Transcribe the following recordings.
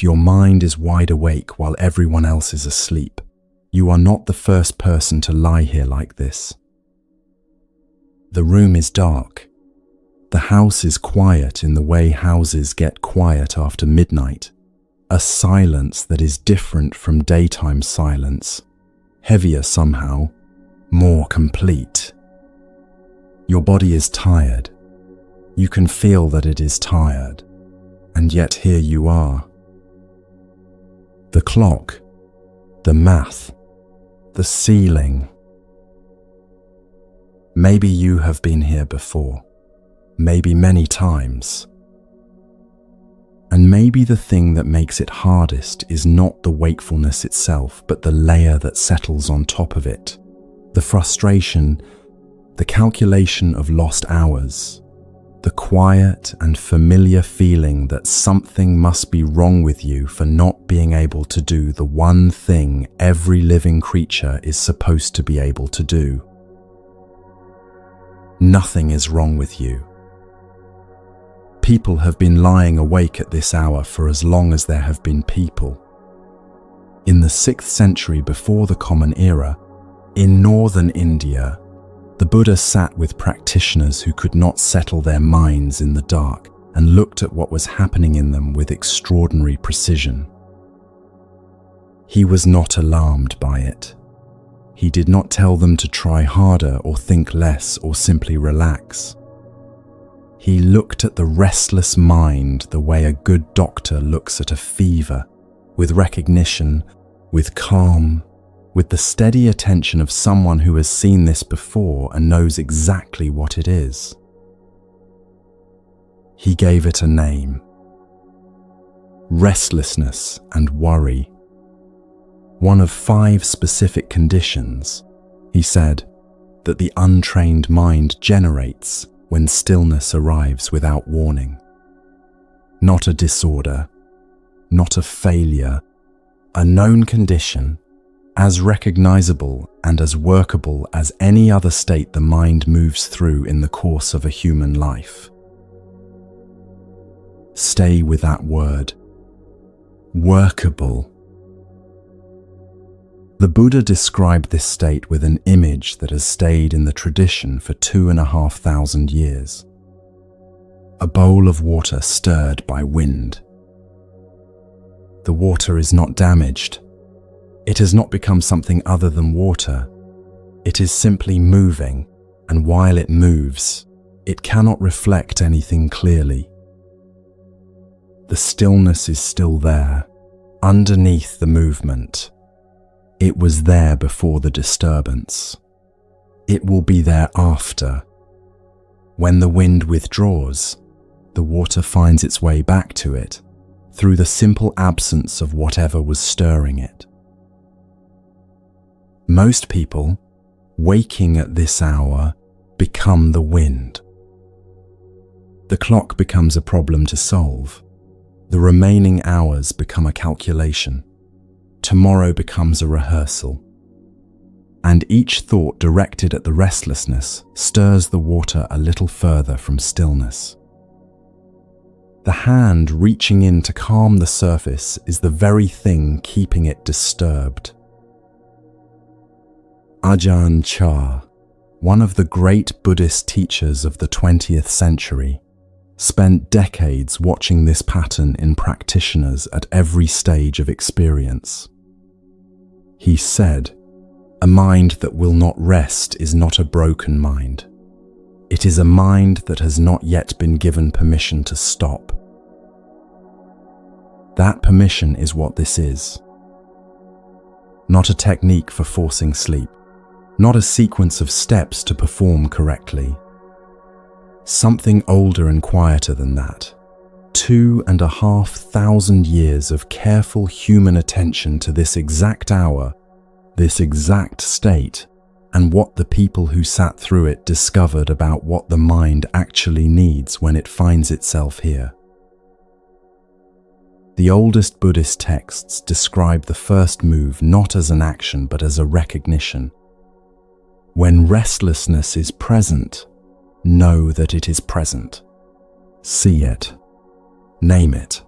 if your mind is wide awake while everyone else is asleep, you are not the first person to lie here like this. The room is dark. The house is quiet in the way houses get quiet after midnight, a silence that is different from daytime silence, heavier somehow, more complete. Your body is tired. You can feel that it is tired, and yet here you are. The clock, the math, the ceiling. Maybe you have been here before, maybe many times. And maybe the thing that makes it hardest is not the wakefulness itself, but the layer that settles on top of it. The frustration, the calculation of lost hours, the quiet and familiar feeling that something must be wrong with you for not being able to do the one thing every living creature is supposed to be able to do. Nothing is wrong with you. People have been lying awake at this hour for as long as there have been people. In the 6th century before the Common Era, in northern India, the Buddha sat with practitioners who could not settle their minds in the dark and looked at what was happening in them with extraordinary precision. He was not alarmed by it. He did not tell them to try harder or think less or simply relax. He looked at the restless mind the way a good doctor looks at a fever, with recognition, with calm, with the steady attention of someone who has seen this before and knows exactly what it is. He gave it a name: restlessness and worry. One of 5 specific conditions, he said, that the untrained mind generates when stillness arrives without warning. Not a disorder, not a failure, a known condition, as recognizable and as workable as any other state the mind moves through in the course of a human life. Stay with that word. Workable. The Buddha described this state with an image that has stayed in the tradition for 2,500 years. A bowl of water stirred by wind. The water is not damaged. It has not become something other than water. It is simply moving, and while it moves, it cannot reflect anything clearly. The stillness is still there, underneath the movement. It was there before the disturbance. It will be there after. When the wind withdraws, the water finds its way back to it, through the simple absence of whatever was stirring it. Most people, waking at this hour, become the wind. The clock becomes a problem to solve. The remaining hours become a calculation. Tomorrow becomes a rehearsal. And each thought directed at the restlessness stirs the water a little further from stillness. The hand reaching in to calm the surface is the very thing keeping it disturbed. Ajahn Chah, one of the great Buddhist teachers of the 20th century, spent decades watching this pattern in practitioners at every stage of experience. He said, "A mind that will not rest is not a broken mind. It is a mind that has not yet been given permission to stop." That permission is what this is. Not a technique for forcing sleep, not a sequence of steps to perform correctly. Something older and quieter than that. 2,500 years of careful human attention to this exact hour, this exact state, and what the people who sat through it discovered about what the mind actually needs when it finds itself here. The oldest Buddhist texts describe the first move not as an action but as a recognition. When restlessness is present, know that it is present. See it. Name it.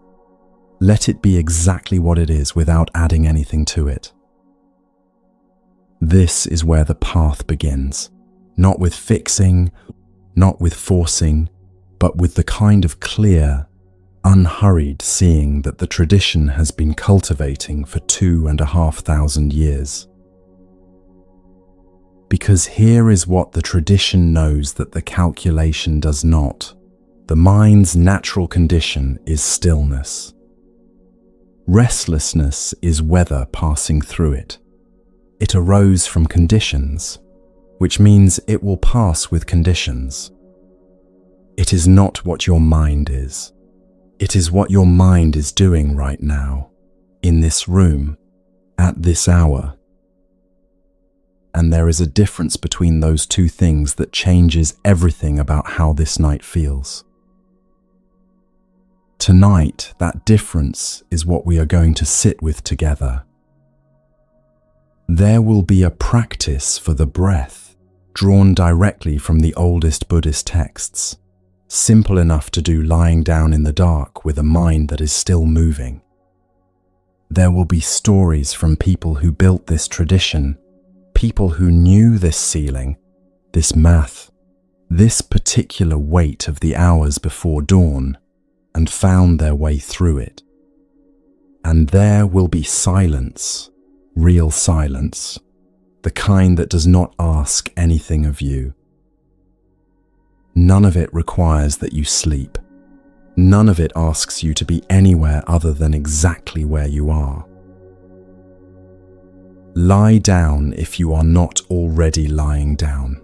Let it be exactly what it is without adding anything to it. This is where the path begins, not with fixing, not with forcing, but with the kind of clear, unhurried seeing that the tradition has been cultivating for 2,500 years. Because here is what the tradition knows that the calculation does not. The mind's natural condition is stillness. Restlessness is weather passing through it. It arose from conditions, which means it will pass with conditions. It is not what your mind is. It is what your mind is doing right now, in this room, at this hour. And there is a difference between those two things that changes everything about how this night feels. Tonight, that difference is what we are going to sit with together. There will be a practice for the breath, drawn directly from the oldest Buddhist texts, simple enough to do lying down in the dark with a mind that is still moving. There will be stories from people who built this tradition, people who knew this ceiling, this math, this particular weight of the hours before dawn, and found their way through it. And there will be silence, real silence, the kind that does not ask anything of you. None of it requires that you sleep. None of it asks you to be anywhere other than exactly where you are. Lie down if you are not already lying down.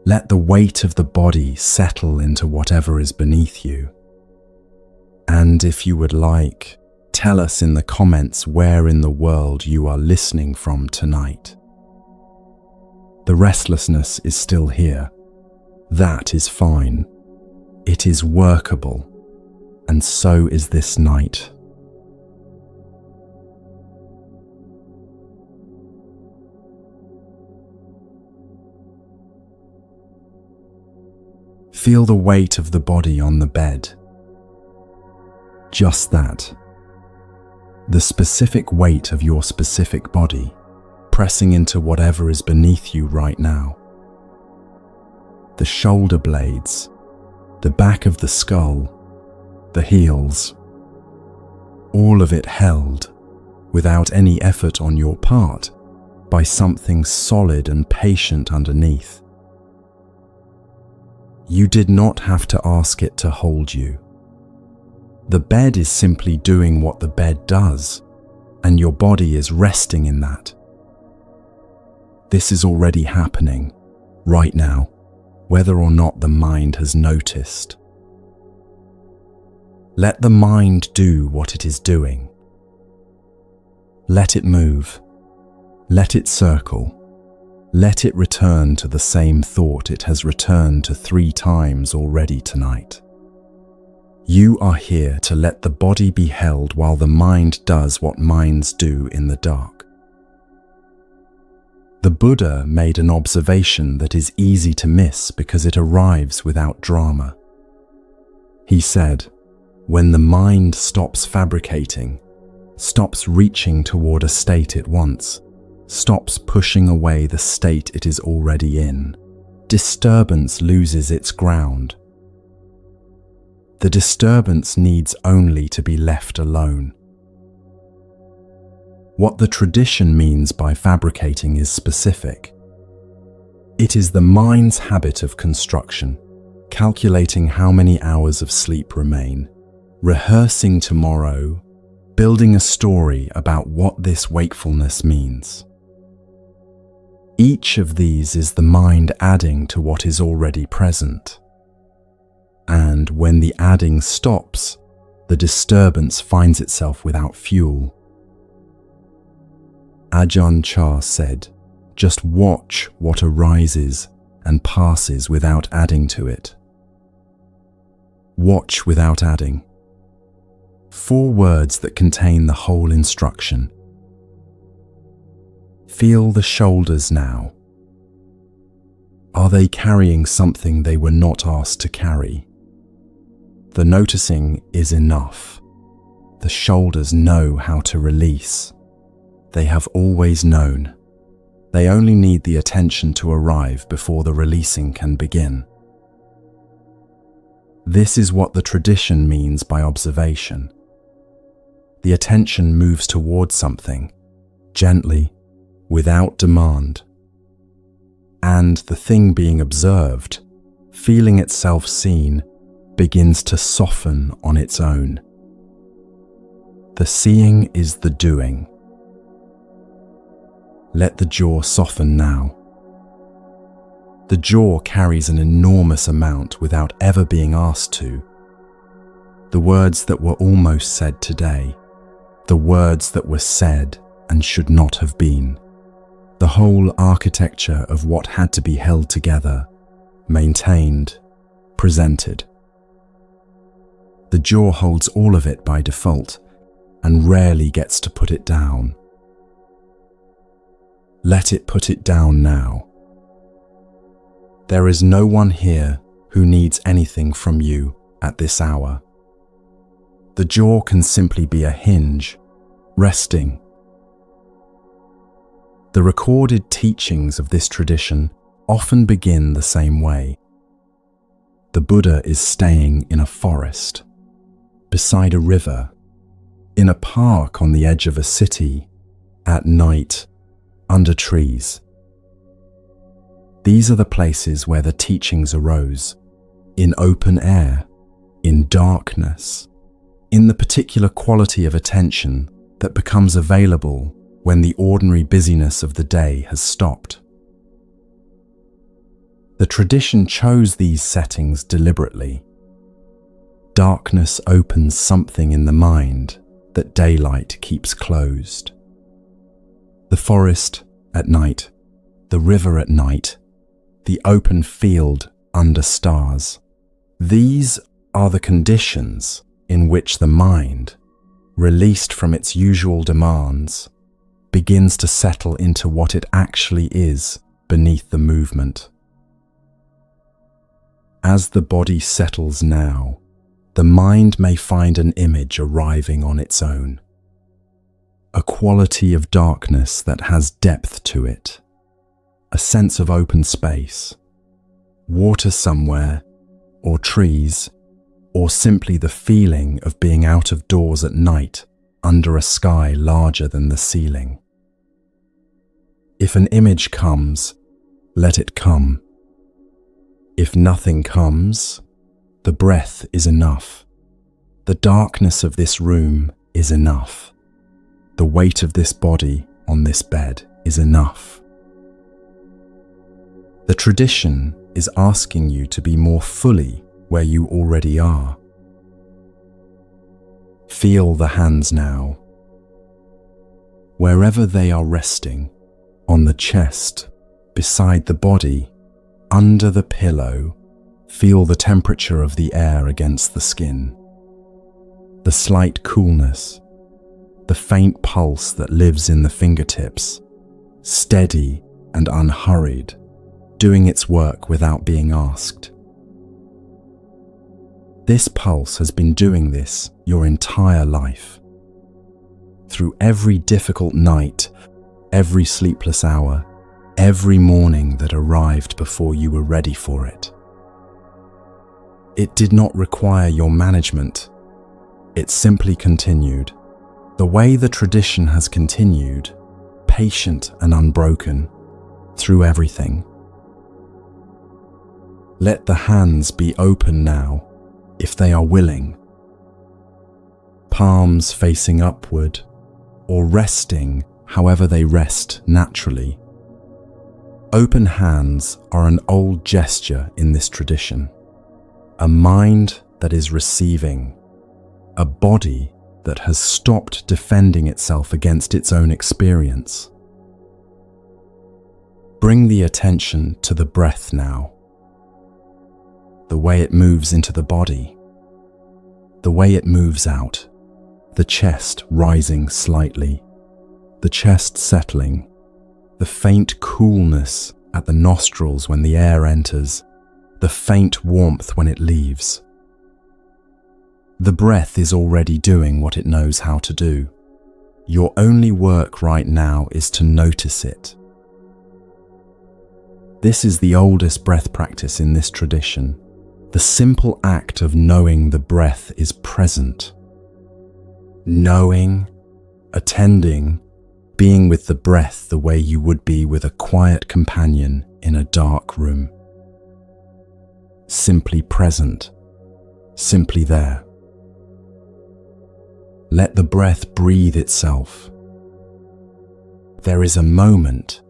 Let the weight of the body settle into whatever is beneath you. And if you would like, tell us in the comments where in the world you are listening from tonight. The restlessness is still here. That is fine. It is workable. And so is this night. Feel the weight of the body on the bed. Just that. The specific weight of your specific body, pressing into whatever is beneath you right now. The shoulder blades, the back of the skull, the heels. All of it held, without any effort on your part, by something solid and patient underneath. You did not have to ask it to hold you. The bed is simply doing what the bed does, and your body is resting in that. This is already happening, right now, whether or not the mind has noticed. Let the mind do what it is doing. Let it move. Let it circle. Let it return to the same thought it has returned to 3 times already tonight. You are here to let the body be held while the mind does what minds do in the dark. The Buddha made an observation that is easy to miss because it arrives without drama. He said, when the mind stops fabricating, stops reaching toward a state it wants, stops pushing away the state it is already in, disturbance loses its ground. The disturbance needs only to be left alone. What the tradition means by fabricating is specific. It is the mind's habit of construction, calculating how many hours of sleep remain, rehearsing tomorrow, building a story about what this wakefulness means. Each of these is the mind adding to what is already present. And when the adding stops, the disturbance finds itself without fuel. Ajahn Chah said, just watch what arises and passes without adding to it. Watch without adding. 4 words that contain the whole instruction. Feel the shoulders now. Are they carrying something they were not asked to carry? The noticing is enough. The shoulders know how to release. They have always known. They only need the attention to arrive before the releasing can begin. This is what the tradition means by observation. The attention moves towards something, gently, without demand. And the thing being observed, feeling itself seen, begins to soften on its own. The seeing is the doing. Let the jaw soften now. The jaw carries an enormous amount without ever being asked to. The words that were almost said today, the words that were said and should not have been, the whole architecture of what had to be held together, maintained, presented. The jaw holds all of it by default and rarely gets to put it down. Let it put it down now. There is no one here who needs anything from you at this hour. The jaw can simply be a hinge, resting. The recorded teachings of this tradition often begin the same way. The Buddha is staying in a forest, beside a river, in a park on the edge of a city, at night, under trees. These are the places where the teachings arose, in open air, in darkness, in the particular quality of attention that becomes available when the ordinary busyness of the day has stopped. The tradition chose these settings deliberately. Darkness opens something in the mind that daylight keeps closed. The forest at night, the river at night, the open field under stars. These are the conditions in which the mind, released from its usual demands, begins to settle into what it actually is beneath the movement. As the body settles now, the mind may find an image arriving on its own, a quality of darkness that has depth to it, a sense of open space, water somewhere, or trees, or simply the feeling of being out of doors at night under a sky larger than the ceiling. If an image comes, let it come. If nothing comes, the breath is enough. The darkness of this room is enough. The weight of this body on this bed is enough. The tradition is asking you to be more fully where you already are. Feel the hands now. Wherever they are resting, on the chest, beside the body, under the pillow, feel the temperature of the air against the skin, the slight coolness, the faint pulse that lives in the fingertips, steady and unhurried, doing its work without being asked. This pulse has been doing this your entire life. Through every difficult night, every sleepless hour, every morning that arrived before you were ready for it. It did not require your management. It simply continued, the way the tradition has continued, patient and unbroken, through everything. Let the hands be open now, if they are willing. Palms facing upward, or resting however they rest naturally. Open hands are an old gesture in this tradition. A mind that is receiving, a body that has stopped defending itself against its own experience. Bring the attention to the breath now. The way it moves into the body, the way it moves out, the chest rising slightly, the chest settling, the faint coolness at the nostrils when the air enters, the faint warmth when it leaves. The The breath is already doing what it knows how to do. Your only work right now is to notice it. This is the oldest breath practice in this tradition. The simple act of knowing the breath is present. Knowing, attending, being with the breath the way you would be with a quiet companion in a dark room. Simply present, simply there. Let the breath breathe itself. There is a moment,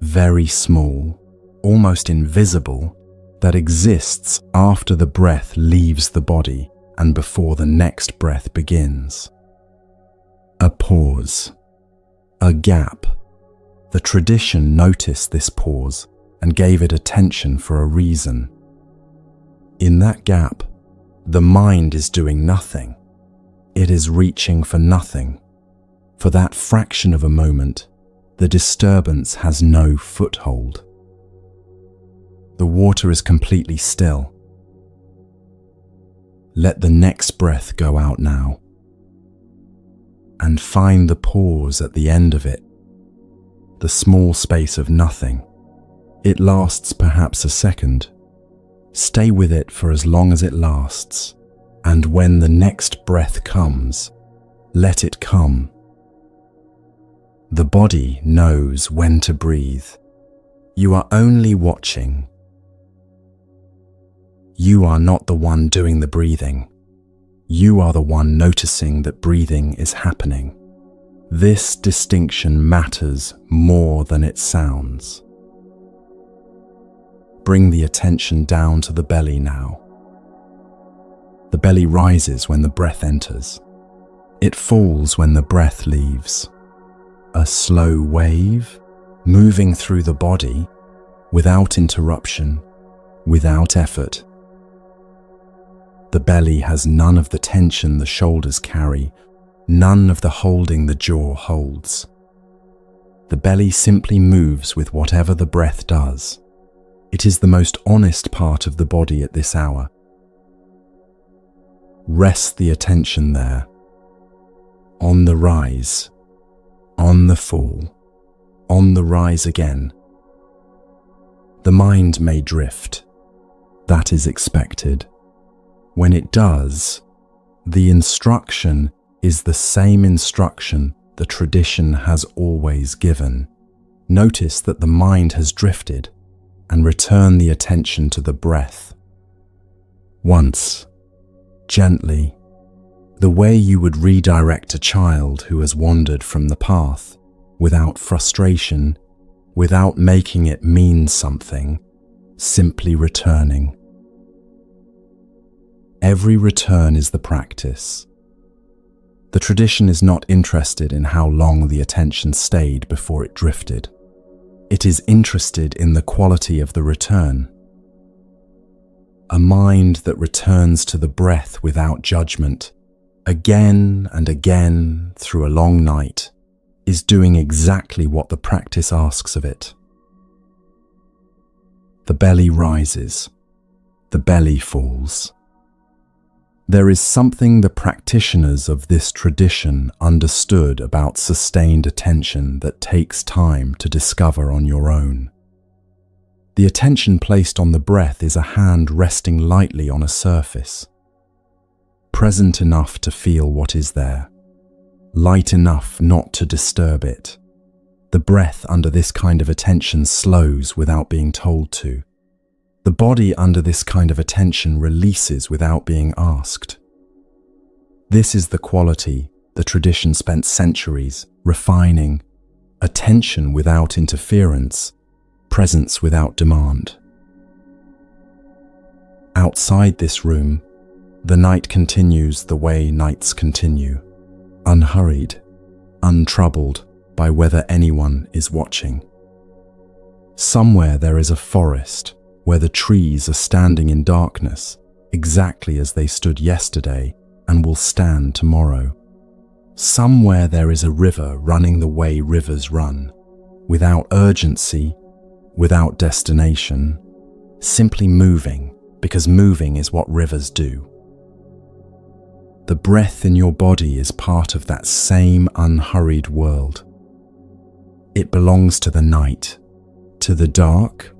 very small, almost invisible, that exists after the breath leaves the body and before the next breath begins. A pause, a gap. The tradition noticed this pause and gave it attention for a reason. In that gap, the mind is doing nothing. It is reaching for nothing. For that fraction of a moment, the disturbance has no foothold. The water is completely still. Let the next breath go out now. And find the pause at the end of it, the small space of nothing. It lasts perhaps a second. Stay with it for as long as it lasts. And when the next breath comes, let it come. The body knows when to breathe. You are only watching. You are not the one doing the breathing. You are the one noticing that breathing is happening. This distinction matters more than it sounds. Bring the attention down to the belly now. The belly rises when the breath enters. It falls when the breath leaves. A slow wave, moving through the body, without interruption, without effort. The belly has none of the tension the shoulders carry, none of the holding the jaw holds. The belly simply moves with whatever the breath does. It is the most honest part of the body at this hour. Rest the attention there, on the rise, on the fall, on the rise again. The mind may drift. That is expected. When it does, the instruction is the same instruction the tradition has always given. Notice that the mind has drifted and return the attention to the breath. Once, gently, the way you would redirect a child who has wandered from the path, without frustration, without making it mean something, simply returning. Every return is the practice. The tradition is not interested in how long the attention stayed before it drifted. It is interested in the quality of the return. A mind that returns to the breath without judgment, again and again through a long night, is doing exactly what the practice asks of it. The belly rises, the belly falls. There is something the practitioners of this tradition understood about sustained attention that takes time to discover on your own. The attention placed on the breath is a hand resting lightly on a surface, present enough to feel what is there, light enough not to disturb it. The breath under this kind of attention slows without being told to. The body under this kind of attention releases without being asked. This is the quality the tradition spent centuries refining: attention without interference, presence without demand. Outside this room, the night continues the way nights continue, unhurried, untroubled by whether anyone is watching. Somewhere there is a forest where the trees are standing in darkness, exactly as they stood yesterday and will stand tomorrow. Somewhere there is a river running the way rivers run, without urgency, without destination, simply moving, because moving is what rivers do. The breath in your body is part of that same unhurried world. It belongs to the night, to the dark,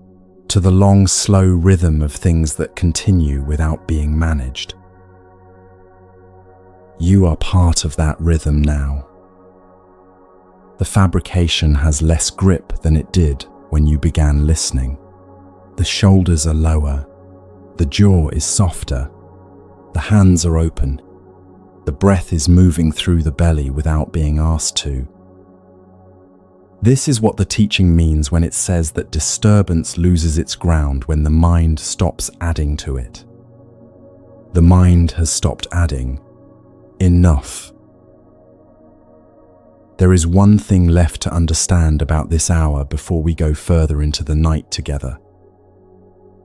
to the long, slow rhythm of things that continue without being managed. You are part of that rhythm now. The fabrication has less grip than it did when you began listening. The shoulders are lower, the jaw is softer, the hands are open, the breath is moving through the belly without being asked to. This is what the teaching means when it says that disturbance loses its ground when the mind stops adding to it. The mind has stopped adding. Enough. There is one thing left to understand about this hour before we go further into the night together.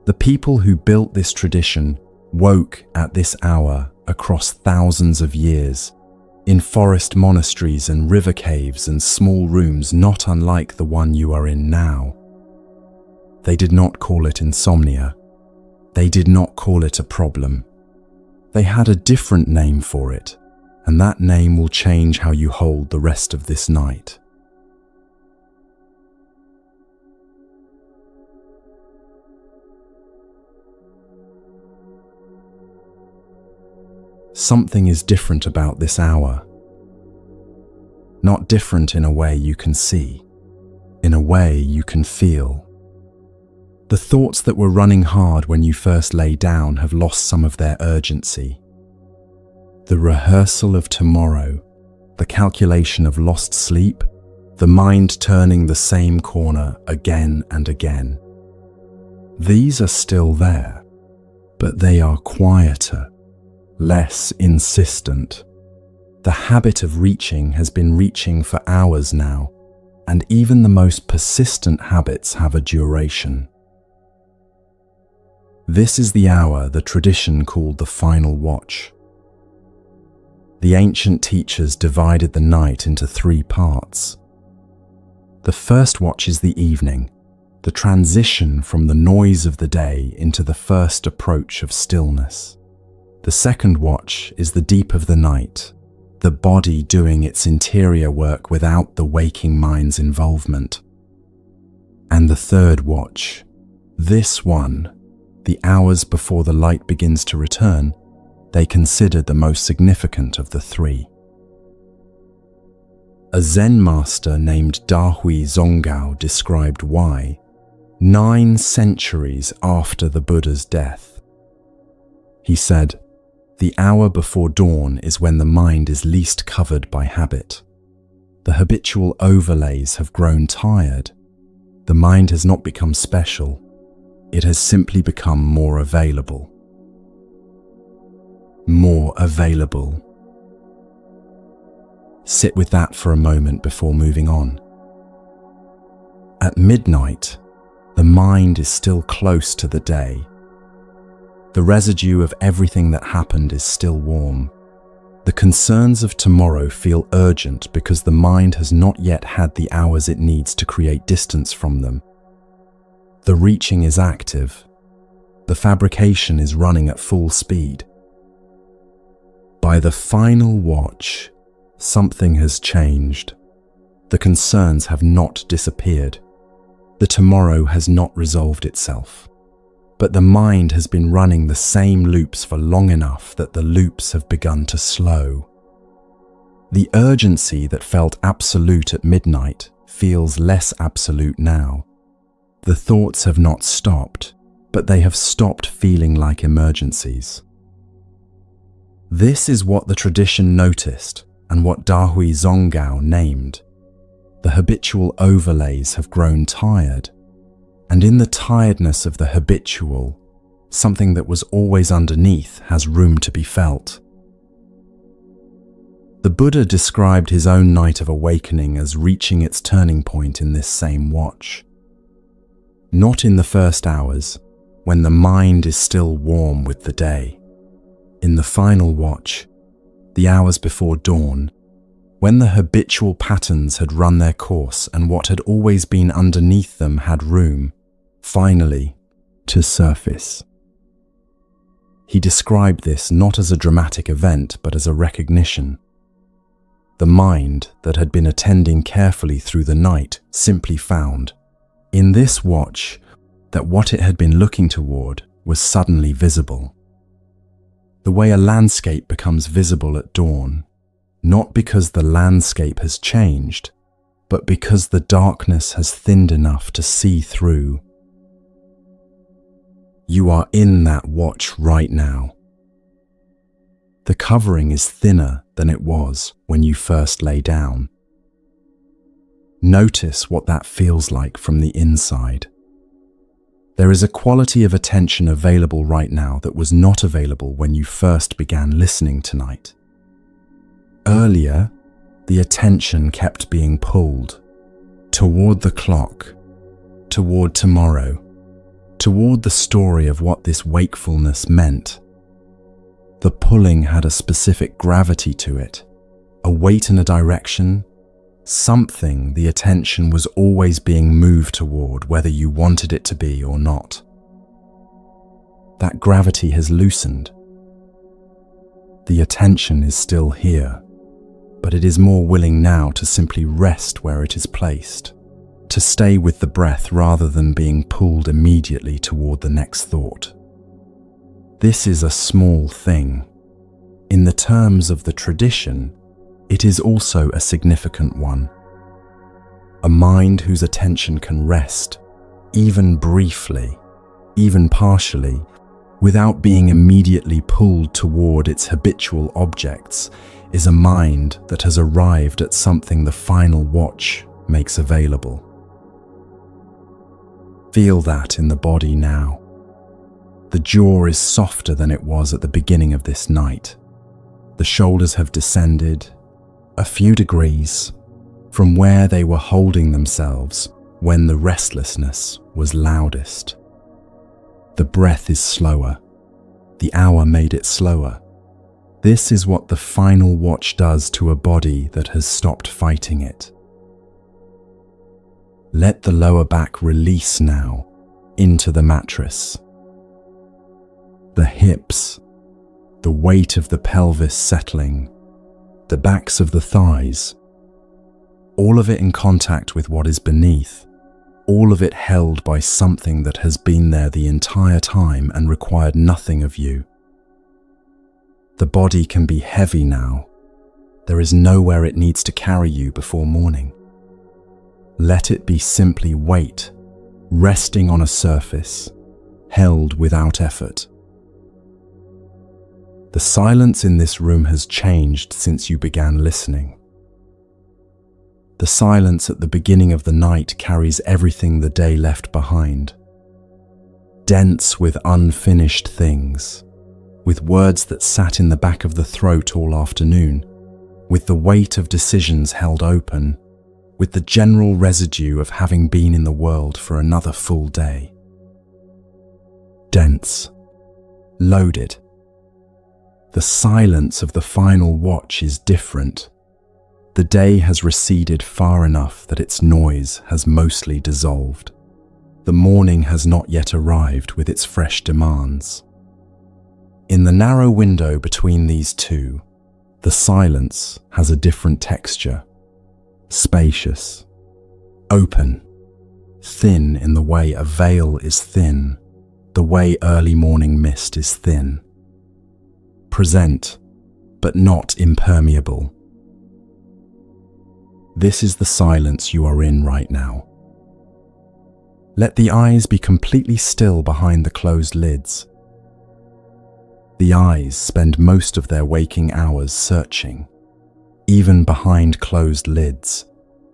The people who built this tradition woke at this hour across thousands of years, in forest monasteries and river caves and small rooms not unlike the one you are in now. They did not call it insomnia. They did not call it a problem. They had a different name for it, and that name will change how you hold the rest of this night. Something is different about this hour. Not different in a way you can see, in a way you can feel. The thoughts that were running hard when you first lay down have lost some of their urgency. The rehearsal of tomorrow, the calculation of lost sleep, the mind turning the same corner again and again. These are still there, but they are quieter, less insistent. The habit of reaching has been reaching for hours now, and even the most persistent habits have a duration. This is the hour the tradition called the final watch. The ancient teachers divided the night into 3 parts. The first watch is the evening, the transition from the noise of the day into the first approach of stillness. The second watch is the deep of the night, the body doing its interior work without the waking mind's involvement. And the third watch, this one, the hours before the light begins to return, they considered the most significant of the 3. A Zen master named Dahui Zonggao described why, 9 centuries after the Buddha's death. He said, "The hour before dawn is when the mind is least covered by habit. The habitual overlays have grown tired. The mind has not become special. It has simply become more available." More available. Sit with that for a moment before moving on. At midnight, the mind is still close to the day. The residue of everything that happened is still warm. The concerns of tomorrow feel urgent because the mind has not yet had the hours it needs to create distance from them. The reaching is active. The fabrication is running at full speed. By the final watch, something has changed. The concerns have not disappeared. The tomorrow has not resolved itself. But the mind has been running the same loops for long enough that the loops have begun to slow. The urgency that felt absolute at midnight feels less absolute now. The thoughts have not stopped, but they have stopped feeling like emergencies. This is what the tradition noticed and what Dahui Zonggao named. The habitual overlays have grown tired. And in the tiredness of the habitual, something that was always underneath has room to be felt. The Buddha described his own night of awakening as reaching its turning point in this same watch. Not in the first hours, when the mind is still warm with the day. In the final watch, the hours before dawn, when the habitual patterns had run their course and what had always been underneath them had room, finally, to surface. He described this not as a dramatic event, but as a recognition. The mind that had been attending carefully through the night simply found, in this watch, that what it had been looking toward was suddenly visible. The way a landscape becomes visible at dawn, not because the landscape has changed, but because the darkness has thinned enough to see through. You are in that watch right now. The covering is thinner than it was when you first lay down. Notice what that feels like from the inside. There is a quality of attention available right now that was not available when you first began listening tonight. Earlier, the attention kept being pulled toward the clock, toward tomorrow, toward the story of what this wakefulness meant. The pulling had a specific gravity to it, a weight in a direction, something the attention was always being moved toward, whether you wanted it to be or not. That gravity has loosened. The attention is still here, but it is more willing now to simply rest where it is placed, to stay with the breath rather than being pulled immediately toward the next thought. This is a small thing. In the terms of the tradition, it is also a significant one. A mind whose attention can rest, even briefly, even partially, without being immediately pulled toward its habitual objects, is a mind that has arrived at something the final watch makes available. Feel that in the body now. The jaw is softer than it was at the beginning of this night. The shoulders have descended a few degrees from where they were holding themselves when the restlessness was loudest. The breath is slower. The hour made it slower. This is what the final watch does to a body that has stopped fighting it. Let the lower back release now into the mattress. The hips, the weight of the pelvis settling, the backs of the thighs, all of it in contact with what is beneath, all of it held by something that has been there the entire time and required nothing of you. The body can be heavy now. There is nowhere it needs to carry you before morning. Let it be simply weight, resting on a surface, held without effort. The silence in this room has changed since you began listening. The silence at the beginning of the night carries everything the day left behind. Dense with unfinished things, with words that sat in the back of the throat all afternoon, with the weight of decisions held open, with the general residue of having been in the world for another full day. Dense, loaded. The silence of the final watch is different. The day has receded far enough that its noise has mostly dissolved. The morning has not yet arrived with its fresh demands. In the narrow window between these two, the silence has a different texture. Spacious, open, thin in the way a veil is thin, the way early morning mist is thin. Present, but not impermeable. This is the silence you are in right now. Let the eyes be completely still behind the closed lids. The eyes spend most of their waking hours searching. Even behind closed lids,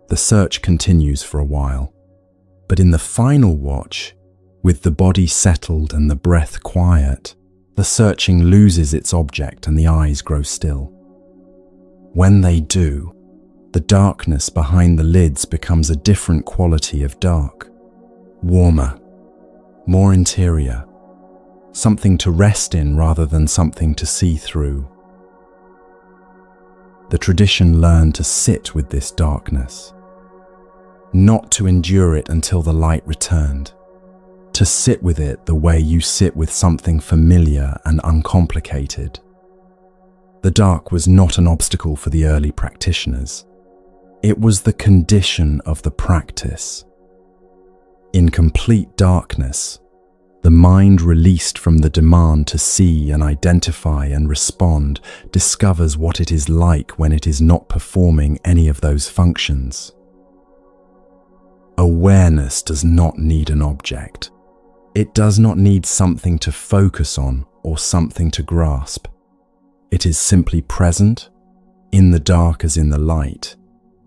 the search continues for a while. But in the final watch, with the body settled and the breath quiet, the searching loses its object and the eyes grow still. When they do, the darkness behind the lids becomes a different quality of dark, warmer, more interior, something to rest in rather than something to see through. The tradition learned to sit with this darkness, not to endure it until the light returned, to sit with it the way you sit with something familiar and uncomplicated. The dark was not an obstacle for the early practitioners. It was the condition of the practice. In complete darkness, the mind released from the demand to see and identify and respond discovers what it is like when it is not performing any of those functions. Awareness does not need an object. It does not need something to focus on or something to grasp. It is simply present, in the dark as in the light,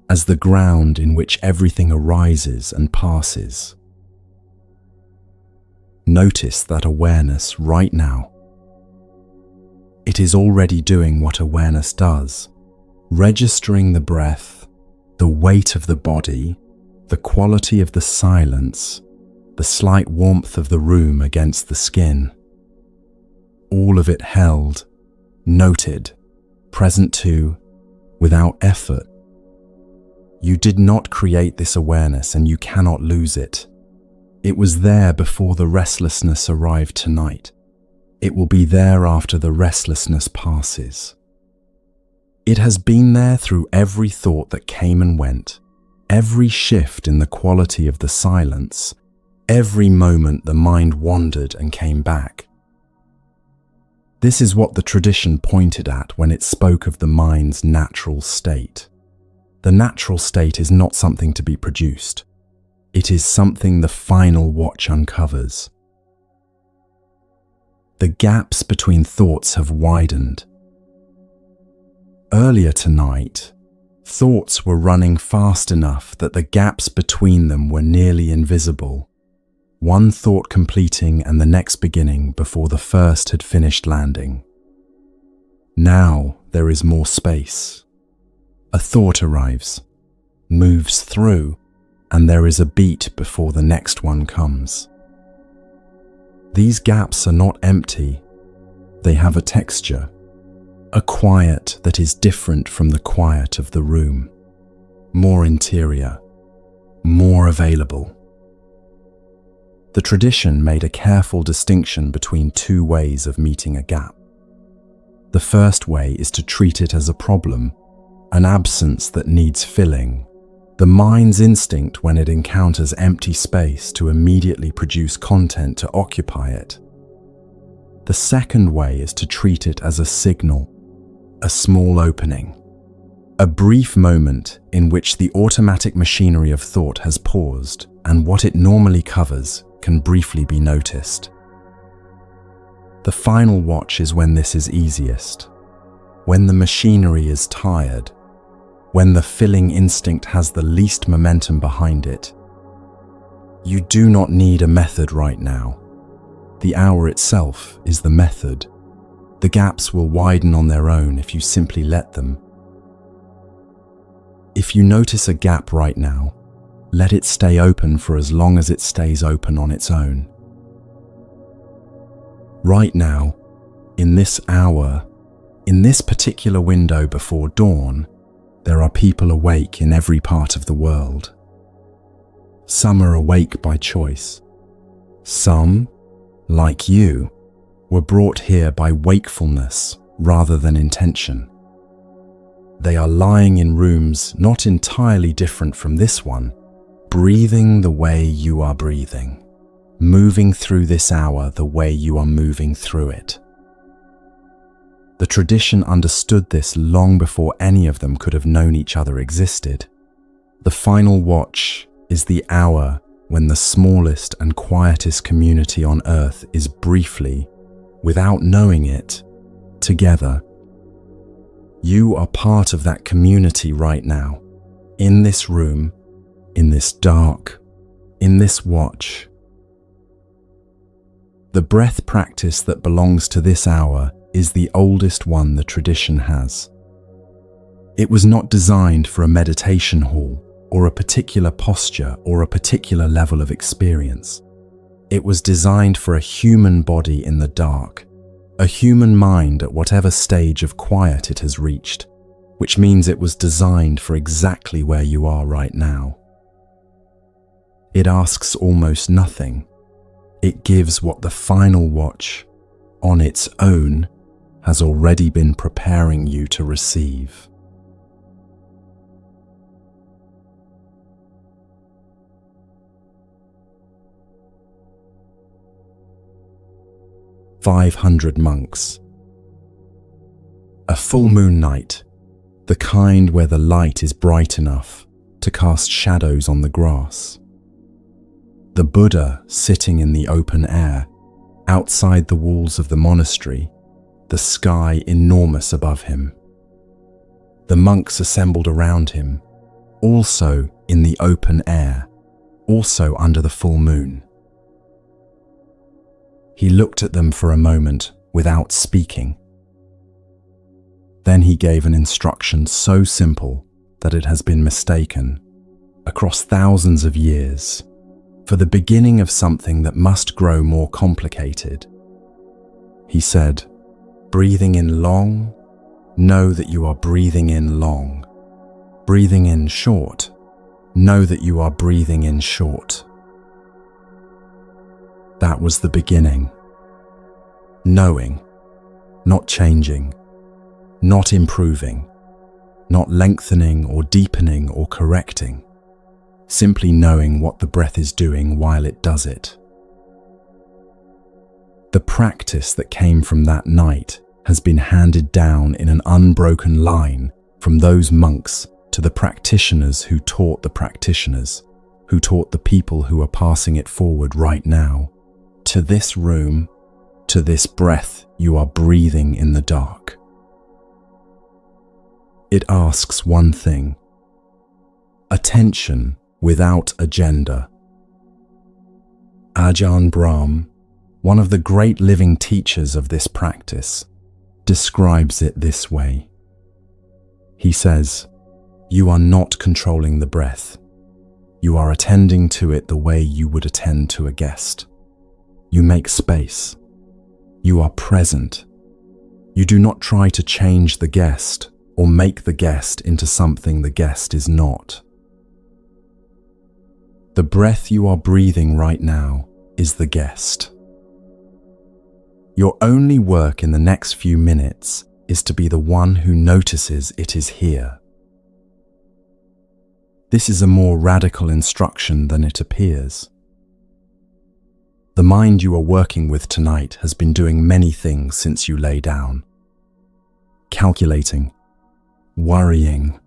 as the ground in which everything arises and passes. Notice that awareness right now. It is already doing what awareness does, registering the breath, the weight of the body, the quality of the silence, the slight warmth of the room against the skin. All of it held, noted, present to, without effort. You did not create this awareness and you cannot lose it. It was there before the restlessness arrived tonight. It will be there after the restlessness passes. It has been there through every thought that came and went, every shift in the quality of the silence, every moment the mind wandered and came back. This is what the tradition pointed at when it spoke of the mind's natural state. The natural state is not something to be produced. It is something the final watch uncovers. The gaps between thoughts have widened. Earlier tonight, thoughts were running fast enough that the gaps between them were nearly invisible, one thought completing and the next beginning before the first had finished landing. Now there is more space. A thought arrives, moves through, and there is a beat before the next one comes. These gaps are not empty. They have a texture, a quiet that is different from the quiet of the room, more interior, more available. The tradition made a careful distinction between two ways of meeting a gap. The first way is to treat it as a problem, an absence that needs filling. The mind's instinct when it encounters empty space to immediately produce content to occupy it. The second way is to treat it as a signal, a small opening, a brief moment in which the automatic machinery of thought has paused and what it normally covers can briefly be noticed. The final watch is when this is easiest, when the machinery is tired, when the filling instinct has the least momentum behind it. You do not need a method right now. The hour itself is the method. The gaps will widen on their own if you simply let them. If you notice a gap right now, let it stay open for as long as it stays open on its own. Right now, in this hour, in this particular window before dawn, there are people awake in every part of the world. Some are awake by choice. Some, like you, were brought here by wakefulness rather than intention. They are lying in rooms not entirely different from this one, breathing the way you are breathing, moving through this hour the way you are moving through it. The tradition understood this long before any of them could have known each other existed. The final watch is the hour when the smallest and quietest community on earth is briefly, without knowing it, together. You are part of that community right now, in this room, in this dark, in this watch. The breath practice that belongs to this hour is the oldest one the tradition has. It was not designed for a meditation hall or a particular posture or a particular level of experience. It was designed for a human body in the dark, a human mind at whatever stage of quiet it has reached, which means it was designed for exactly where you are right now. It asks almost nothing. It gives what the final watch, on its own, has already been preparing you to receive. "500 monks. A full moon night, the kind where the light is bright enough to cast shadows on the grass. The Buddha sitting in the open air, outside the walls of the monastery, the sky enormous above him. The monks assembled around him, also in the open air, also under the full moon. He looked at them for a moment without speaking. Then he gave an instruction so simple that it has been mistaken, across thousands of years, for the beginning of something that must grow more complicated. He said, 'Breathing in long, know that you are breathing in long. Breathing in short, know that you are breathing in short.' That was the beginning. Knowing, not changing, not improving, not lengthening or deepening or correcting, simply knowing what the breath is doing while it does it. The practice that came from that night has been handed down in an unbroken line from those monks to the practitioners who taught the practitioners, who taught the people who are passing it forward right now. To this room, to this breath you are breathing in the dark. It asks one thing: attention without agenda. Ajahn Brahm, one of the great living teachers of this practice, describes it this way. He says, "You are not controlling the breath. You are attending to it the way you would attend to a guest. You make space. You are present. You do not try to change the guest or make the guest into something the guest is not. The breath you are breathing right now is the guest. Your only work in the next few minutes is to be the one who notices it is here." This is a more radical instruction than it appears. The mind you are working with tonight has been doing many things since you lay down. Calculating, worrying,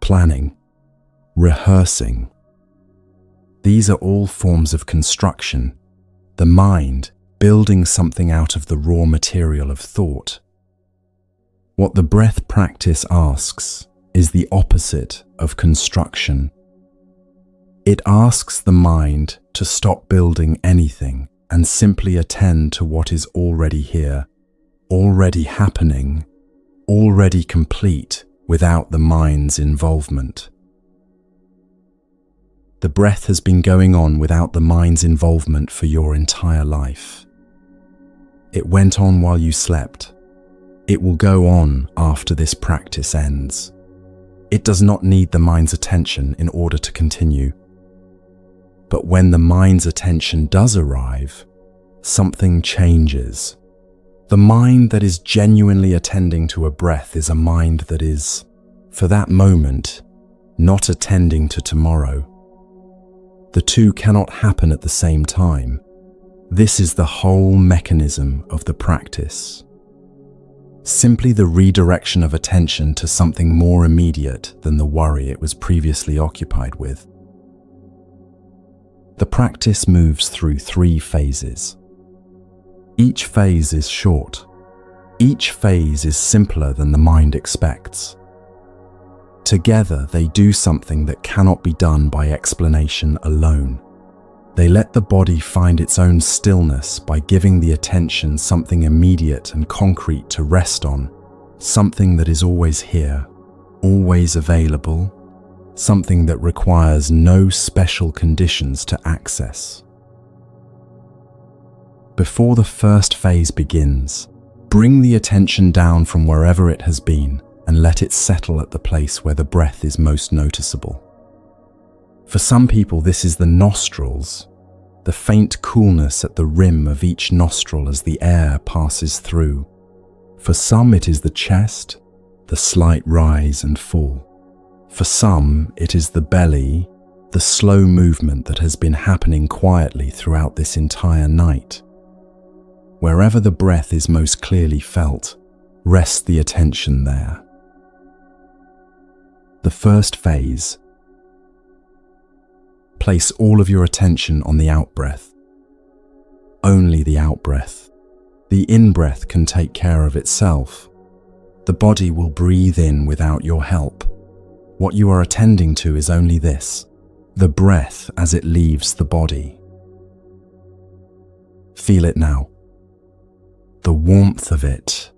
planning, rehearsing. These are all forms of construction, the mind building something out of the raw material of thought. What the breath practice asks is the opposite of construction. It asks the mind to stop building anything and simply attend to what is already here, already happening, already complete without the mind's involvement. The breath has been going on without the mind's involvement for your entire life. It went on while you slept. It will go on after this practice ends. It does not need the mind's attention in order to continue. But when the mind's attention does arrive, something changes. The mind that is genuinely attending to a breath is a mind that is, for that moment, not attending to tomorrow. The two cannot happen at the same time. This is the whole mechanism of the practice. Simply the redirection of attention to something more immediate than the worry it was previously occupied with. The practice moves through 3 phases. Each phase is short. Each phase is simpler than the mind expects. Together, they do something that cannot be done by explanation alone. They let the body find its own stillness by giving the attention something immediate and concrete to rest on, something that is always here, always available, something that requires no special conditions to access. Before the first phase begins, bring the attention down from wherever it has been and let it settle at the place where the breath is most noticeable. For some people, this is the nostrils, the faint coolness at the rim of each nostril as the air passes through. For some it is the chest, the slight rise and fall. For some it is the belly, the slow movement that has been happening quietly throughout this entire night. Wherever the breath is most clearly felt, rest the attention there. The first phase. Place all of your attention on the out-breath. Only the out-breath. The in-breath can take care of itself. The body will breathe in without your help. What you are attending to is only this, the breath as it leaves the body. Feel it now. The warmth of it,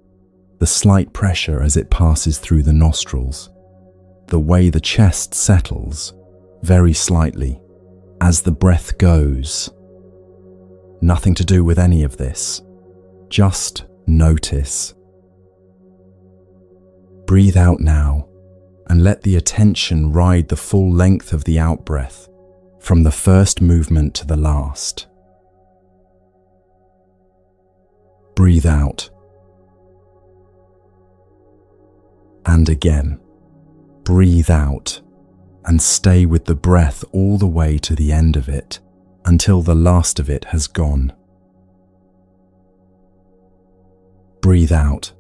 the slight pressure as it passes through the nostrils, the way the chest settles, very slightly, as the breath goes. Nothing to do with any of this. Just notice. Breathe out now and let the attention ride the full length of the out-breath from the first movement to the last. Breathe out. And again. Breathe out and stay with the breath all the way to the end of it until the last of it has gone. Breathe out.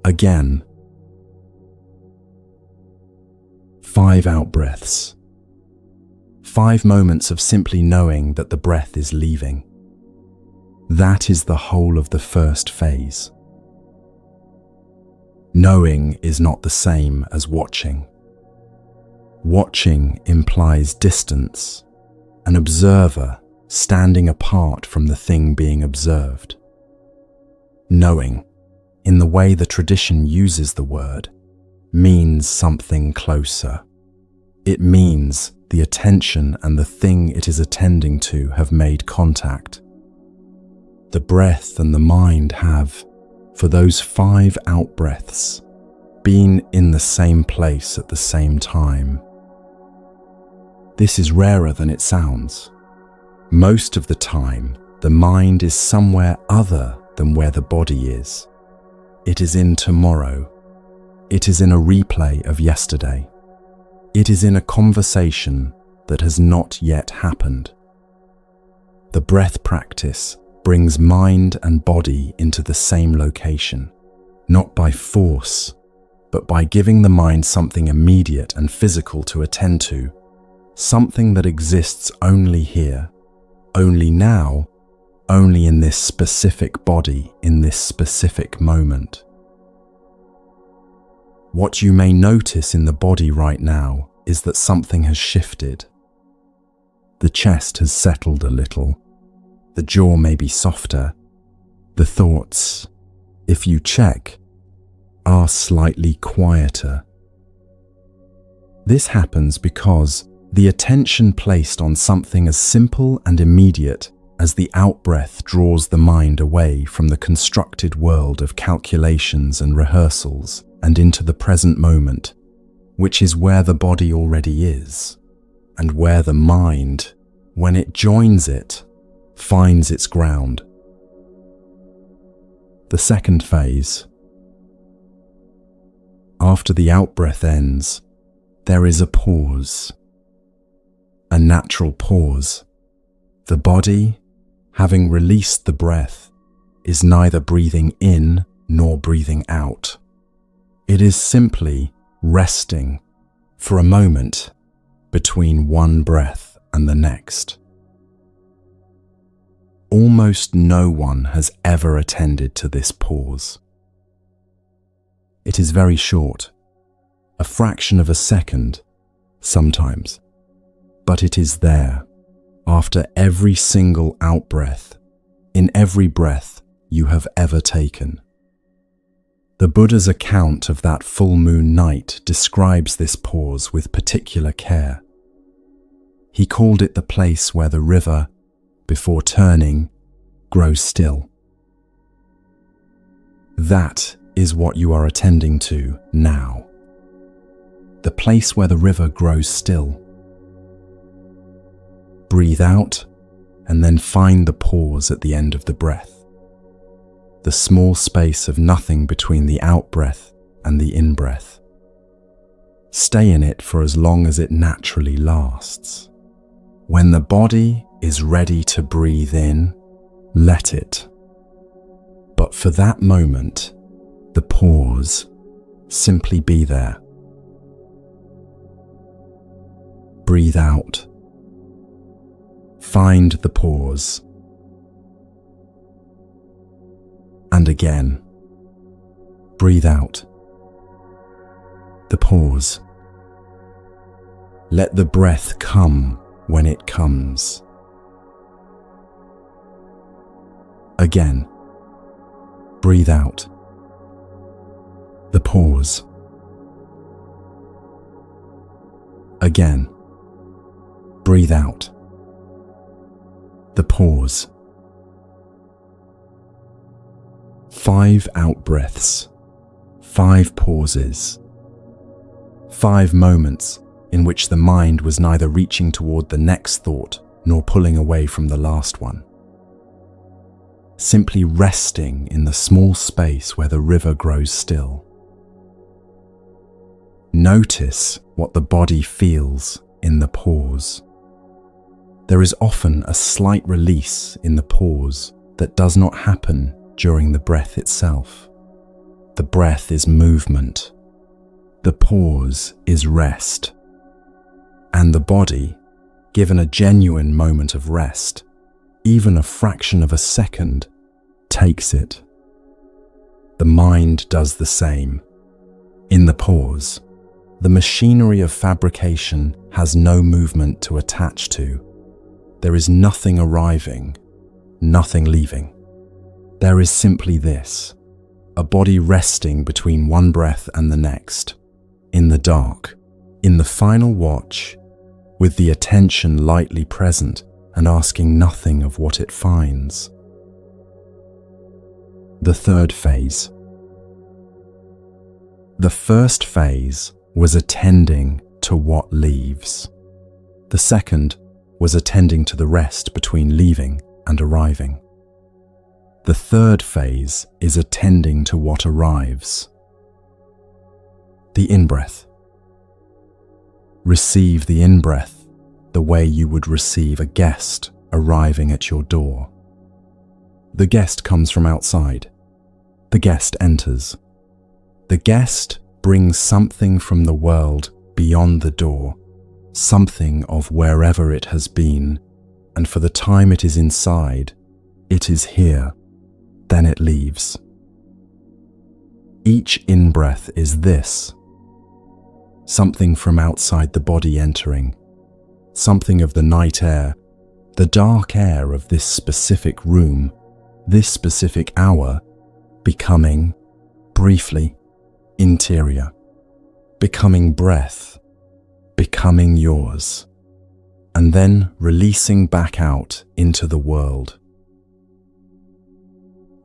Again. 5 out-breaths. 5 moments of simply knowing that the breath is leaving. That is the whole of the first phase. Knowing is not the same as watching. Watching implies distance, an observer standing apart from the thing being observed. Knowing, in the way the tradition uses the word, means something closer. It means the attention and the thing it is attending to have made contact. The breath and the mind have, for those 5 out-breaths, been in the same place at the same time. This is rarer than it sounds. Most of the time, the mind is somewhere other than where the body is. It is in tomorrow. It is in a replay of yesterday. It is in a conversation that has not yet happened. The breath practice brings mind and body into the same location, not by force, but by giving the mind something immediate and physical to attend to, something that exists only here, only now, only in this specific body, in this specific moment. What you may notice in the body right now is that something has shifted. The chest has settled a little. The jaw may be softer. The thoughts, if you check, are slightly quieter. This happens because the attention placed on something as simple and immediate as the out-breath draws the mind away from the constructed world of calculations and rehearsals and into the present moment, which is where the body already is, and where the mind, when it joins it, finds its ground. The second phase. After the out-breath ends, there is a pause. A natural pause. The body, having released the breath, is neither breathing in nor breathing out. It is simply resting for a moment between one breath and the next. Almost no one has ever attended to this pause. It is very short, a fraction of a second, sometimes, but it is there, after every single out-breath, in every breath you have ever taken. The Buddha's account of that full moon night describes this pause with particular care. He called it the place where the river, before turning, grows still. That is what you are attending to now. The place where the river grows still. Breathe out, and then find the pause at the end of the breath. The small space of nothing between the out-breath and the in-breath. Stay in it for as long as it naturally lasts. When the body is ready to breathe in, let it. But for that moment, the pause, simply be there. Breathe out. Find the pause. And again, breathe out. The pause. Let the breath come when it comes. Again, breathe out. The pause. Again, breathe out. The pause. 5 out-breaths, 5 pauses, 5 moments in which the mind was neither reaching toward the next thought nor pulling away from the last one. Simply resting in the small space where the river grows still. Notice what the body feels in the pause. There is often a slight release in the pause that does not happen during the breath itself. The breath is movement. The pause is rest. And the body, given a genuine moment of rest, even a fraction of a second, takes it. The mind does the same. In the pause, the machinery of fabrication has no movement to attach to. There is nothing arriving, nothing leaving. There is simply this, a body resting between one breath and the next, in the dark, in the final watch, with the attention lightly present and asking nothing of what it finds. The third phase. The first phase was attending to what leaves. The second was attending to the rest between leaving and arriving. The third phase is attending to what arrives. The in-breath. Receive the in-breath the way you would receive a guest arriving at your door. The guest comes from outside. The guest enters. The guest brings something from the world beyond the door, something of wherever it has been, and for the time it is inside, it is here, then it leaves. Each in-breath is this, something from outside the body entering, something of the night air, the dark air of this specific room, this specific hour, becoming, briefly, interior, becoming breath, becoming yours, and then releasing back out into the world.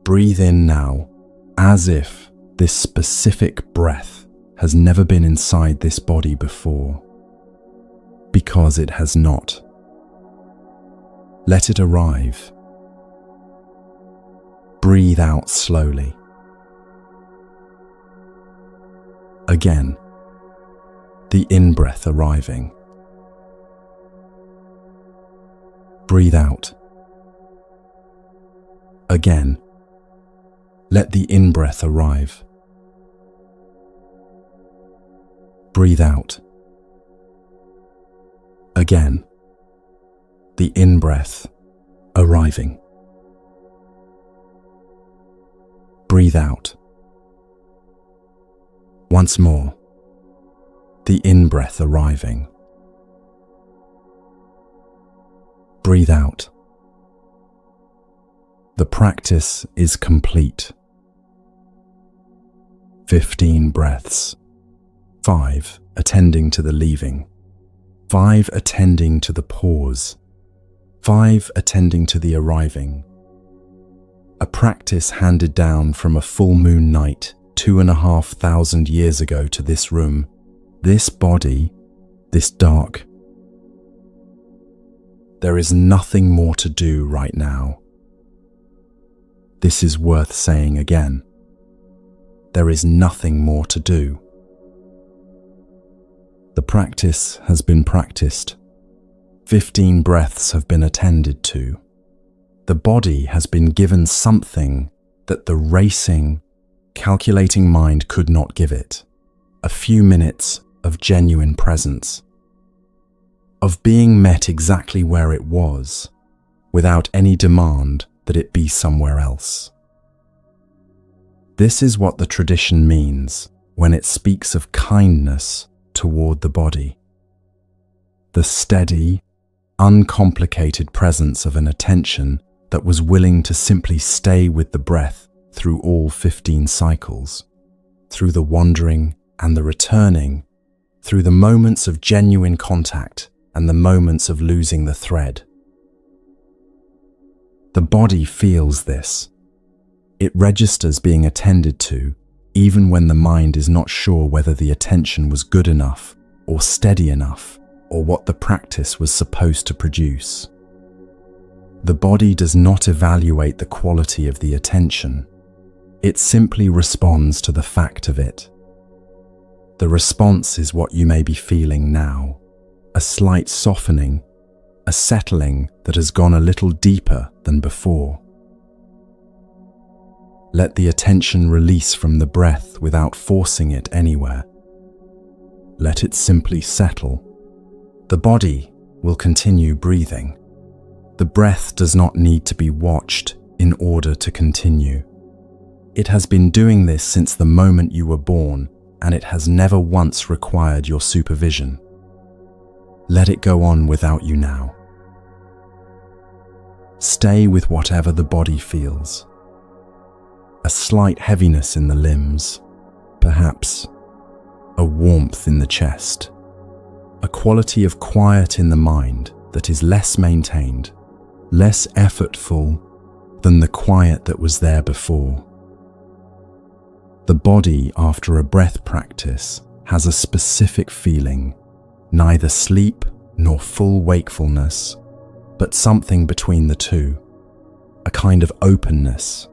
Breathe in now, as if this specific breath has never been inside this body before, because it has not. Let it arrive. Breathe out slowly. Again, the in-breath arriving. Breathe out. Again, let the in-breath arrive. Breathe out. Again, the in-breath arriving. Breathe out. Once more, the in-breath arriving. Breathe out. The practice is complete. 15 breaths. 5 attending to the leaving. 5 attending to the pause. 5 attending to the arriving. A practice handed down from a full moon night 2,500 years ago to this room, this body, this dark. There is nothing more to do right now. This is worth saying again. There is nothing more to do. The practice has been practiced. 15 breaths have been attended to. The body has been given something that the racing, calculating mind could not give it. A few minutes of genuine presence. Of being met exactly where it was, without any demand that it be somewhere else. This is what the tradition means when it speaks of kindness toward the body. The steady, uncomplicated presence of an attention that was willing to simply stay with the breath through all 15 cycles, through the wandering and the returning, through the moments of genuine contact and the moments of losing the thread. The body feels this. It registers being attended to, even when the mind is not sure whether the attention was good enough or steady enough, or what the practice was supposed to produce. The body does not evaluate the quality of the attention. It simply responds to the fact of it. The response is what you may be feeling now. A slight softening, a settling that has gone a little deeper than before. Let the attention release from the breath without forcing it anywhere. Let it simply settle. The body will continue breathing. The breath does not need to be watched in order to continue. It has been doing this since the moment you were born, and it has never once required your supervision. Let it go on without you now. Stay with whatever the body feels. A slight heaviness in the limbs, perhaps a warmth in the chest, a quality of quiet in the mind that is less maintained, less effortful than the quiet that was there before. The body, after a breath practice, has a specific feeling, neither sleep nor full wakefulness, but something between the two, a kind of openness,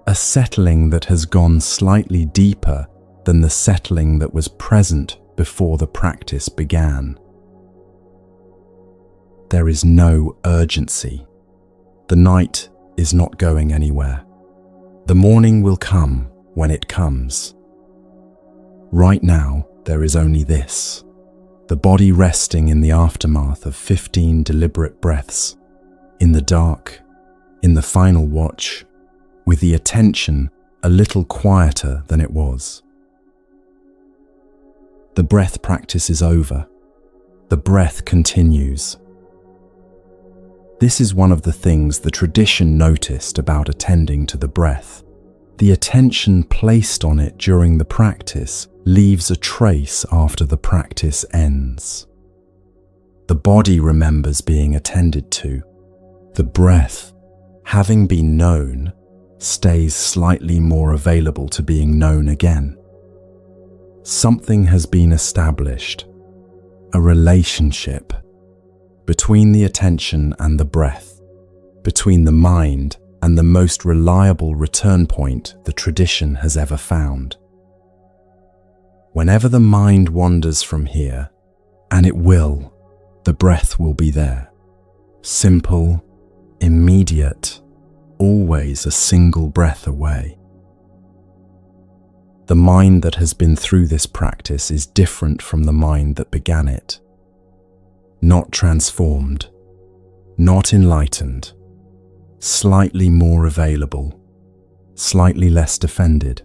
a settling that has gone slightly deeper than the settling that was present before the practice began. There is no urgency. The night is not going anywhere. The morning will come when it comes. Right now, there is only this. The body resting in the aftermath of 15 deliberate breaths, in the dark, in the final watch, with the attention a little quieter than it was. The breath practice is over. The breath continues. This is one of the things the tradition noticed about attending to the breath. The attention placed on it during the practice leaves a trace after the practice ends. The body remembers being attended to. The breath, having been known, stays slightly more available to being known again. Something has been established, a relationship between the attention and the breath, between the mind and the most reliable return point the tradition has ever found. Whenever the mind wanders from here, and it will, the breath will be there. Simple, immediate, always a single breath away. The mind that has been through this practice is different from the mind that began it. Not transformed, not enlightened, slightly more available, slightly less defended.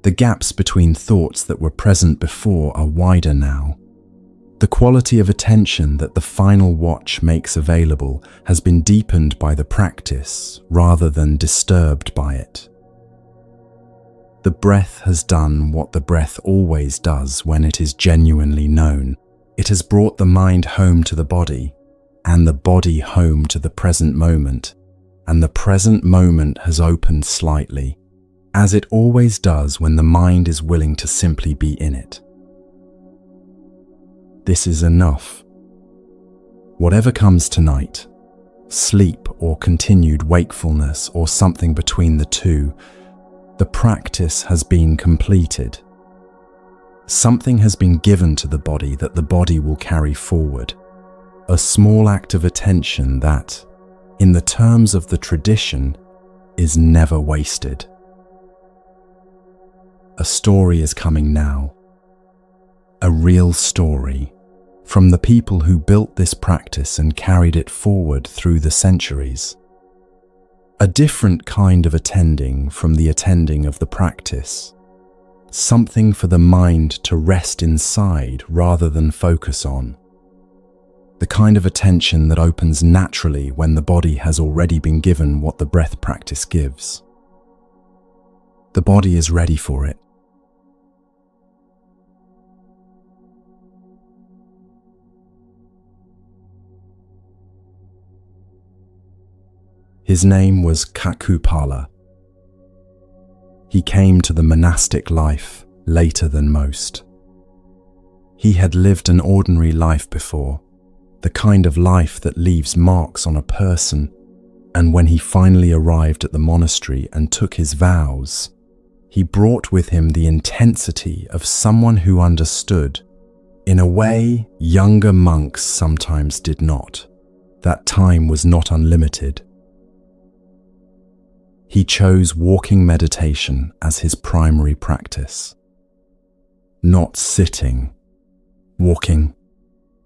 The gaps between thoughts that were present before are wider now. The quality of attention that the final watch makes available has been deepened by the practice rather than disturbed by it. The breath has done what the breath always does when it is genuinely known. It has brought the mind home to the body, and the body home to the present moment, and the present moment has opened slightly, as it always does when the mind is willing to simply be in it. This is enough. Whatever comes tonight, sleep or continued wakefulness or something between the two, the practice has been completed. Something has been given to the body that the body will carry forward. A small act of attention that, in the terms of the tradition, is never wasted. A story is coming now. A real story from the people who built this practice and carried it forward through the centuries. A different kind of attending from the attending of the practice. Something for the mind to rest inside rather than focus on. The kind of attention that opens naturally when the body has already been given what the breath practice gives. The body is ready for it. His name was Kakupala. He came to the monastic life later than most. He had lived an ordinary life before, the kind of life that leaves marks on a person, and when he finally arrived at the monastery and took his vows, he brought with him the intensity of someone who understood, in a way younger monks sometimes did not, that time was not unlimited. He chose walking meditation as his primary practice. Not sitting, walking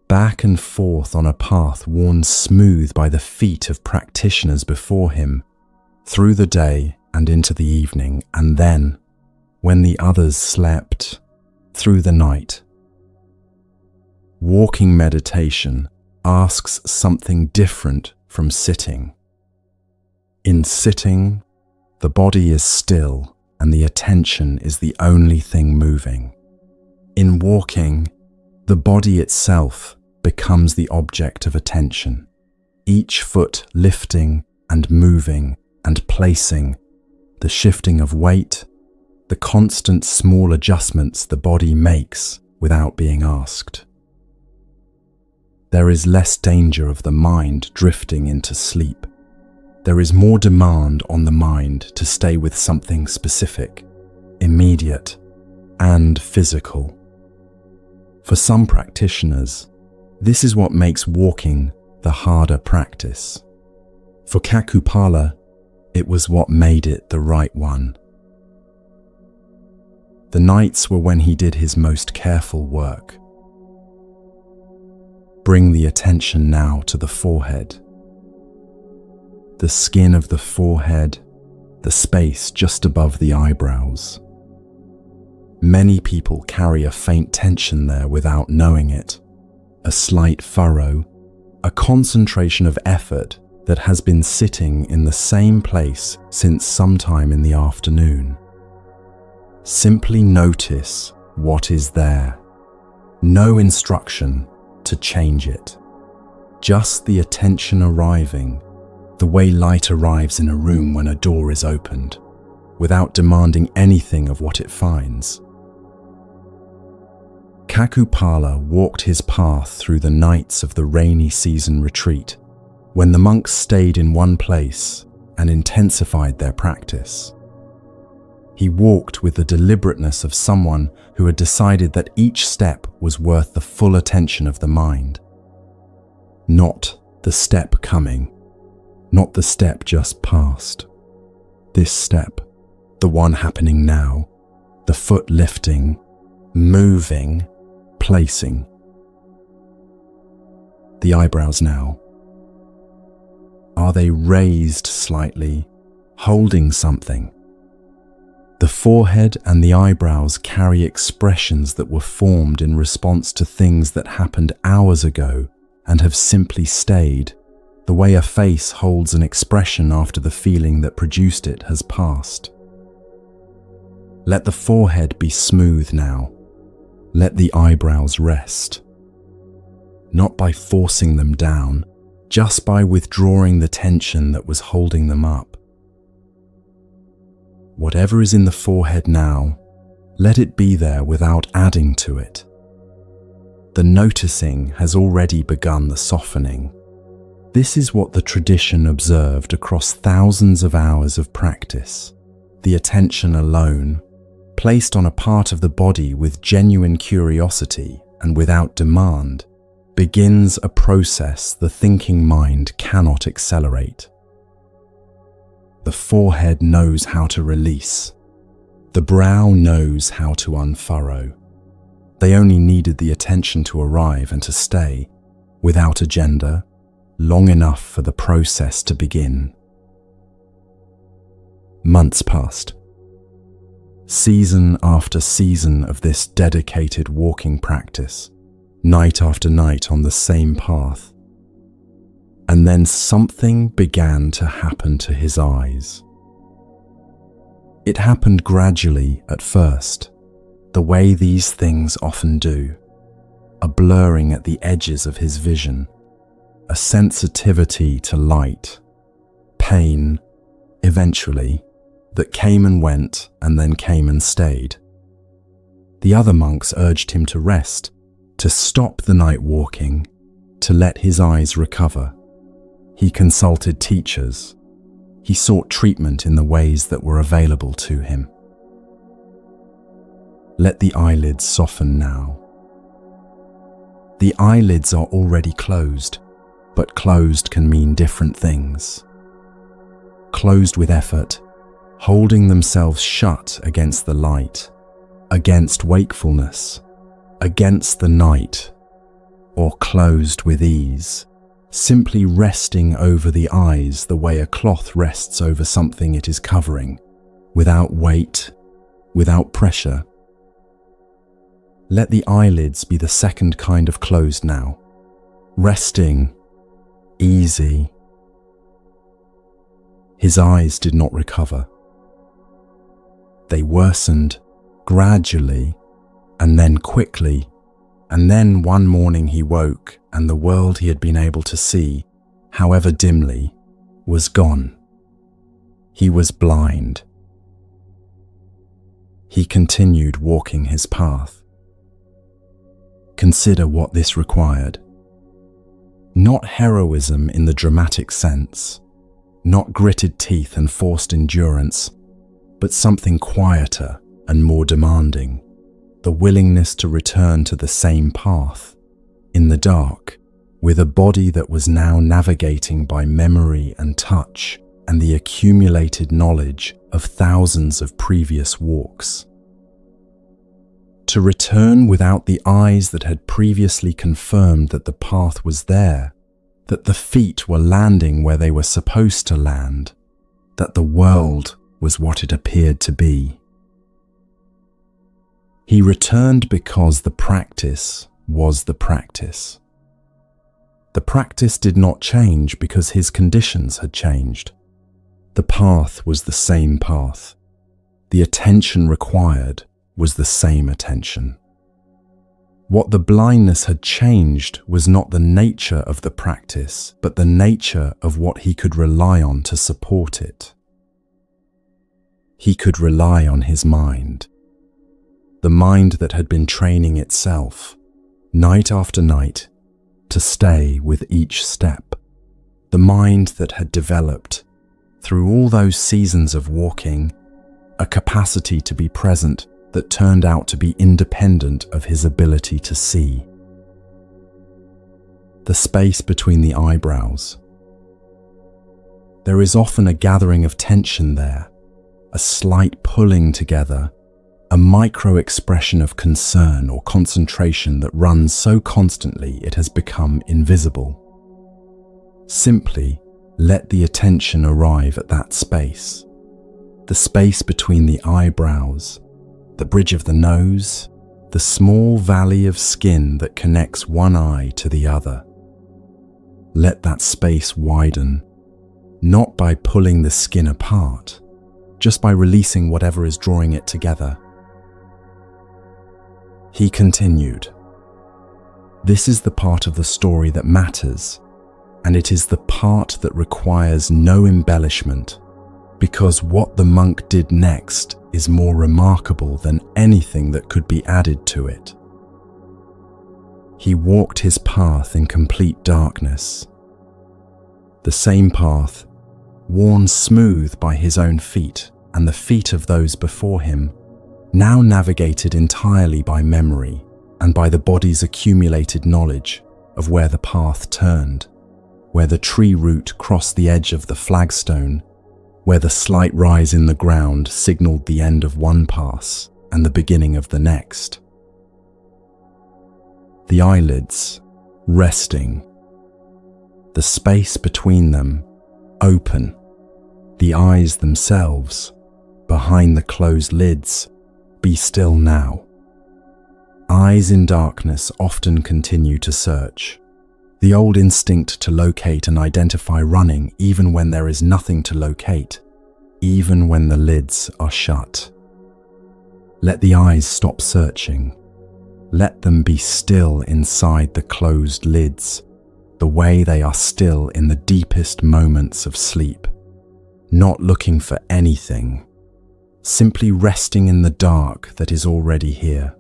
back and forth on a path worn smooth by the feet of practitioners before him, through the day and into the evening, and then, when the others slept, through the night. Walking meditation asks something different from sitting. In sitting, the body is still and the attention is the only thing moving. In walking, the body itself becomes the object of attention, each foot lifting and moving and placing, the shifting of weight, the constant small adjustments the body makes without being asked. There is less danger of the mind drifting into sleep. There is more demand on the mind to stay with something specific, immediate, and physical. For some practitioners, this is what makes walking the harder practice. For Kakupala, it was what made it the right one. The nights were when he did his most careful work. Bring the attention now to the forehead. The skin of the forehead, the space just above the eyebrows. Many people carry a faint tension there without knowing it, a slight furrow, a concentration of effort that has been sitting in the same place since sometime in the afternoon. Simply notice what is there. No instruction to change it. Just the attention arriving, the way light arrives in a room when a door is opened, without demanding anything of what it finds. Kakupala walked his path through the nights of the rainy season retreat, when the monks stayed in one place and intensified their practice. He walked with the deliberateness of someone who had decided that each step was worth the full attention of the mind. Not the step coming, not the step just past. This step, the one happening now, the foot lifting, moving, placing. The eyebrows now. Are they raised slightly, holding something? The forehead and the eyebrows carry expressions that were formed in response to things that happened hours ago and have simply stayed, the way a face holds an expression after the feeling that produced it has passed. Let the forehead be smooth now. Let the eyebrows rest. Not by forcing them down, just by withdrawing the tension that was holding them up. Whatever is in the forehead now, let it be there without adding to it. The noticing has already begun the softening. This is what the tradition observed across thousands of hours of practice. The attention alone, placed on a part of the body with genuine curiosity and without demand, begins a process the thinking mind cannot accelerate. The forehead knows how to release. The brow knows how to unfurrow. They only needed the attention to arrive and to stay, without agenda, long enough for the process to begin. Months passed. Season after season of this dedicated walking practice, night after night on the same path. And then something began to happen to his eyes. It happened gradually at first, the way these things often do, a blurring at the edges of his vision, a sensitivity to light, pain, eventually, that came and went and then came and stayed. The other monks urged him to rest, to stop the night walking, to let his eyes recover. He consulted teachers. He sought treatment in the ways that were available to him. Let the eyelids soften now. The eyelids are already closed, but closed can mean different things. Closed with effort, holding themselves shut against the light, against wakefulness, against the night, or closed with ease, simply resting over the eyes the way a cloth rests over something it is covering, without weight, without pressure. Let the eyelids be the second kind of closed now, resting, easy. His eyes did not recover. They worsened gradually, and then quickly, and then one morning he woke and the world he had been able to see, however dimly, was gone. He was blind. He continued walking his path. Consider what this required. Not heroism in the dramatic sense, not gritted teeth and forced endurance, but something quieter and more demanding, the willingness to return to the same path, in the dark, with a body that was now navigating by memory and touch and the accumulated knowledge of thousands of previous walks. To return without the eyes that had previously confirmed that the path was there, that the feet were landing where they were supposed to land, that the world was what it appeared to be. He returned because the practice was the practice. The practice did not change because his conditions had changed. The path was the same path. The attention required was the same attention. What the blindness had changed was not the nature of the practice, but the nature of what he could rely on to support it. He could rely on his mind. The mind that had been training itself, night after night, to stay with each step. The mind that had developed, through all those seasons of walking, a capacity to be present that turned out to be independent of his ability to see. The space between the eyebrows. There is often a gathering of tension there, a slight pulling together, a micro-expression of concern or concentration that runs so constantly it has become invisible. Simply let the attention arrive at that space, the space between the eyebrows, the bridge of the nose, the small valley of skin that connects one eye to the other. Let that space widen, not by pulling the skin apart, just by releasing whatever is drawing it together. He continued, "This is the part of the story that matters, and it is the part that requires no embellishment, because what the monk did next is more remarkable than anything that could be added to it." He walked his path in complete darkness. The same path, worn smooth by his own feet and the feet of those before him, now navigated entirely by memory and by the body's accumulated knowledge of where the path turned, where the tree root crossed the edge of the flagstone, where the slight rise in the ground signaled the end of one pass and the beginning of the next. The eyelids resting, the space between them open, the eyes themselves behind the closed lids be still now. Eyes in darkness often continue to search. The old instinct to locate and identify running even when there is nothing to locate, even when the lids are shut. Let the eyes stop searching. Let them be still inside the closed lids, the way they are still in the deepest moments of sleep, not looking for anything, simply resting in the dark that is already here.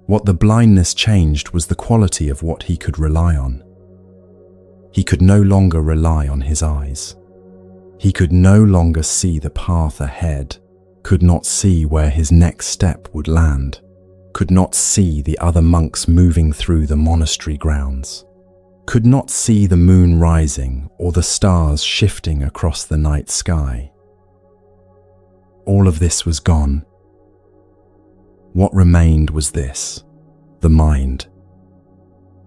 What the blindness changed was the quality of what he could rely on. He could no longer rely on his eyes. He could no longer see the path ahead, could not see where his next step would land, could not see the other monks moving through the monastery grounds, could not see the moon rising or the stars shifting across the night sky. All of this was gone. What remained was this, the mind.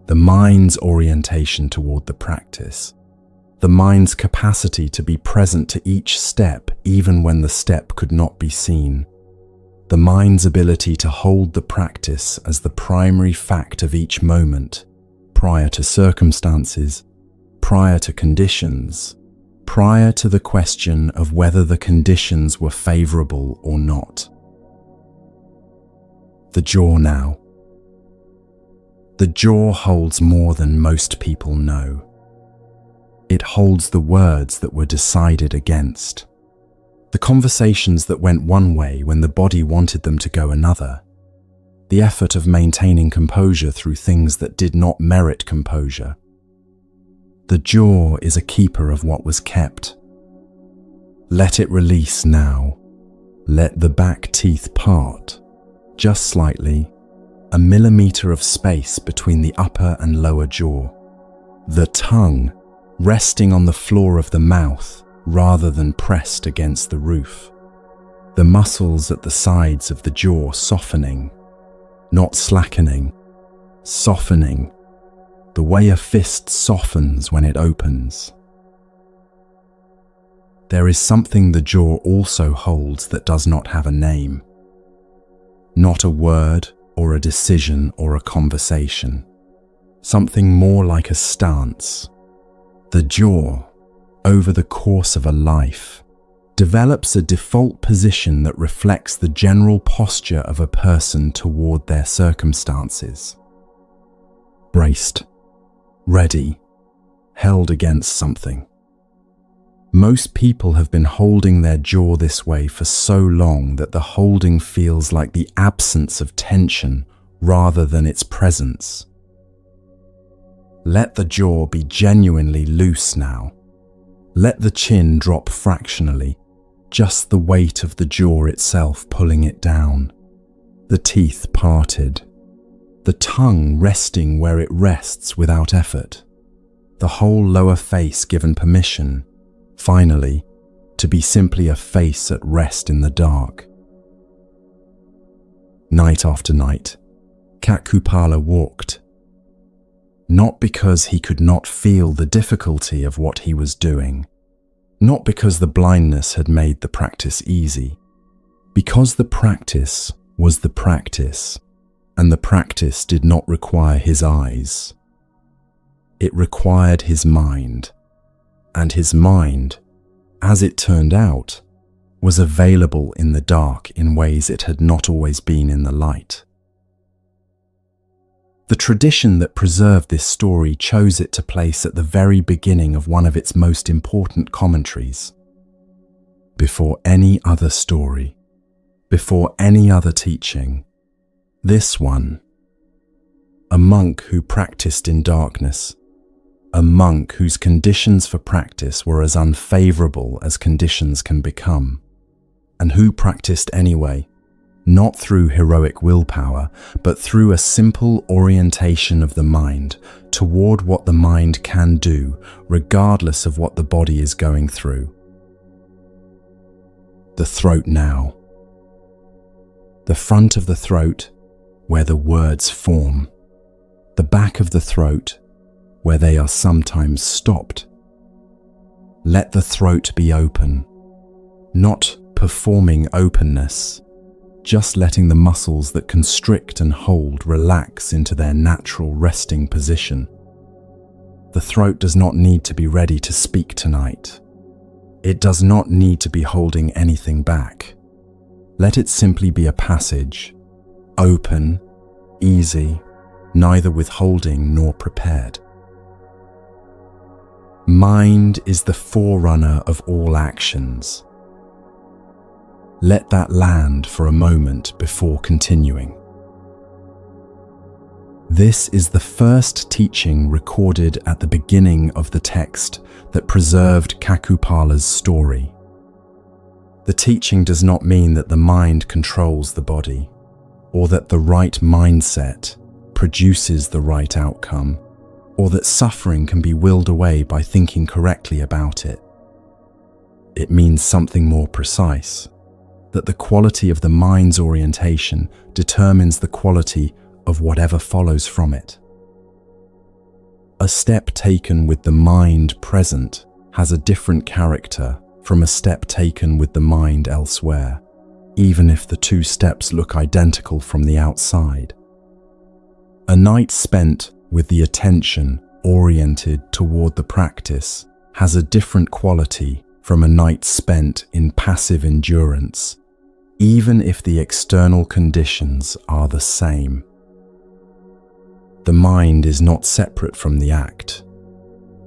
The mind's orientation toward the practice. The mind's capacity to be present to each step even when the step could not be seen. The mind's ability to hold the practice as the primary fact of each moment, prior to circumstances, prior to conditions, prior to the question of whether the conditions were favorable or not. The jaw now. The jaw holds more than most people know. It holds the words that were decided against, the conversations that went one way when the body wanted them to go another, the effort of maintaining composure through things that did not merit composure. The jaw is a keeper of what was kept. Let it release now. Let the back teeth part. Just slightly, a millimeter of space between the upper and lower jaw. The tongue resting on the floor of the mouth rather than pressed against the roof. The muscles at the sides of the jaw softening, not slackening, softening, the way a fist softens when it opens. There is something the jaw also holds that does not have a name. Not a word or a decision or a conversation. Something more like a stance. The jaw, over the course of a life, develops a default position that reflects the general posture of a person toward their circumstances. Braced, ready, held against something. Most people have been holding their jaw this way for so long that the holding feels like the absence of tension rather than its presence. Let the jaw be genuinely loose now. Let the chin drop fractionally, just the weight of the jaw itself pulling it down. The teeth parted. The tongue resting where it rests without effort. The whole lower face given permission, finally, to be simply a face at rest in the dark. Night after night, Kakupala walked. Not because he could not feel the difficulty of what he was doing, not because the blindness had made the practice easy, because the practice was the practice, and the practice did not require his eyes. It required his mind, and his mind, as it turned out, was available in the dark in ways it had not always been in the light. The tradition that preserved this story chose it to place at the very beginning of one of its most important commentaries. Before any other story, before any other teaching, this one, a monk who practiced in darkness, a monk whose conditions for practice were as unfavorable as conditions can become, and who practiced anyway, not through heroic willpower, but through a simple orientation of the mind toward what the mind can do, regardless of what the body is going through. The throat now. The front of the throat, where the words form. The back of the throat, where they are sometimes stopped. Let the throat be open, not performing openness, just letting the muscles that constrict and hold relax into their natural resting position. The throat does not need to be ready to speak tonight. It does not need to be holding anything back. Let it simply be a passage, open, easy, neither withholding nor prepared. Mind is the forerunner of all actions. Let that land for a moment before continuing. This is the first teaching recorded at the beginning of the text that preserved Kakupala's story. The teaching does not mean that the mind controls the body, or that the right mindset produces the right outcome, or that suffering can be willed away by thinking correctly about it. It means something more precise, that the quality of the mind's orientation determines the quality of whatever follows from it. A step taken with the mind present has a different character from a step taken with the mind elsewhere, even if the two steps look identical from the outside. A night spent with the attention oriented toward the practice has a different quality from a night spent in passive endurance, even if the external conditions are the same. The mind is not separate from the act.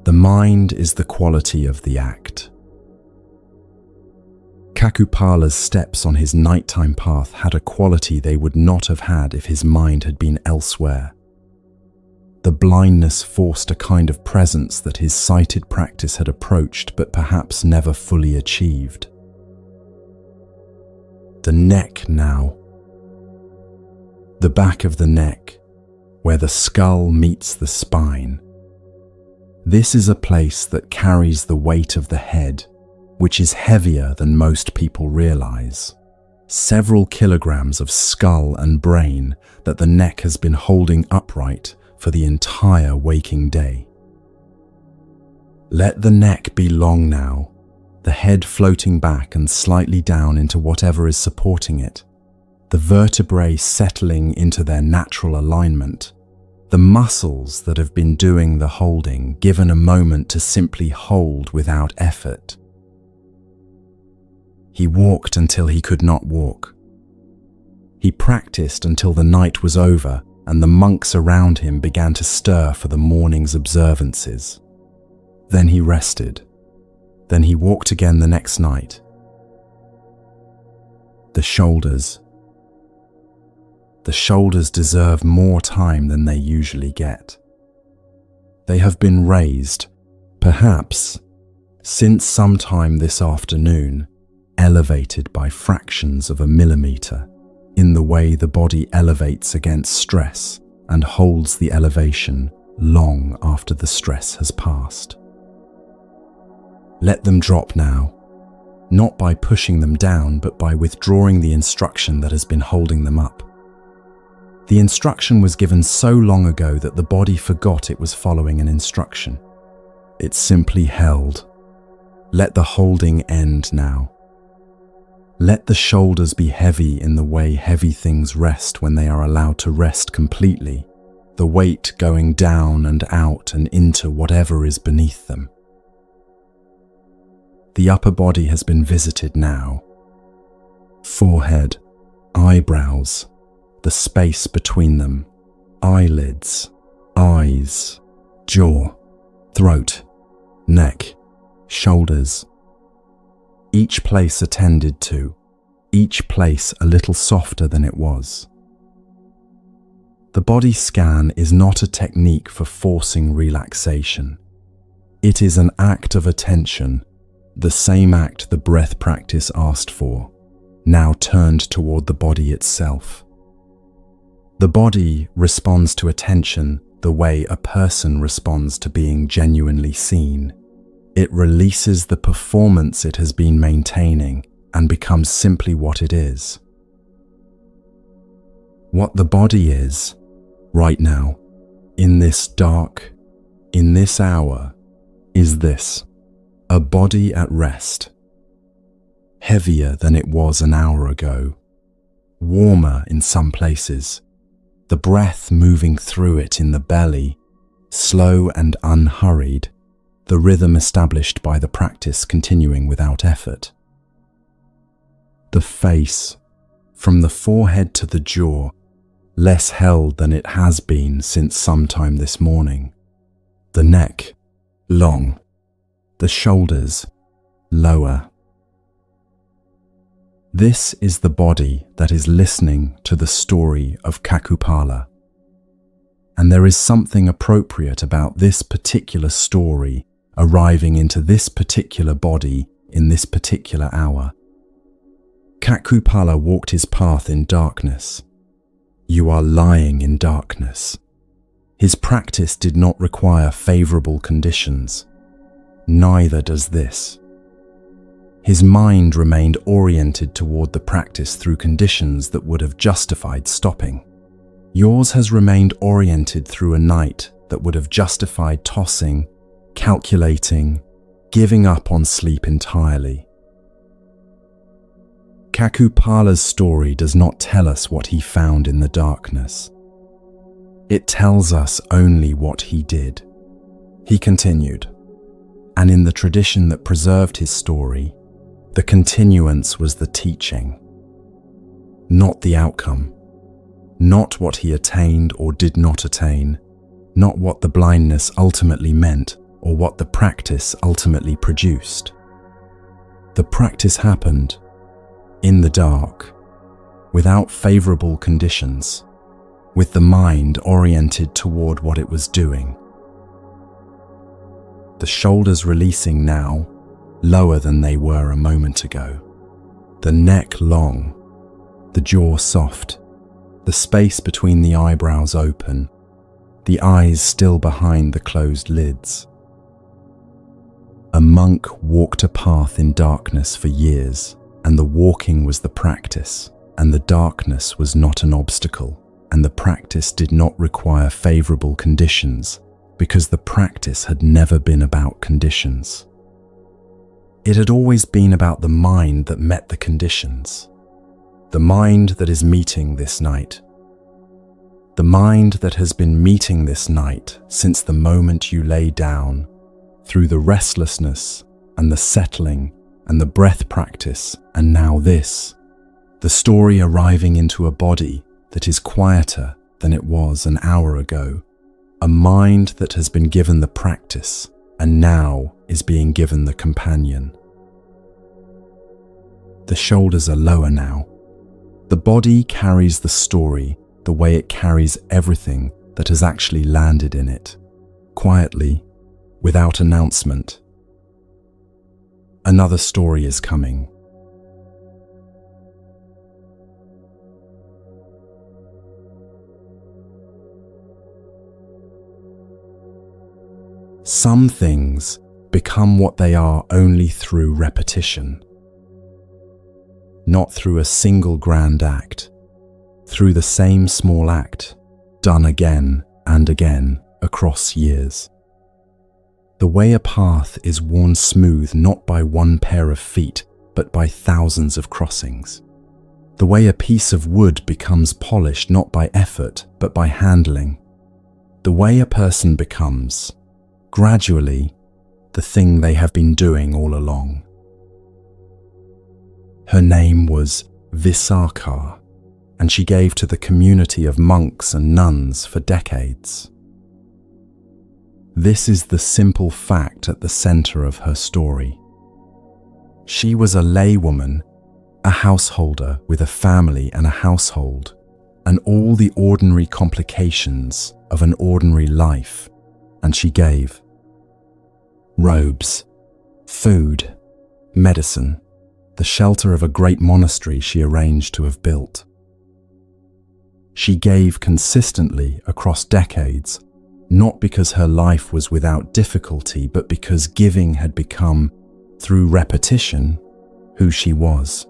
The mind is the quality of the act. Kakupala's steps on his nighttime path had a quality they would not have had if his mind had been elsewhere. The blindness forced a kind of presence that his sighted practice had approached but perhaps never fully achieved. The neck now. The back of the neck, where the skull meets the spine. This is a place that carries the weight of the head, which is heavier than most people realize. Several kilograms of skull and brain that the neck has been holding upright for the entire waking day. Let the neck be long now, the head floating back and slightly down into whatever is supporting it, the vertebrae settling into their natural alignment, the muscles that have been doing the holding given a moment to simply hold without effort. He walked until he could not walk. He practiced until the night was over and the monks around him began to stir for the morning's observances. Then he rested. Then he walked again the next night. The shoulders. The shoulders deserve more time than they usually get. They have been raised, perhaps, since sometime this afternoon, elevated by fractions of a millimeter, in the way the body elevates against stress and holds the elevation long after the stress has passed. Let them drop now, not by pushing them down, but by withdrawing the instruction that has been holding them up. The instruction was given so long ago that the body forgot it was following an instruction. It simply held. Let the holding end now. Let the shoulders be heavy in the way heavy things rest when they are allowed to rest completely, the weight going down and out and into whatever is beneath them. The upper body has been visited now. Forehead, eyebrows, the space between them, eyelids, eyes, jaw, throat, neck, shoulders. Each place attended to, each place a little softer than it was. The body scan is not a technique for forcing relaxation. It is an act of attention, the same act the breath practice asked for, now turned toward the body itself. The body responds to attention the way a person responds to being genuinely seen. It releases the performance it has been maintaining and becomes simply what it is. What the body is, right now, in this hour, is this: a body at rest, heavier than it was an hour ago, warmer in some places, the breath moving through it in the belly, slow and unhurried, the rhythm established by the practice continuing without effort. The face, from the forehead to the jaw, less held than it has been since sometime this morning. The neck, long. The shoulders, lower. This is the body that is listening to the story of Kakupala. And there is something appropriate about this particular story arriving into this particular body in this particular hour. Kakupala walked his path in darkness. You are lying in darkness. His practice did not require favorable conditions. Neither does this. His mind remained oriented toward the practice through conditions that would have justified stopping. Yours has remained oriented through a night that would have justified tossing, calculating, giving up on sleep entirely. Kakupala's story does not tell us what he found in the darkness. It tells us only what he did. He continued, and in the tradition that preserved his story, the continuance was the teaching, not the outcome, not what he attained or did not attain, not what the blindness ultimately meant or what the practice ultimately produced. The practice happened in the dark, without favorable conditions, with the mind oriented toward what it was doing. The shoulders releasing now, lower than they were a moment ago. The neck long, the jaw soft, the space between the eyebrows open, the eyes still behind the closed lids. A monk walked a path in darkness for years, and the walking was the practice, and the darkness was not an obstacle, and the practice did not require favorable conditions, because the practice had never been about conditions. It had always been about the mind that met the conditions, the mind that is meeting this night, the mind that has been meeting this night since the moment you lay down, through the restlessness and the settling and the breath practice, and now this, the story arriving into a body that is quieter than it was an hour ago, a mind that has been given the practice and now is being given the companion. The shoulders are lower now. The body carries the story the way it carries everything that has actually landed in it, quietly, without announcement. Another story is coming. Some things become what they are only through repetition, not through a single grand act, through the same small act, done again and again across years. The way a path is worn smooth not by one pair of feet, but by thousands of crossings. The way a piece of wood becomes polished not by effort, but by handling. The way a person becomes, gradually, the thing they have been doing all along. Her name was Visakha, and she gave to the community of monks and nuns for decades. This is the simple fact at the center of her story. She was a laywoman, a householder with a family and a household, and all the ordinary complications of an ordinary life, and she gave. Robes, food, medicine, the shelter of a great monastery she arranged to have built. She gave consistently across decades, not because her life was without difficulty, but because giving had become, through repetition, who she was.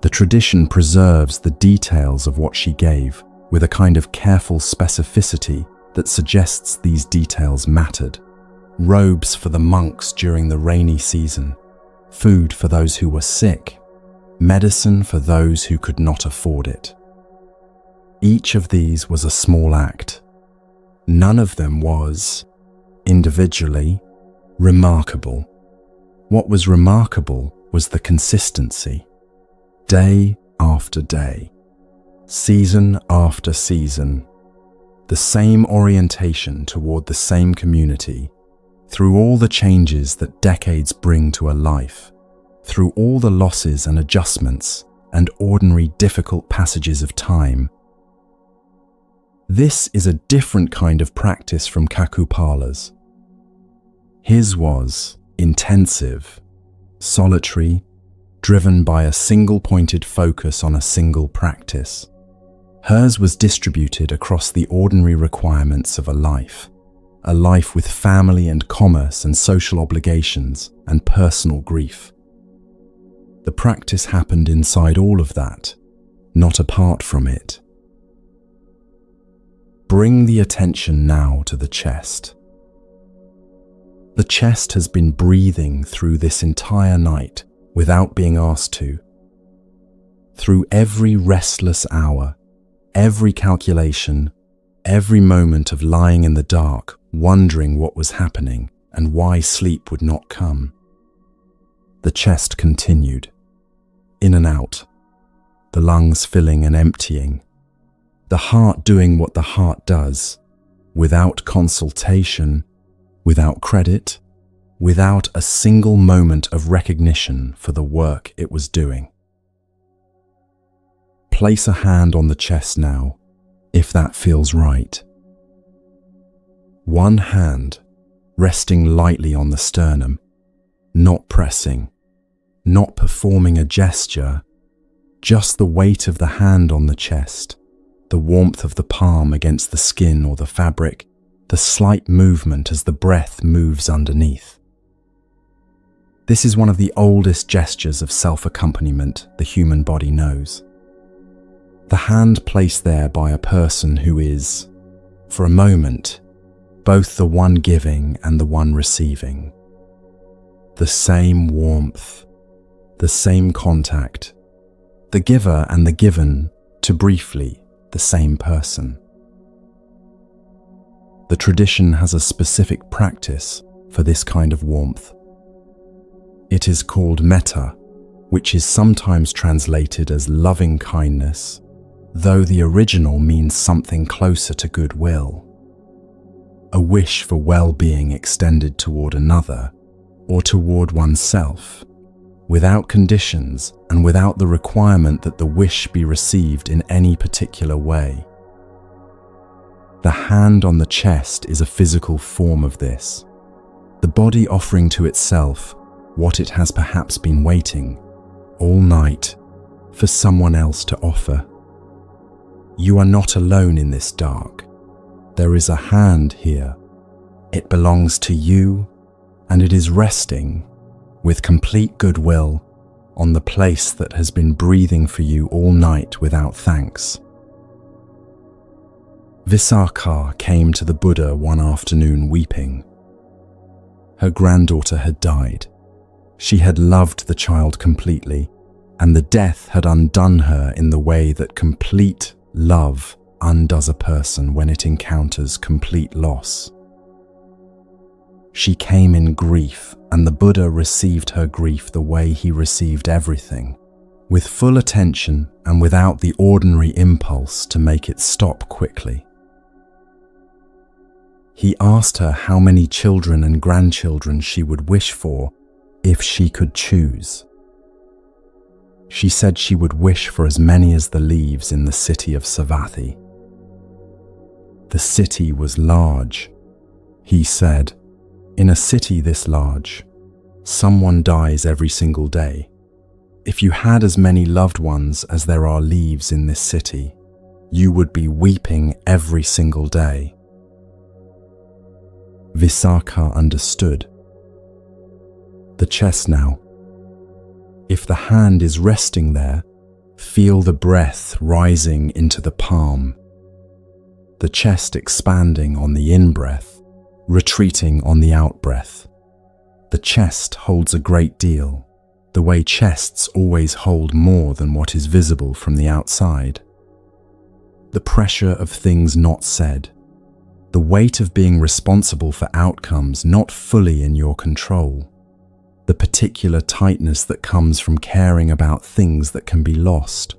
The tradition preserves the details of what she gave with a kind of careful specificity that suggests these details mattered. Robes for the monks during the rainy season, food for those who were sick, medicine for those who could not afford it. Each of these was a small act. None of them was, individually, remarkable. What was remarkable was the consistency. Day after day, season after season, the same orientation toward the same community, through all the changes that decades bring to a life, through all the losses and adjustments and ordinary difficult passages of time. This is a different kind of practice from Kakupala's. His was intensive, solitary, driven by a single-pointed focus on a single practice. Hers was distributed across the ordinary requirements of a life with family and commerce and social obligations and personal grief. The practice happened inside all of that, not apart from it. Bring the attention now to the chest. The chest has been breathing through this entire night without being asked to. Through every restless hour, every calculation, every moment of lying in the dark, wondering what was happening and why sleep would not come. The chest continued, in and out, the lungs filling and emptying, the heart doing what the heart does, without consultation, without credit, without a single moment of recognition for the work it was doing. Place a hand on the chest now, if that feels right. One hand resting lightly on the sternum, not pressing, not performing a gesture, just the weight of the hand on the chest, the warmth of the palm against the skin or the fabric, the slight movement as the breath moves underneath. This is one of the oldest gestures of self-accompaniment the human body knows. The hand placed there by a person who is, for a moment, both the one giving and the one receiving. The same warmth, the same contact, the giver and the given, to briefly, the same person. The tradition has a specific practice for this kind of warmth. It is called metta, which is sometimes translated as loving kindness, though the original means something closer to goodwill. A wish for well-being extended toward another, or toward oneself, without conditions and without the requirement that the wish be received in any particular way. The hand on the chest is a physical form of this, the body offering to itself what it has perhaps been waiting all night for someone else to offer. You are not alone in this dark. There is a hand here. It belongs to you, and it is resting, with complete goodwill, on the place that has been breathing for you all night without thanks. Visakha came to the Buddha one afternoon weeping. Her granddaughter had died. She had loved the child completely, and the death had undone her in the way that complete love undoes a person when it encounters complete loss. She came in grief, and the Buddha received her grief the way he received everything, with full attention and without the ordinary impulse to make it stop quickly. He asked her how many children and grandchildren she would wish for if she could choose. She said she would wish for as many as the leaves in the city of Savatthi. The city was large. He said, "In a city this large, someone dies every single day. If you had as many loved ones as there are leaves in this city, you would be weeping every single day." Visakha understood. The chest now. If the hand is resting there, feel the breath rising into the palm. The chest expanding on the in-breath, retreating on the out-breath. The chest holds a great deal, the way chests always hold more than what is visible from the outside. The pressure of things not said, the weight of being responsible for outcomes not fully in your control, the particular tightness that comes from caring about things that can be lost.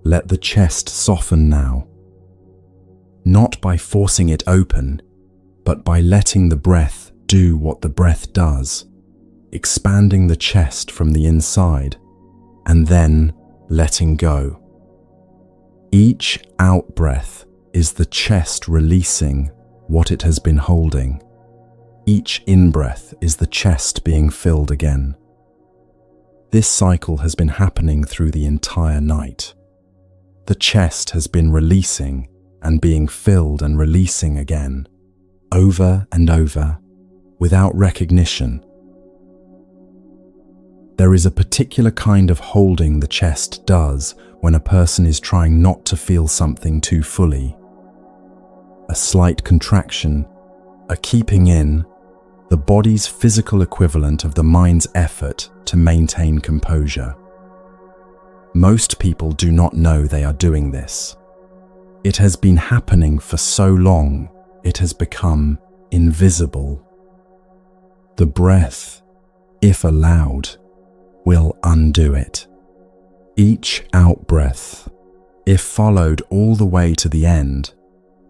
Let the chest soften now, not by forcing it open, but by letting the breath do what the breath does, expanding the chest from the inside, and then letting go. Each out-breath is the chest releasing what it has been holding. Each in-breath is the chest being filled again. This cycle has been happening through the entire night. The chest has been releasing and being filled and releasing again, over and over, without recognition. There is a particular kind of holding the chest does when a person is trying not to feel something too fully. A slight contraction, a keeping in, the body's physical equivalent of the mind's effort to maintain composure. Most people do not know they are doing this. It has been happening for so long, it has become invisible. The breath, if allowed, will undo it. Each out-breath, if followed all the way to the end,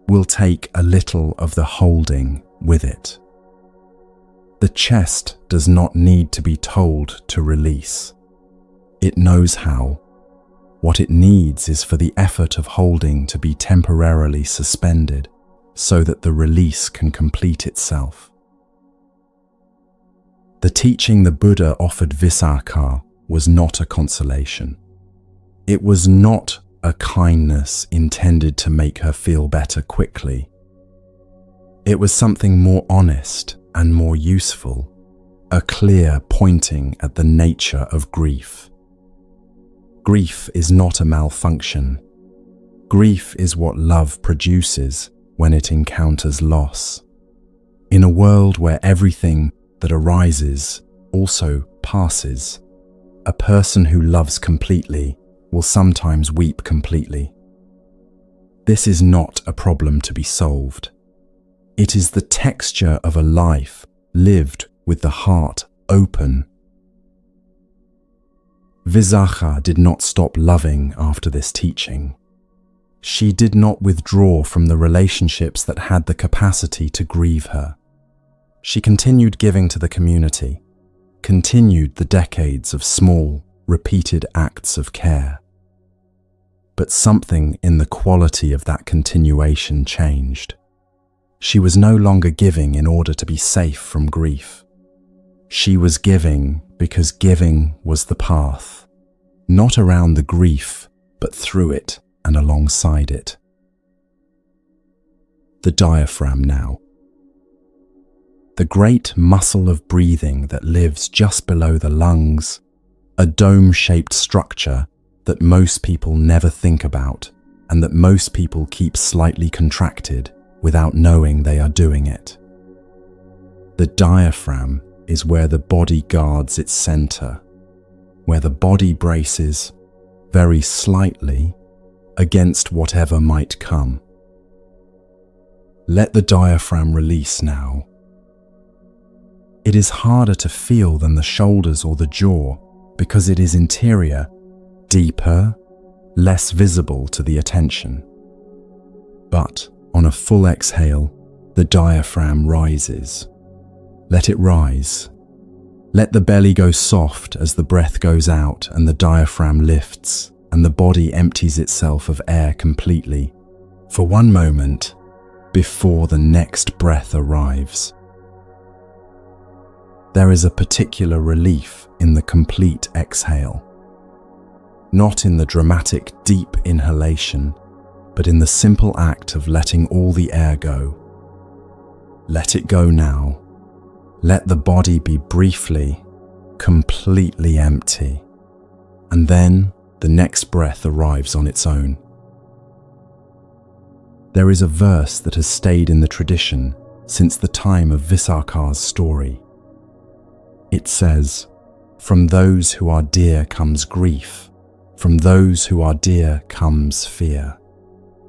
will take a little of the holding with it. The chest does not need to be told to release. It knows how. What it needs is for the effort of holding to be temporarily suspended so that the release can complete itself. The teaching the Buddha offered Visakha was not a consolation. It was not a kindness intended to make her feel better quickly. It was something more honest and more useful, a clear pointing at the nature of grief. Grief is not a malfunction. Grief is what love produces when it encounters loss. In a world where everything that arises also passes, a person who loves completely will sometimes weep completely. This is not a problem to be solved. It is the texture of a life lived with the heart open. Visakha did not stop loving after this teaching. She did not withdraw from the relationships that had the capacity to grieve her. She continued giving to the community, continued the decades of small, repeated acts of care. But something in the quality of that continuation changed. She was no longer giving in order to be safe from grief. She was giving because giving was the path, not around the grief, but through it and alongside it. The diaphragm now. The great muscle of breathing that lives just below the lungs, a dome-shaped structure that most people never think about and that most people keep slightly contracted without knowing they are doing it. The diaphragm is where the body guards its center, where the body braces, very slightly, against whatever might come. Let the diaphragm release now. It is harder to feel than the shoulders or the jaw because it is interior, deeper, less visible to the attention. But on a full exhale, the diaphragm rises. Let it rise. Let the belly go soft as the breath goes out and the diaphragm lifts and the body empties itself of air completely for one moment before the next breath arrives. There is a particular relief in the complete exhale, not in the dramatic deep inhalation, but in the simple act of letting all the air go. Let it go now. Let the body be briefly, completely empty, and then the next breath arrives on its own. There is a verse that has stayed in the tradition since the time of Visakha's story. It says, "From those who are dear comes grief, from those who are dear comes fear.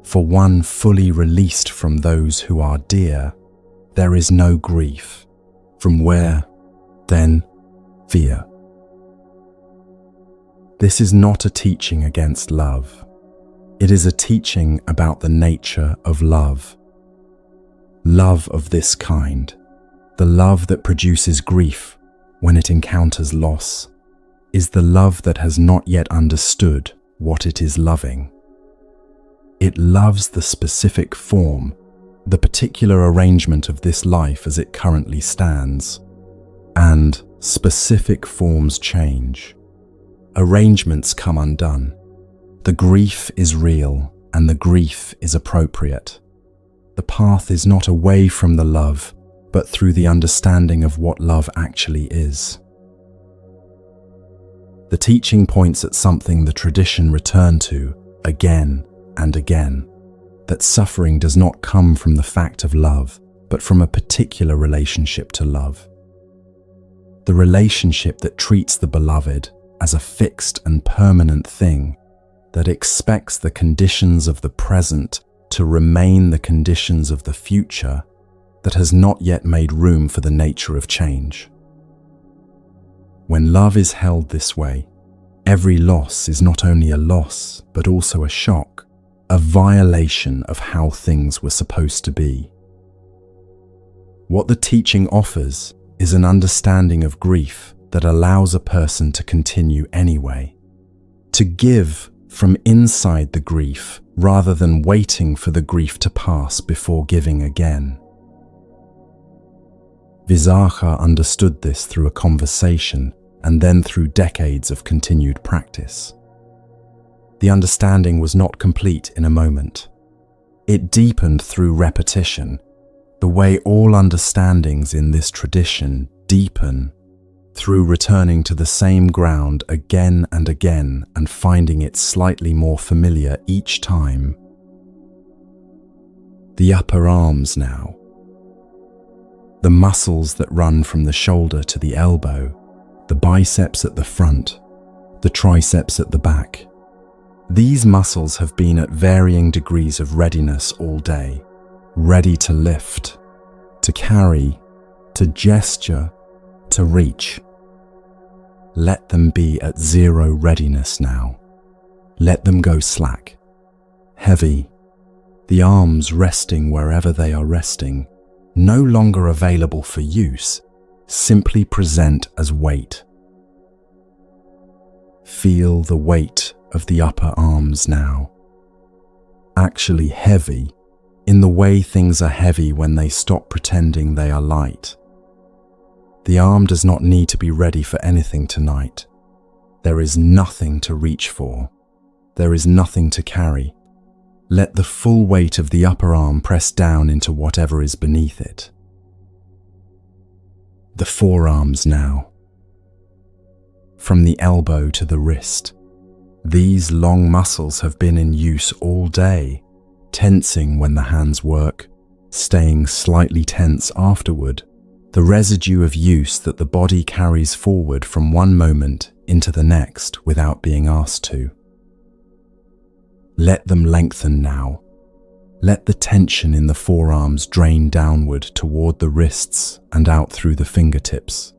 For one fully released from those who are dear, there is no grief. From where, then, fear?" This is not a teaching against love. It is a teaching about the nature of love. Love of this kind, the love that produces grief when it encounters loss, is the love that has not yet understood what it is loving. It loves the specific form, the particular arrangement of this life as it currently stands. And specific forms change. Arrangements come undone. The grief is real and the grief is appropriate. The path is not away from the love, but through the understanding of what love actually is. The teaching points at something the tradition returned to again and again, that suffering does not come from the fact of love, but from a particular relationship to love. The relationship that treats the beloved as a fixed and permanent thing, that expects the conditions of the present to remain the conditions of the future, that has not yet made room for the nature of change. When love is held this way, every loss is not only a loss, but also a shock, a violation of how things were supposed to be. What the teaching offers is an understanding of grief that allows a person to continue anyway, to give from inside the grief rather than waiting for the grief to pass before giving again. Visakha understood this through a conversation and then through decades of continued practice. The understanding was not complete in a moment. It deepened through repetition, the way all understandings in this tradition deepen through returning to the same ground again and again and finding it slightly more familiar each time. The upper arms now. The muscles that run from the shoulder to the elbow, the biceps at the front, the triceps at the back. These muscles have been at varying degrees of readiness all day, ready to lift, to carry, to gesture, to reach. Let them be at zero readiness now. Let them go slack, heavy, the arms resting wherever they are resting, no longer available for use, simply present as weight. Feel the weight of the upper arms now. Actually heavy, in the way things are heavy when they stop pretending they are light. The arm does not need to be ready for anything tonight. There is nothing to reach for. There is nothing to carry. Let the full weight of the upper arm press down into whatever is beneath it. The forearms now. From the elbow to the wrist. These long muscles have been in use all day, tensing when the hands work, staying slightly tense afterward, the residue of use that the body carries forward from one moment into the next without being asked to. Let them lengthen now. Let the tension in the forearms drain downward toward the wrists and out through the fingertips.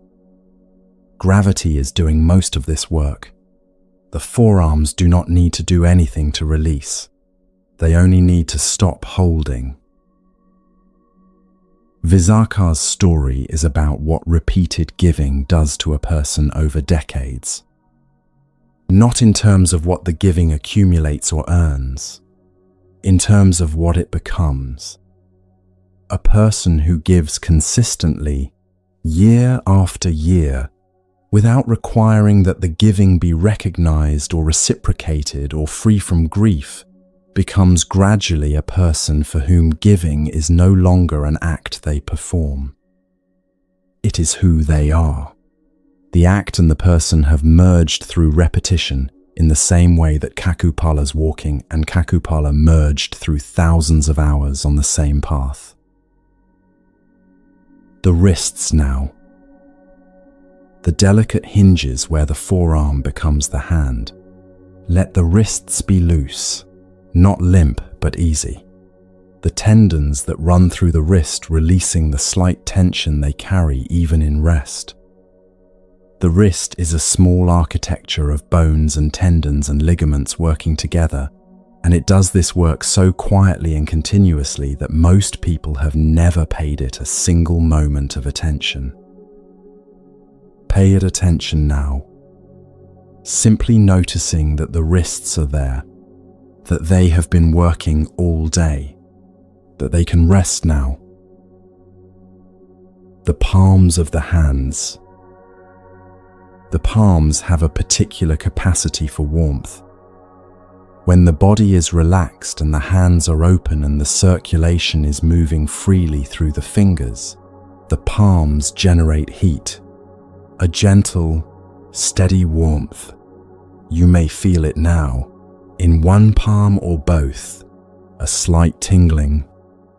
Gravity is doing most of this work. The forearms do not need to do anything to release. They only need to stop holding. Visakha's story is about what repeated giving does to a person over decades. Not in terms of what the giving accumulates or earns, in terms of what it becomes. A person who gives consistently, year after year, without requiring that the giving be recognized or reciprocated or free from grief, becomes gradually a person for whom giving is no longer an act they perform. It is who they are. The act and the person have merged through repetition in the same way that Kakupala's walking and Kakupala merged through thousands of hours on the same path. The wrists now. The delicate hinges where the forearm becomes the hand. Let the wrists be loose, not limp but easy. The tendons that run through the wrist releasing the slight tension they carry even in rest. The wrist is a small architecture of bones and tendons and ligaments working together, and it does this work so quietly and continuously that most people have never paid it a single moment of attention. Pay it attention now, simply noticing that the wrists are there, that they have been working all day, that they can rest now. The palms of the hands. The palms have a particular capacity for warmth. When the body is relaxed and the hands are open and the circulation is moving freely through the fingers, the palms generate heat, a gentle, steady warmth. You may feel it now, in one palm or both, a slight tingling,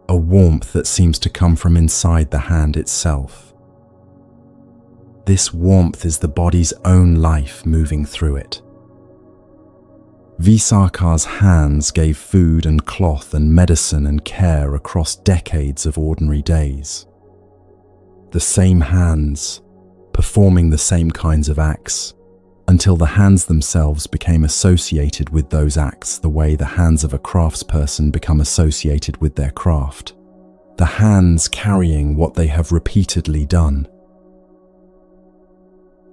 a warmth that seems to come from inside the hand itself. This warmth is the body's own life moving through it. Visakha's hands gave food and cloth and medicine and care across decades of ordinary days. The same hands, performing the same kinds of acts, until the hands themselves became associated with those acts the way the hands of a craftsperson become associated with their craft. The hands carrying what they have repeatedly done.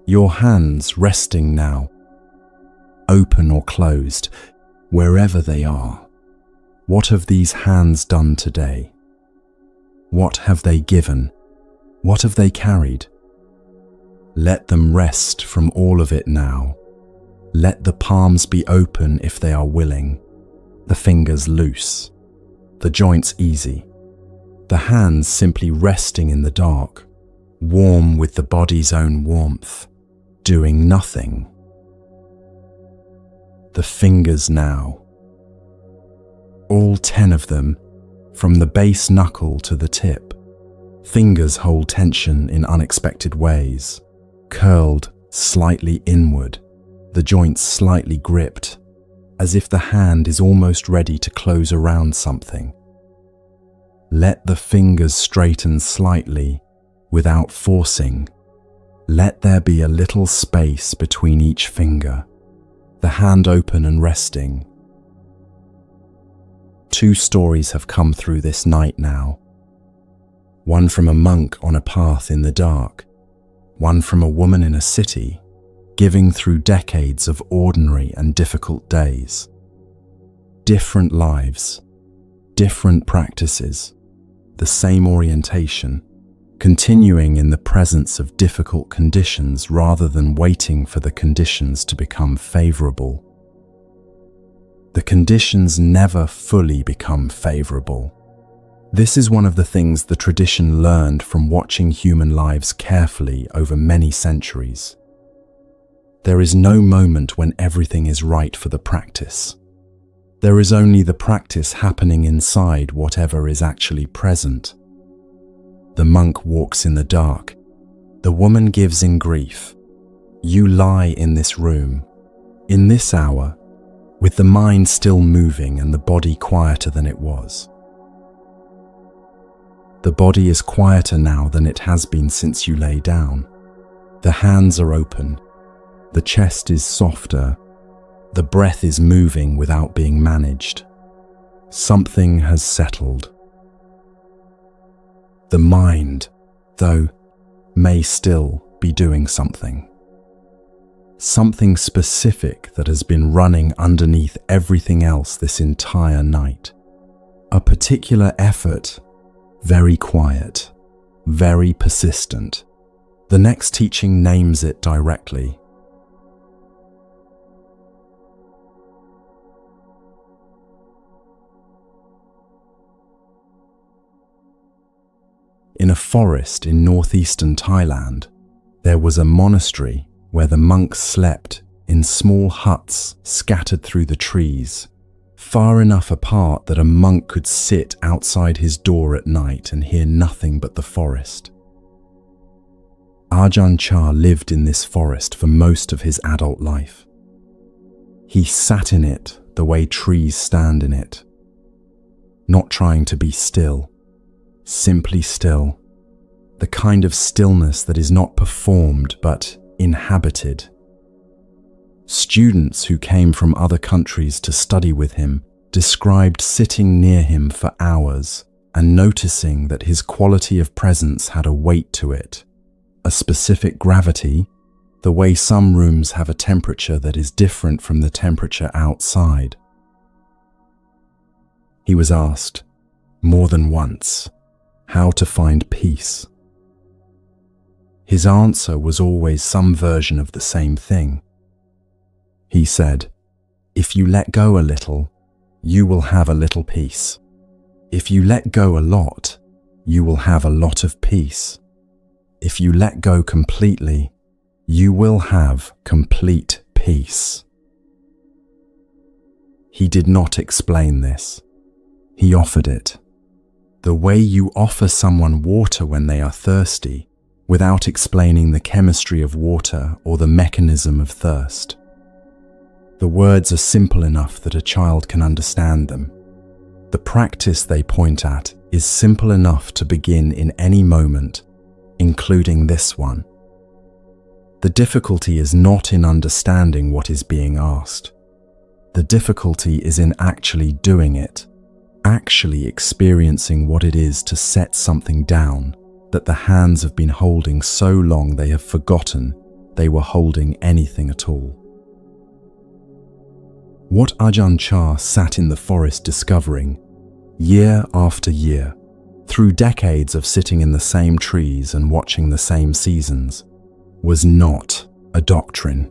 Your hands resting now, open or closed, wherever they are. What have these hands done today? What have they given? What have they carried? Let them rest from all of it now. Let the palms be open if they are willing, the fingers loose, the joints easy, the hands simply resting in the dark, warm with the body's own warmth, doing nothing. The fingers now. All 10 of them, from the base knuckle to the tip. Fingers hold tension in unexpected ways, curled slightly inward, the joints slightly gripped, as if the hand is almost ready to close around something. Let the fingers straighten slightly, without forcing. Let there be a little space between each finger, the hand open and resting. 2 stories have come through this night now. One from a monk on a path in the dark, one from a woman in a city, giving through decades of ordinary and difficult days. Different lives, different practices, the same orientation, continuing in the presence of difficult conditions rather than waiting for the conditions to become favorable. The conditions never fully become favorable. This is one of the things the tradition learned from watching human lives carefully over many centuries. There is no moment when everything is right for the practice. There is only the practice happening inside whatever is actually present. The monk walks in the dark. The woman gives in grief. You lie in this room, in this hour, with the mind still moving and the body quieter than it was. The body is quieter now than it has been since you lay down. The hands are open. The chest is softer. The breath is moving without being managed. Something has settled. The mind, though, may still be doing something. Something specific that has been running underneath everything else this entire night. A particular effort, very quiet, very persistent. The next teaching names it directly. In a forest in northeastern Thailand, there was a monastery where the monks slept in small huts scattered through the trees, far enough apart that a monk could sit outside his door at night and hear nothing but the forest. Ajahn Chah lived in this forest for most of his adult life. He sat in it the way trees stand in it, not trying to be still, simply still, the kind of stillness that is not performed but inhabited. Students who came from other countries to study with him described sitting near him for hours and noticing that his quality of presence had a weight to it, a specific gravity, the way some rooms have a temperature that is different from the temperature outside. He was asked, more than once, how to find peace. His answer was always some version of the same thing. He said, if you let go a little, you will have a little peace. If you let go a lot, you will have a lot of peace. If you let go completely, you will have complete peace. He did not explain this. He offered it. The way you offer someone water when they are thirsty, without explaining the chemistry of water or the mechanism of thirst. The words are simple enough that a child can understand them. The practice they point at is simple enough to begin in any moment, including this one. The difficulty is not in understanding what is being asked. The difficulty is in actually doing it, actually experiencing what it is to set something down that the hands have been holding so long they have forgotten they were holding anything at all. What Ajahn Chah sat in the forest discovering, year after year, through decades of sitting in the same trees and watching the same seasons, was not a doctrine.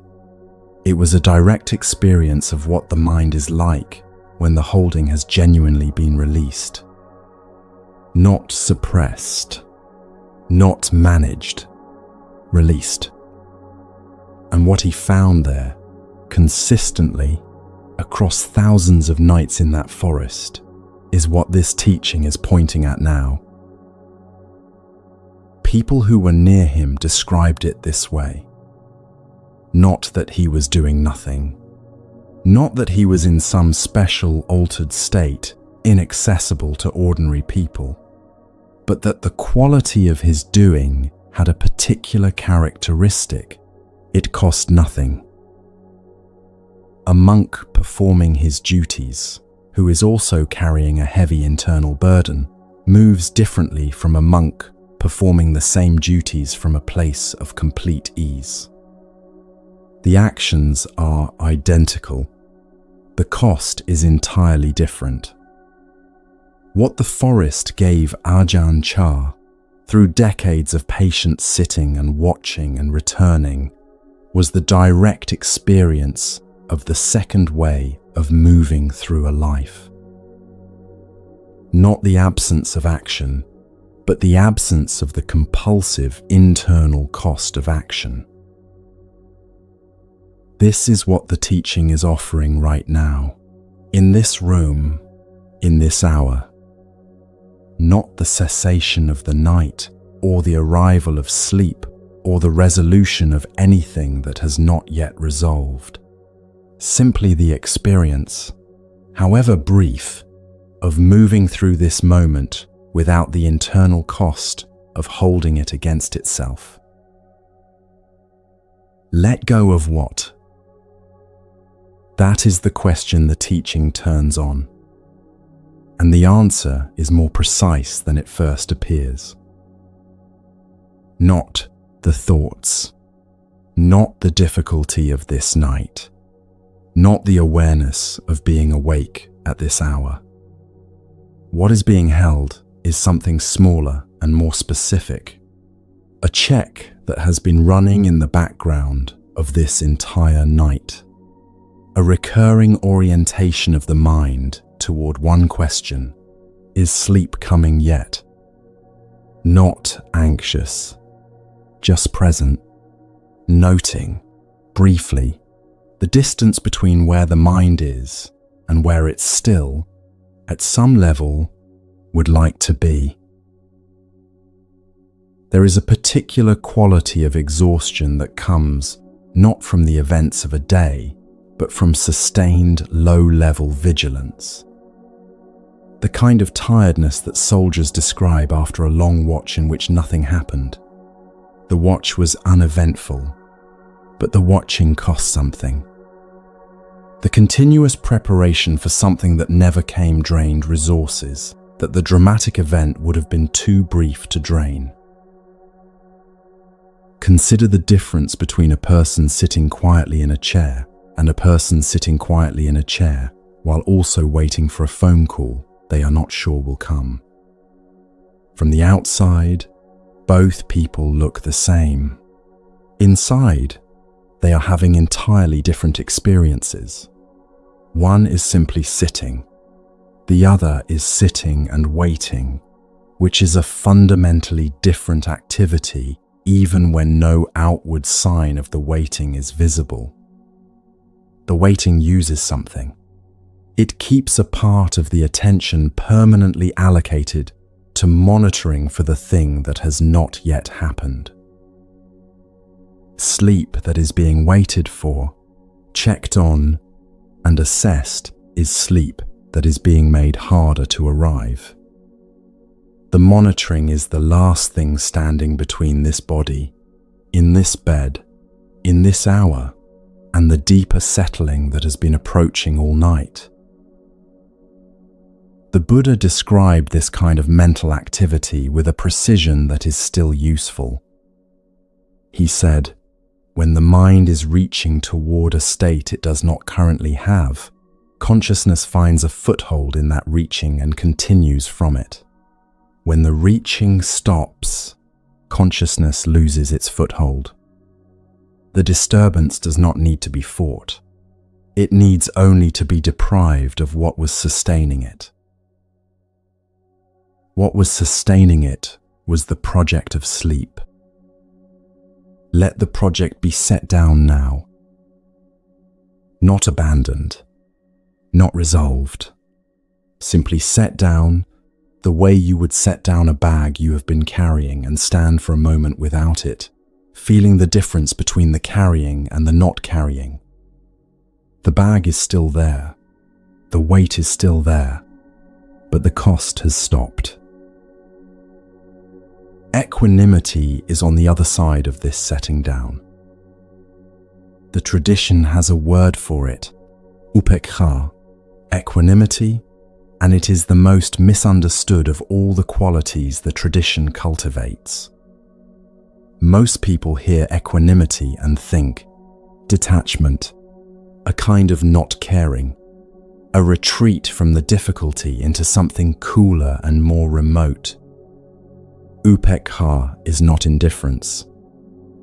It was a direct experience of what the mind is like when the holding has genuinely been released. Not suppressed, not managed, released. And what he found there, consistently, across thousands of nights in that forest, is what this teaching is pointing at now. People who were near him described it this way. Not that he was doing nothing. Not that he was in some special altered state, inaccessible to ordinary people, but that the quality of his doing had a particular characteristic. It cost nothing. A monk performing his duties, who is also carrying a heavy internal burden, moves differently from a monk performing the same duties from a place of complete ease. The actions are identical. The cost is entirely different. What the forest gave Ajahn Chah, through decades of patient sitting and watching and returning, was the direct experience of the second way of moving through a life. Not the absence of action, but the absence of the compulsive internal cost of action. This is what the teaching is offering right now, in this room, in this hour. Not the cessation of the night, or the arrival of sleep, or the resolution of anything that has not yet resolved. Simply the experience, however brief, of moving through this moment without the internal cost of holding it against itself. Let go of what? That is the question the teaching turns on. And the answer is more precise than it first appears. not the thoughts, not the difficulty of this night, not the awareness of being awake at this hour. What is being held is something smaller and more specific, a check that has been running in the background of this entire night, a recurring orientation of the mind toward one question: is sleep coming yet? Not anxious, just present, noting, briefly, the distance between where the mind is and where it's still, at some level, would like to be. There is a particular quality of exhaustion that comes not from the events of a day, but from sustained low-level vigilance. The kind of tiredness that soldiers describe after a long watch in which nothing happened. The watch was uneventful, but the watching cost something. The continuous preparation for something that never came drained resources that the dramatic event would have been too brief to drain. Consider the difference between a person sitting quietly in a chair and a person sitting quietly in a chair while also waiting for a phone call they are not sure will come. From the outside, both people look the same. Inside, they are having entirely different experiences. One is simply sitting. The other is sitting and waiting, which is a fundamentally different activity even when no outward sign of the waiting is visible. The waiting uses something. It keeps a part of the attention permanently allocated to monitoring for the thing that has not yet happened. Sleep that is being waited for, checked on, and assessed is sleep that is being made harder to arrive. The monitoring is the last thing standing between this body, in this bed, in this hour, and the deeper settling that has been approaching all night. The Buddha described this kind of mental activity with a precision that is still useful. He said, when the mind is reaching toward a state it does not currently have, consciousness finds a foothold in that reaching and continues from it. When the reaching stops, consciousness loses its foothold. The disturbance does not need to be fought. It needs only to be deprived of what was sustaining it. What was sustaining it was the project of sleep. Let the project be set down now. Not abandoned, not resolved. Simply set down the way you would set down a bag you have been carrying and stand for a moment without it, feeling the difference between the carrying and the not carrying. The bag is still there, the weight is still there, but the cost has stopped. Equanimity is on the other side of this setting down. The tradition has a word for it, upekkha, equanimity, and it is the most misunderstood of all the qualities the tradition cultivates. Most people hear equanimity and think detachment, a kind of not caring, a retreat from the difficulty into something cooler and more remote. Upekkha is not indifference.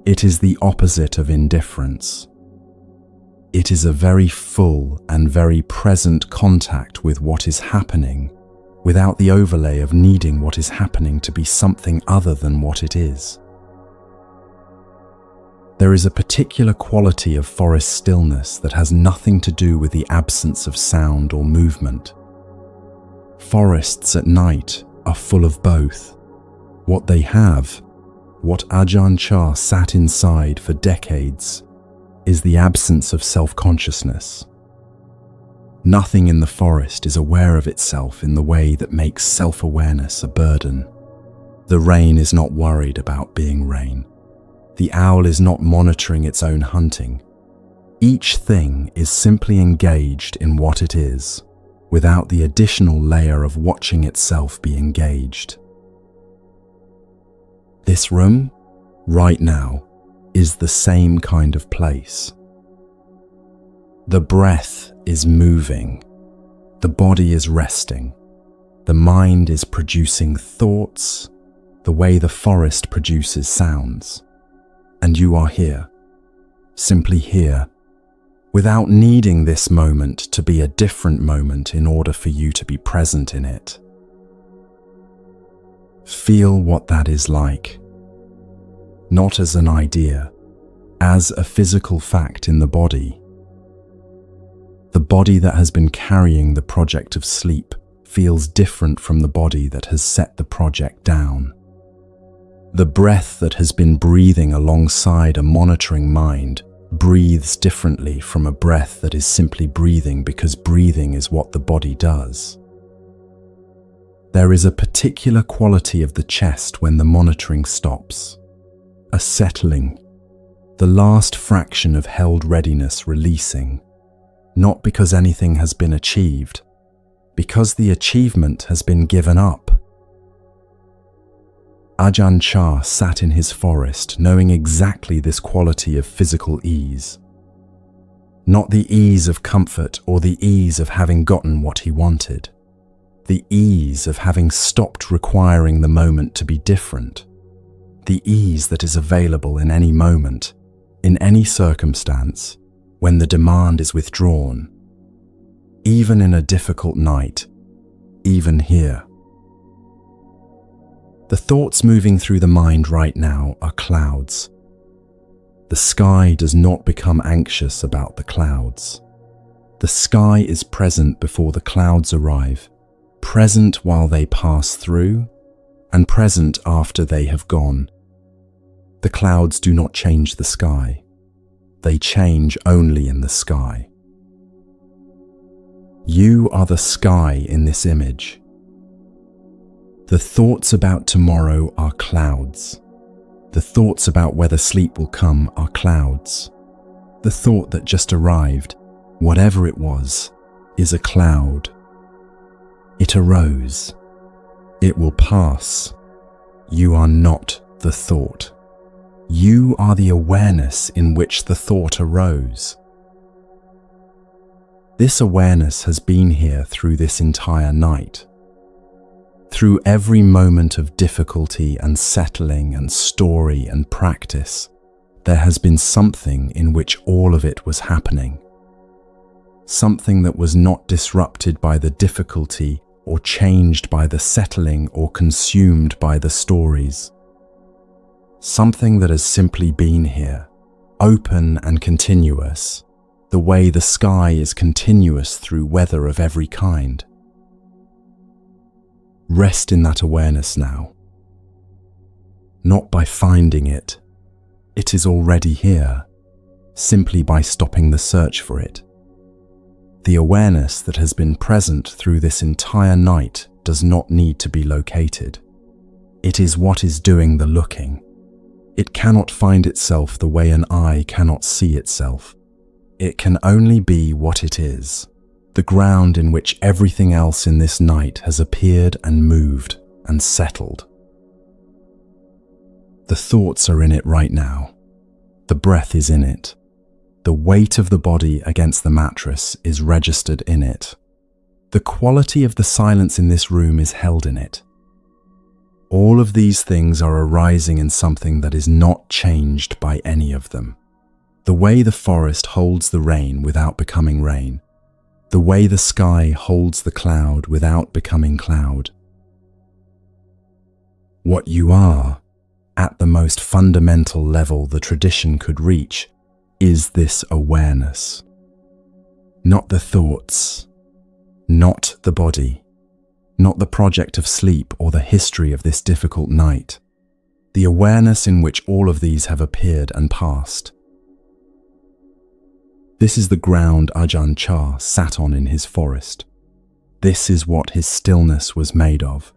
It is the opposite of indifference. It is a very full and very present contact with what is happening, without the overlay of needing what is happening to be something other than what it is. There is a particular quality of forest stillness that has nothing to do with the absence of sound or movement. Forests at night are full of both. What they have, what Ajahn Chah sat inside for decades, is the absence of self-consciousness. Nothing in the forest is aware of itself in the way that makes self-awareness a burden. The rain is not worried about being rain. The owl is not monitoring its own hunting. Each thing is simply engaged in what it is, without the additional layer of watching itself be engaged. This room, right now, is the same kind of place. The breath is moving, the body is resting, the mind is producing thoughts, the way the forest produces sounds. And you are here, simply here, without needing this moment to be a different moment in order for you to be present in it. Feel what that is like, not as an idea, as a physical fact in the body. The body that has been carrying the project of sleep feels different from the body that has set the project down. The breath that has been breathing alongside a monitoring mind breathes differently from a breath that is simply breathing because breathing is what the body does. There is a particular quality of the chest when the monitoring stops, a settling, the last fraction of held readiness releasing, not because anything has been achieved, because the achievement has been given up. Ajahn Chah sat in his forest knowing exactly this quality of physical ease. Not the ease of comfort or the ease of having gotten what he wanted. The ease of having stopped requiring the moment to be different. The ease that is available in any moment, in any circumstance, when the demand is withdrawn. Even in a difficult night, even here. The thoughts moving through the mind right now are clouds. The sky does not become anxious about the clouds. The sky is present before the clouds arrive, present while they pass through, and present after they have gone. The clouds do not change the sky. They change only in the sky. You are the sky in this image. The thoughts about tomorrow are clouds. The thoughts about whether sleep will come are clouds. The thought that just arrived, whatever it was, is a cloud. It arose. It will pass. You are not the thought. You are the awareness in which the thought arose. This awareness has been here through this entire night. Through every moment of difficulty and settling and story and practice, there has been something in which all of it was happening. Something that was not disrupted by the difficulty or changed by the settling or consumed by the stories. Something that has simply been here, open and continuous, the way the sky is continuous through weather of every kind. Rest in that awareness now. Not by finding it. It is already here, simply by stopping the search for it. The awareness that has been present through this entire night does not need to be located. It is what is doing the looking. It cannot find itself the way an eye cannot see itself. It can only be what it is. The ground in which everything else in this night has appeared and moved and settled. The thoughts are in it right now. The breath is in it. The weight of the body against the mattress is registered in it. The quality of the silence in this room is held in it. All of these things are arising in something that is not changed by any of them. The way the forest holds the rain without becoming rain. The way the sky holds the cloud without becoming cloud. What you are, at the most fundamental level the tradition could reach, is this awareness. Not the thoughts, not the body, not the project of sleep or the history of this difficult night. The awareness in which all of these have appeared and passed. This is the ground Ajahn Chah sat on in his forest. This is what his stillness was made of.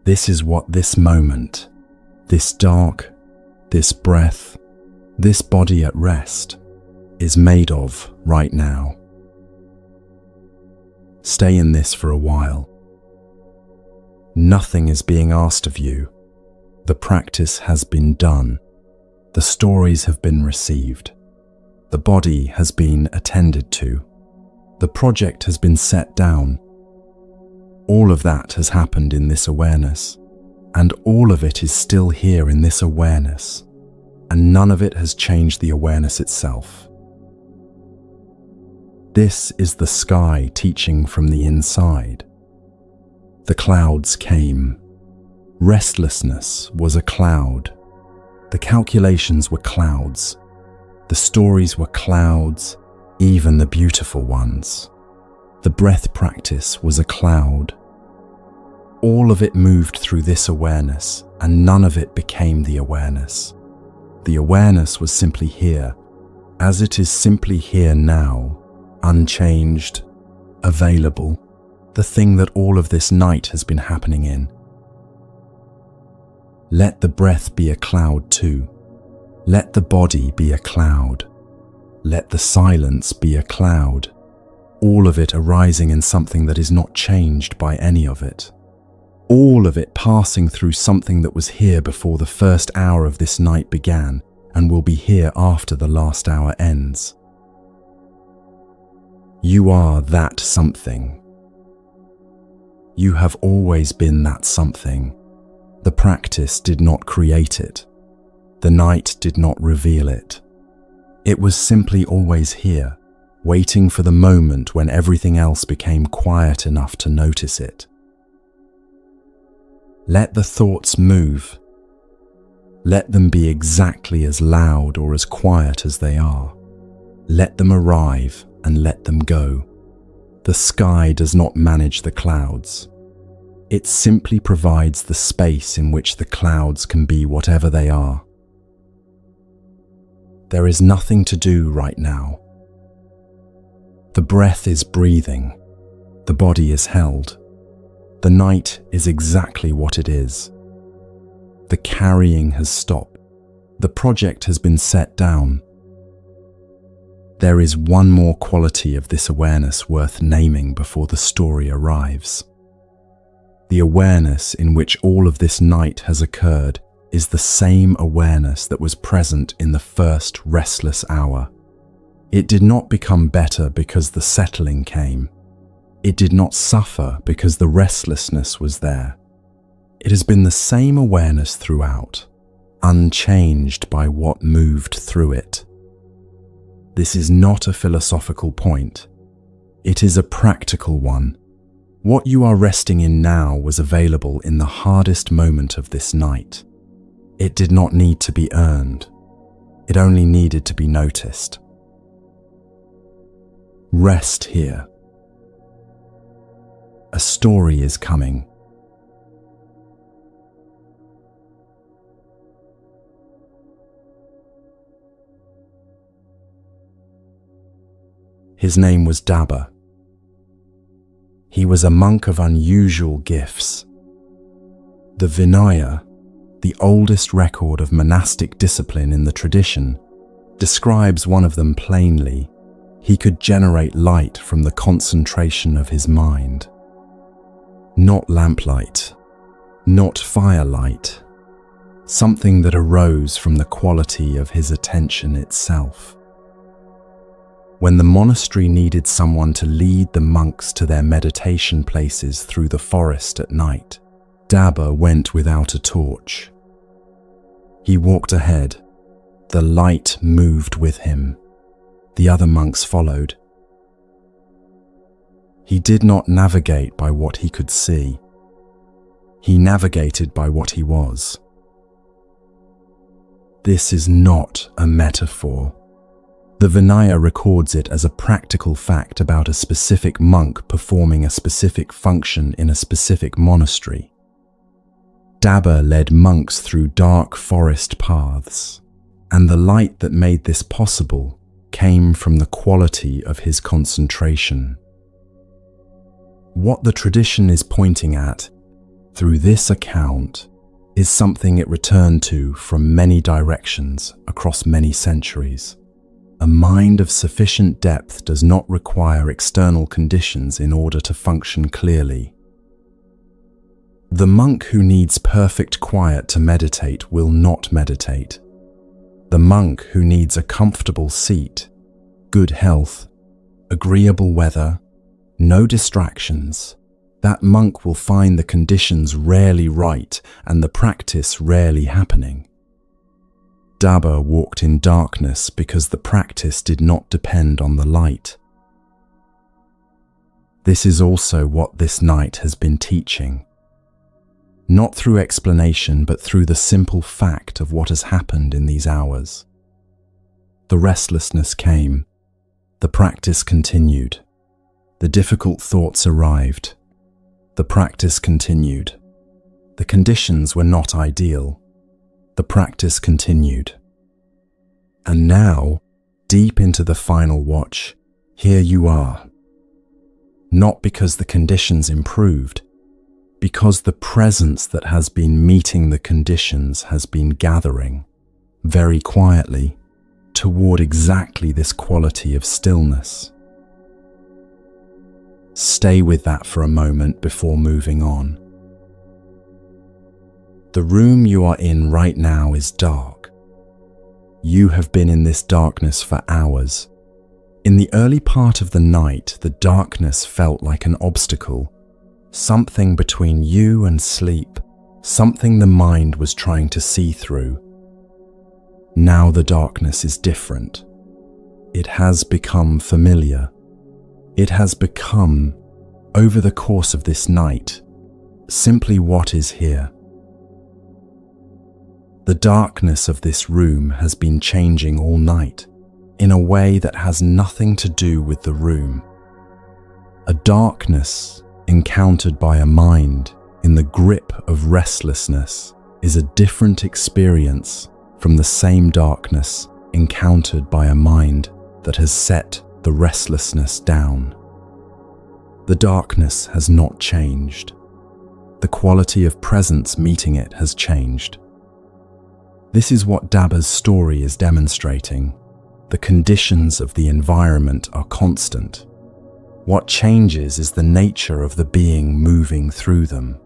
This is what this moment, this dark, this breath, this body at rest, is made of right now. Stay in this for a while. Nothing is being asked of you. The practice has been done. The stories have been received. The body has been attended to. The project has been set down. All of that has happened in this awareness, and all of it is still here in this awareness, and none of it has changed the awareness itself. This is the sky teaching from the inside. The clouds came. Restlessness was a cloud. The calculations were clouds. The stories were clouds, even the beautiful ones. The breath practice was a cloud. All of it moved through this awareness, and none of it became the awareness. The awareness was simply here, as it is simply here now, unchanged, available, the thing that all of this night has been happening in. Let the breath be a cloud too. Let the body be a cloud. Let the silence be a cloud. All of it arising in something that is not changed by any of it. All of it passing through something that was here before the first hour of this night began and will be here after the last hour ends. You are that something. You have always been that something. The practice did not create it. The night did not reveal it. It was simply always here, waiting for the moment when everything else became quiet enough to notice it. Let the thoughts move. Let them be exactly as loud or as quiet as they are. Let them arrive and let them go. The sky does not manage the clouds. It simply provides the space in which the clouds can be whatever they are. There is nothing to do right now. The breath is breathing. The body is held. The night is exactly what it is. The carrying has stopped. The project has been set down. There is one more quality of this awareness worth naming before the story arrives. The awareness in which all of this night has occurred is the same awareness that was present in the first restless hour. It did not become better because the settling came. It did not suffer because the restlessness was there. It has been the same awareness throughout, unchanged by what moved through it. This is not a philosophical point. It is a practical one. What you are resting in now was available in the hardest moment of this night. It did not need to be earned. It only needed to be noticed. Rest here. A story is coming. His name was Dhamma. He was a monk of unusual gifts. The Vinaya, the oldest record of monastic discipline in the tradition, describes one of them plainly. He could generate light from the concentration of his mind. Not lamplight, not firelight, something that arose from the quality of his attention itself. When the monastery needed someone to lead the monks to their meditation places through the forest at night, Dhamma went without a torch. He walked ahead. The light moved with him. The other monks followed. He did not navigate by what he could see. He navigated by what he was. This is not a metaphor. The Vinaya records it as a practical fact about a specific monk performing a specific function in a specific monastery. Dhamma led monks through dark forest paths, and the light that made this possible came from the quality of his concentration. What the tradition is pointing at through this account is something it returned to from many directions across many centuries. A mind of sufficient depth does not require external conditions in order to function clearly. The monk who needs perfect quiet to meditate will not meditate. The monk who needs a comfortable seat, good health, agreeable weather, no distractions, that monk will find the conditions rarely right and the practice rarely happening. Dhamma walked in darkness because the practice did not depend on the light. This is also what this night has been teaching. Not through explanation, but through the simple fact of what has happened in these hours. The restlessness came. The practice continued. The difficult thoughts arrived. The practice continued. The conditions were not ideal. The practice continued. And now, deep into the final watch, here you are. Not because the conditions improved, because the presence that has been meeting the conditions has been gathering, very quietly, toward exactly this quality of stillness. Stay with that for a moment before moving on. The room you are in right now is dark. You have been in this darkness for hours. In the early part of the night, the darkness felt like an obstacle, something between you and sleep, something the mind was trying to see through. Now the darkness is different. It has become familiar. It has become, over the course of this night, simply what is here. The darkness of this room has been changing all night, in a way that has nothing to do with the room. A darkness encountered by a mind in the grip of restlessness is a different experience from the same darkness encountered by a mind that has set the restlessness down. The darkness has not changed. The quality of presence meeting it has changed. This is what Dhamma's story is demonstrating. The conditions of the environment are constant. What changes is the nature of the being moving through them.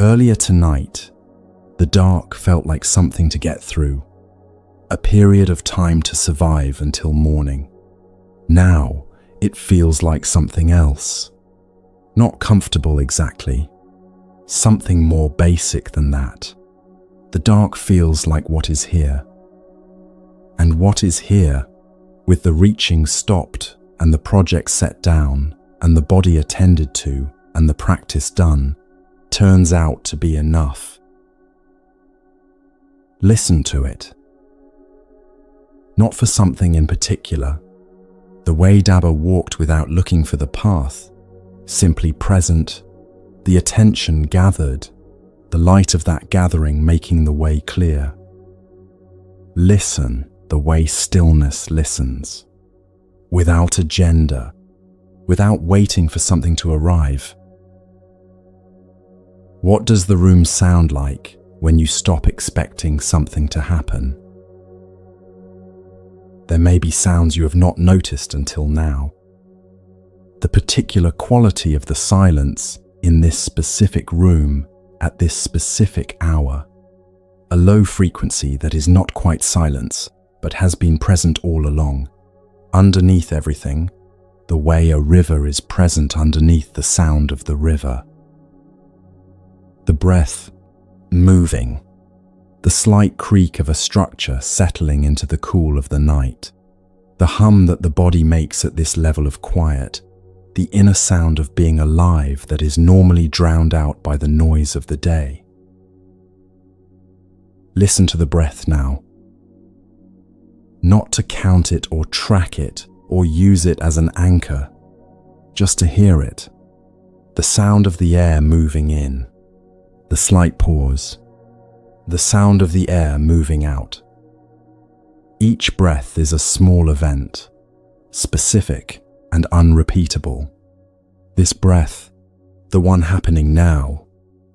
Earlier tonight, the dark felt like something to get through, a period of time to survive until morning. Now, it feels like something else. Not comfortable exactly. Something more basic than that. The dark feels like what is here. And what is here, with the reaching stopped and the project set down and the body attended to and the practice done, turns out to be enough. Listen to it. Not for something in particular. The way Dhamma walked without looking for the path, simply present, the attention gathered, the light of that gathering making the way clear. Listen the way stillness listens, without agenda, without waiting for something to arrive. What does the room sound like when you stop expecting something to happen? There may be sounds you have not noticed until now. The particular quality of the silence in this specific room at this specific hour, a low frequency that is not quite silence, but has been present all along, underneath everything, the way a river is present underneath the sound of the river. The breath moving, the slight creak of a structure settling into the cool of the night, the hum that the body makes at this level of quiet, the inner sound of being alive that is normally drowned out by the noise of the day. Listen to the breath now. Not to count it or track it or use it as an anchor, just to hear it. The sound of the air moving in, the slight pause, the sound of the air moving out. Each breath is a small event, specific and unrepeatable. This breath, the one happening now,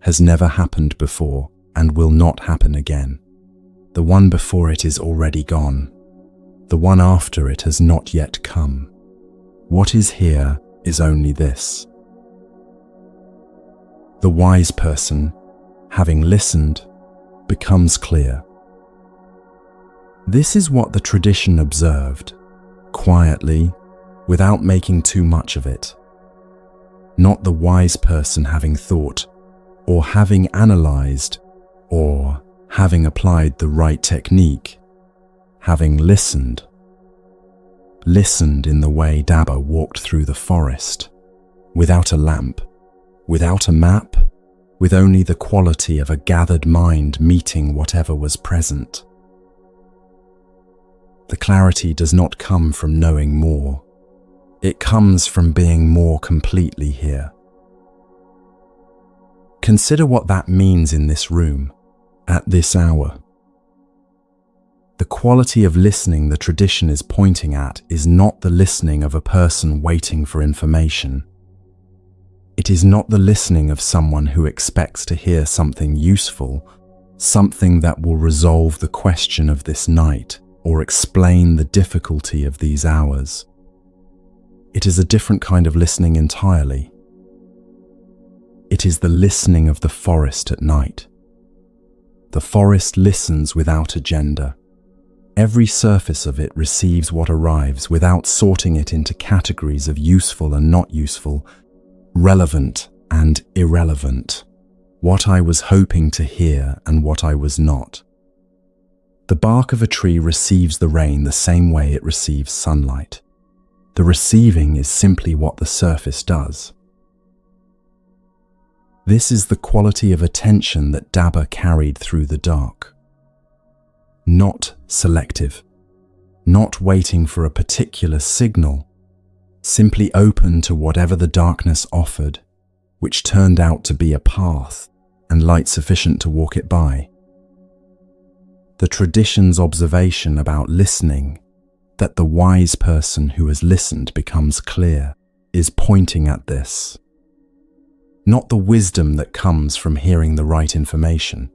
has never happened before and will not happen again. The one before it is already gone. The one after it has not yet come. What is here is only this. The wise person, having listened, becomes clear. This is what the tradition observed, quietly, without making too much of it. Not the wise person having thought, or having analyzed, or having applied the right technique, having listened. Listened in the way Dhamma walked through the forest, without a lamp, without a map, with only the quality of a gathered mind meeting whatever was present. The clarity does not come from knowing more. It comes from being more completely here. Consider what that means in this room, at this hour. The quality of listening the tradition is pointing at is not the listening of a person waiting for information. It is not the listening of someone who expects to hear something useful, something that will resolve the question of this night or explain the difficulty of these hours. It is a different kind of listening entirely. It is the listening of the forest at night. The forest listens without agenda. Every surface of it receives what arrives without sorting it into categories of useful and not useful, relevant and irrelevant, what I was hoping to hear and what I was not. The bark of a tree receives the rain the same way it receives sunlight. The receiving is simply what the surface does. This is the quality of attention that Dhamma carried through the dark. Not selective, not waiting for a particular signal, simply open to whatever the darkness offered, which turned out to be a path and light sufficient to walk it by. The tradition's observation about listening, that the wise person who has listened becomes clear, is pointing at this. Not the wisdom that comes from hearing the right information,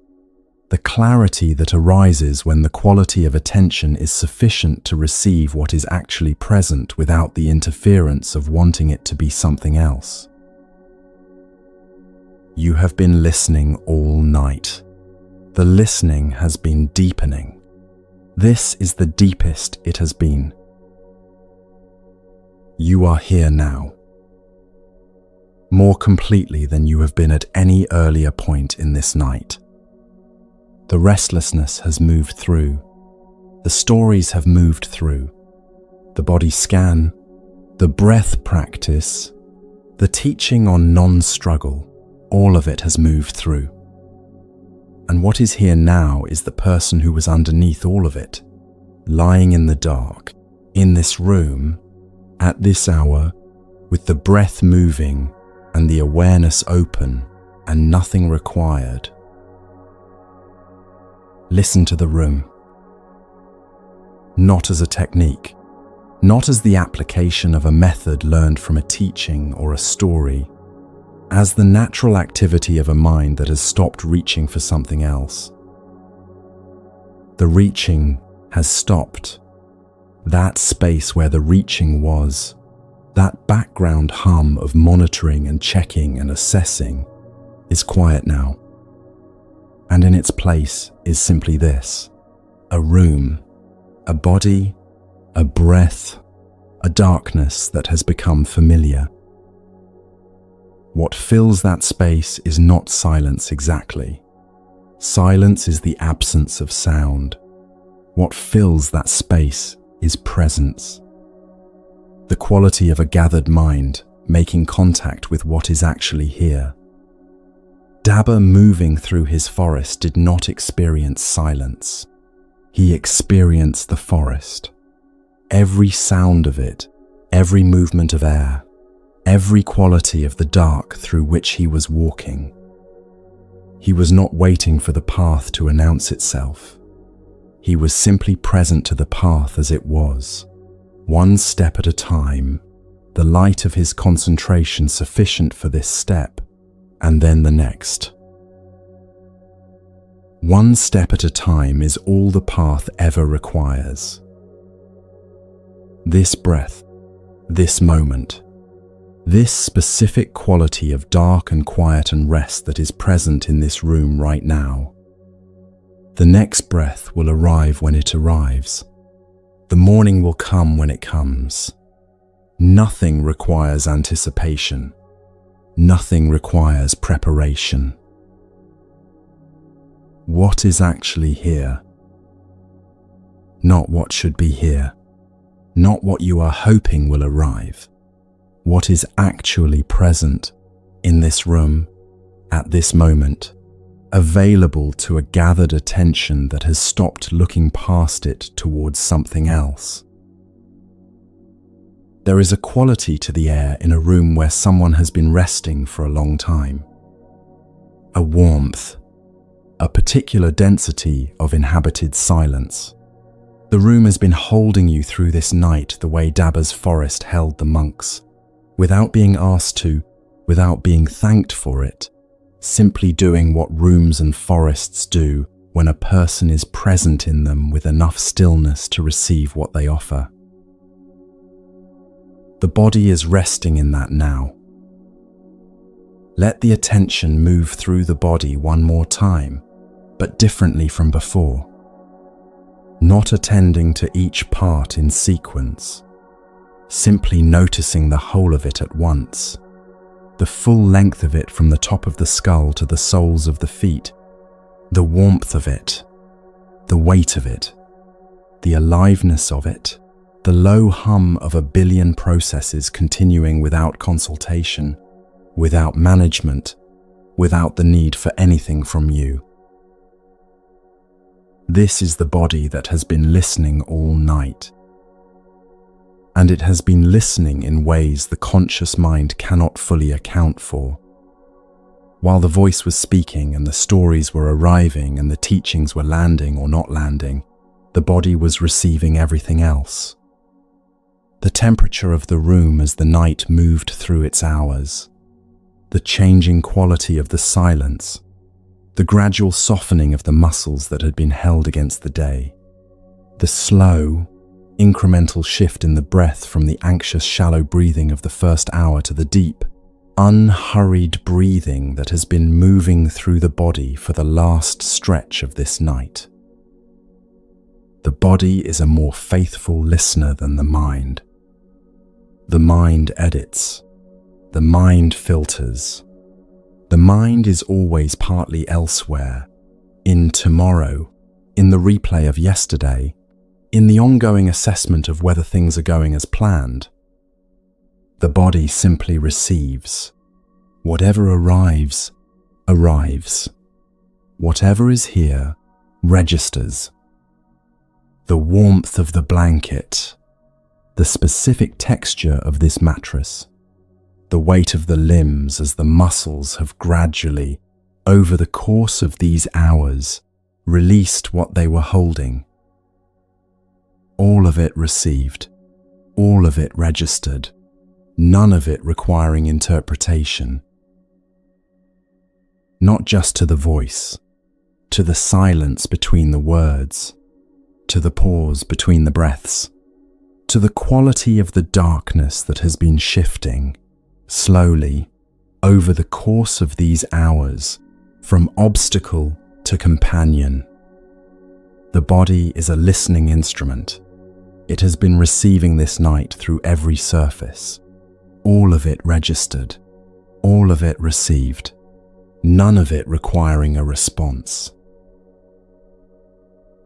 the clarity that arises when the quality of attention is sufficient to receive what is actually present without the interference of wanting it to be something else. You have been listening all night. The listening has been deepening. This is the deepest it has been. You are here now, more completely than you have been at any earlier point in this night. The restlessness has moved through. The stories have moved through. The body scan, the breath practice, the teaching on non-struggle, all of it has moved through. And what is here now is the person who was underneath all of it, lying in the dark, in this room, at this hour, with the breath moving and the awareness open and nothing required. Listen to the room. Not as a technique, not as the application of a method learned from a teaching or a story, as the natural activity of a mind that has stopped reaching for something else. The reaching has stopped. That space where the reaching was, that background hum of monitoring and checking and assessing, is quiet now. And in its place is simply this: a room, a body, a breath, a darkness that has become familiar. What fills that space is not silence exactly. Silence is the absence of sound. What fills that space is presence. The quality of a gathered mind making contact with what is actually here. Dhamma moving through his forest did not experience silence. He experienced the forest. Every sound of it, every movement of air, every quality of the dark through which he was walking. He was not waiting for the path to announce itself. He was simply present to the path as it was, one step at a time, the light of his concentration sufficient for this step, and then the next. One step at a time is all the path ever requires. This breath, this moment, this specific quality of dark and quiet and rest that is present in this room right now. The next breath will arrive when it arrives. The morning will come when it comes. Nothing requires anticipation. Nothing requires preparation. What is actually here? Not what should be here. Not what you are hoping will arrive. What is actually present in this room, at this moment, available to a gathered attention that has stopped looking past it towards something else. There is a quality to the air in a room where someone has been resting for a long time. A warmth, a particular density of inhabited silence. The room has been holding you through this night the way Daba's forest held the monks, without being asked to, without being thanked for it, simply doing what rooms and forests do when a person is present in them with enough stillness to receive what they offer. The body is resting in that now. Let the attention move through the body one more time, but differently from before. Not attending to each part in sequence, simply noticing the whole of it at once, the full length of it from the top of the skull to the soles of the feet, the warmth of it, the weight of it, the aliveness of it, the low hum of a billion processes continuing without consultation, without management, without the need for anything from you. This is the body that has been listening all night. And it has been listening in ways the conscious mind cannot fully account for. While the voice was speaking and the stories were arriving and the teachings were landing or not landing, the body was receiving everything else. The temperature of the room as the night moved through its hours, the changing quality of the silence, the gradual softening of the muscles that had been held against the day, the slow, incremental shift in the breath from the anxious, shallow breathing of the first hour to the deep, unhurried breathing that has been moving through the body for the last stretch of this night. The body is a more faithful listener than the mind. The mind edits. The mind filters. The mind is always partly elsewhere, in tomorrow, in the replay of yesterday, in the ongoing assessment of whether things are going as planned. The body simply receives. Whatever arrives, arrives. Whatever is here, registers. The warmth of the blanket, the specific texture of this mattress, the weight of the limbs as the muscles have gradually, over the course of these hours, released what they were holding. All of it received, all of it registered, none of it requiring interpretation. Not just to the voice, to the silence between the words, to the pause between the breaths, to the quality of the darkness that has been shifting, slowly, over the course of these hours, from obstacle to companion. The body is a listening instrument. It has been receiving this night through every surface. All of it registered, all of it received, none of it requiring a response.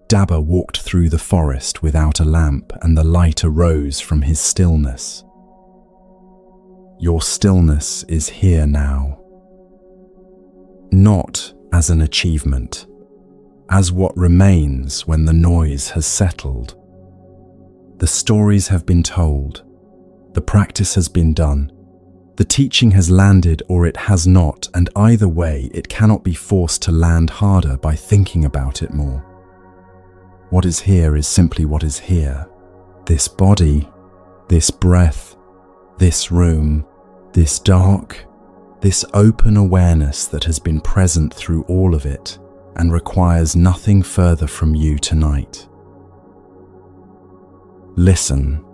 Daba walked through the forest without a lamp, and the light arose from his stillness. Your stillness is here now. Not as an achievement, as what remains when the noise has settled. The stories have been told. The practice has been done. The teaching has landed or it has not, and either way, it cannot be forced to land harder by thinking about it more. What is here is simply what is here. This body, this breath, this room, this dark, this open awareness that has been present through all of it and requires nothing further from you tonight. Listen.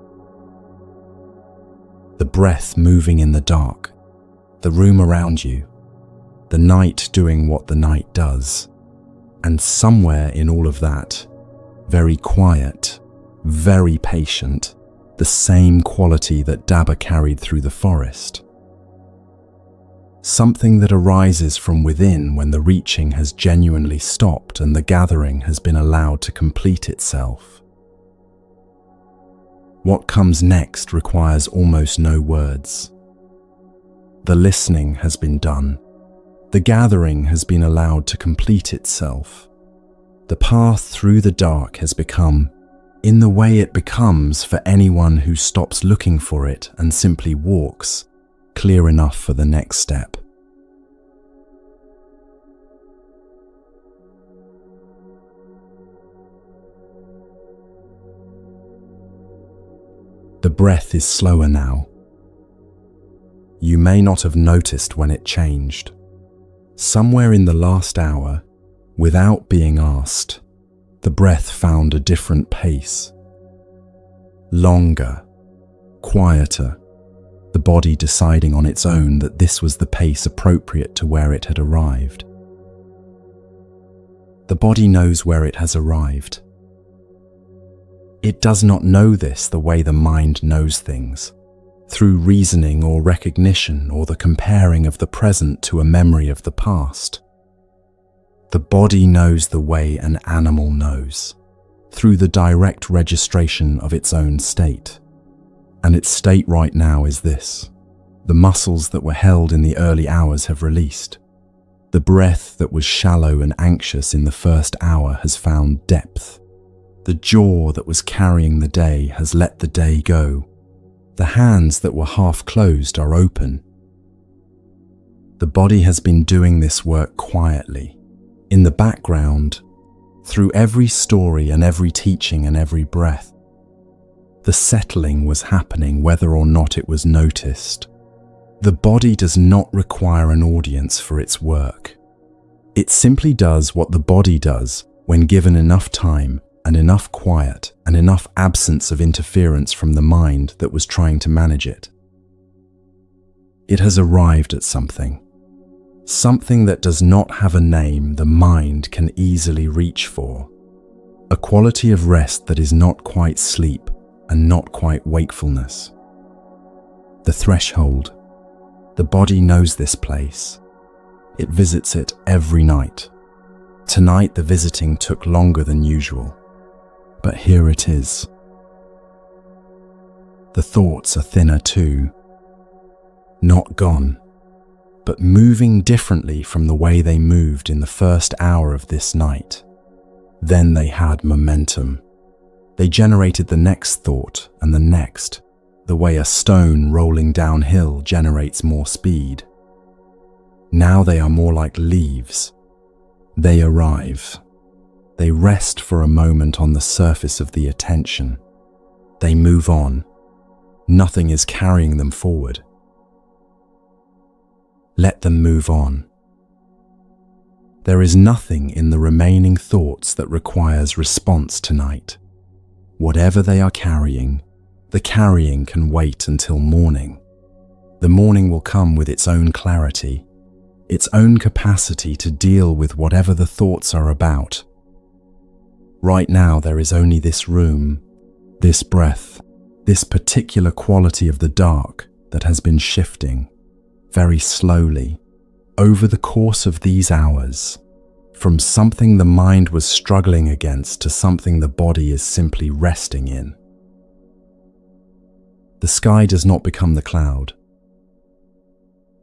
The breath moving in the dark, the room around you, the night doing what the night does, And somewhere in all of that, very quiet, very patient, the same quality that Dhamma carried through the forest. Something that arises from within when the reaching has genuinely stopped and the gathering has been allowed to complete itself. What comes next requires almost no words. The listening has been done. The gathering has been allowed to complete itself. The path through the dark has become, in the way it becomes for anyone who stops looking for it and simply walks, clear enough for the next step. The breath is slower now. You may not have noticed when it changed. Somewhere in the last hour, without being asked, the breath found a different pace. Longer, quieter, the body deciding on its own that this was the pace appropriate to where it had arrived. The body knows where it has arrived. It does not know this the way the mind knows things, through reasoning or recognition or the comparing of the present to a memory of the past. The body knows the way an animal knows, through the direct registration of its own state. And its state right now is this. The muscles that were held in the early hours have released. The breath that was shallow and anxious in the first hour has found depth. The jaw that was carrying the day has let the day go. The hands that were half closed are open. The body has been doing this work quietly, in the background, through every story and every teaching and every breath. The settling was happening whether or not it was noticed. The body does not require an audience for its work. It simply does what the body does when given enough time and enough quiet and enough absence of interference from the mind that was trying to manage it. It has arrived at something that does not have a name the mind can easily reach for, a quality of rest that is not quite sleep and not quite wakefulness. The threshold. The body knows this place. It visits it every night. Tonight the visiting took longer than usual. But here it is. The thoughts are thinner too. Not gone, but moving differently from the way they moved in the first hour of this night. Then they had momentum. They generated the next thought and the next, the way a stone rolling downhill generates more speed. Now they are more like leaves. They arrive. They rest for a moment on the surface of the attention. They move on. Nothing is carrying them forward. Let them move on. There is nothing in the remaining thoughts that requires response tonight. Whatever they are carrying, the carrying can wait until morning. The morning will come with its own clarity, its own capacity to deal with whatever the thoughts are about. Right now there is only this room, this breath, this particular quality of the dark that has been shifting, very slowly, over the course of these hours, from something the mind was struggling against to something the body is simply resting in. The sky does not become the cloud.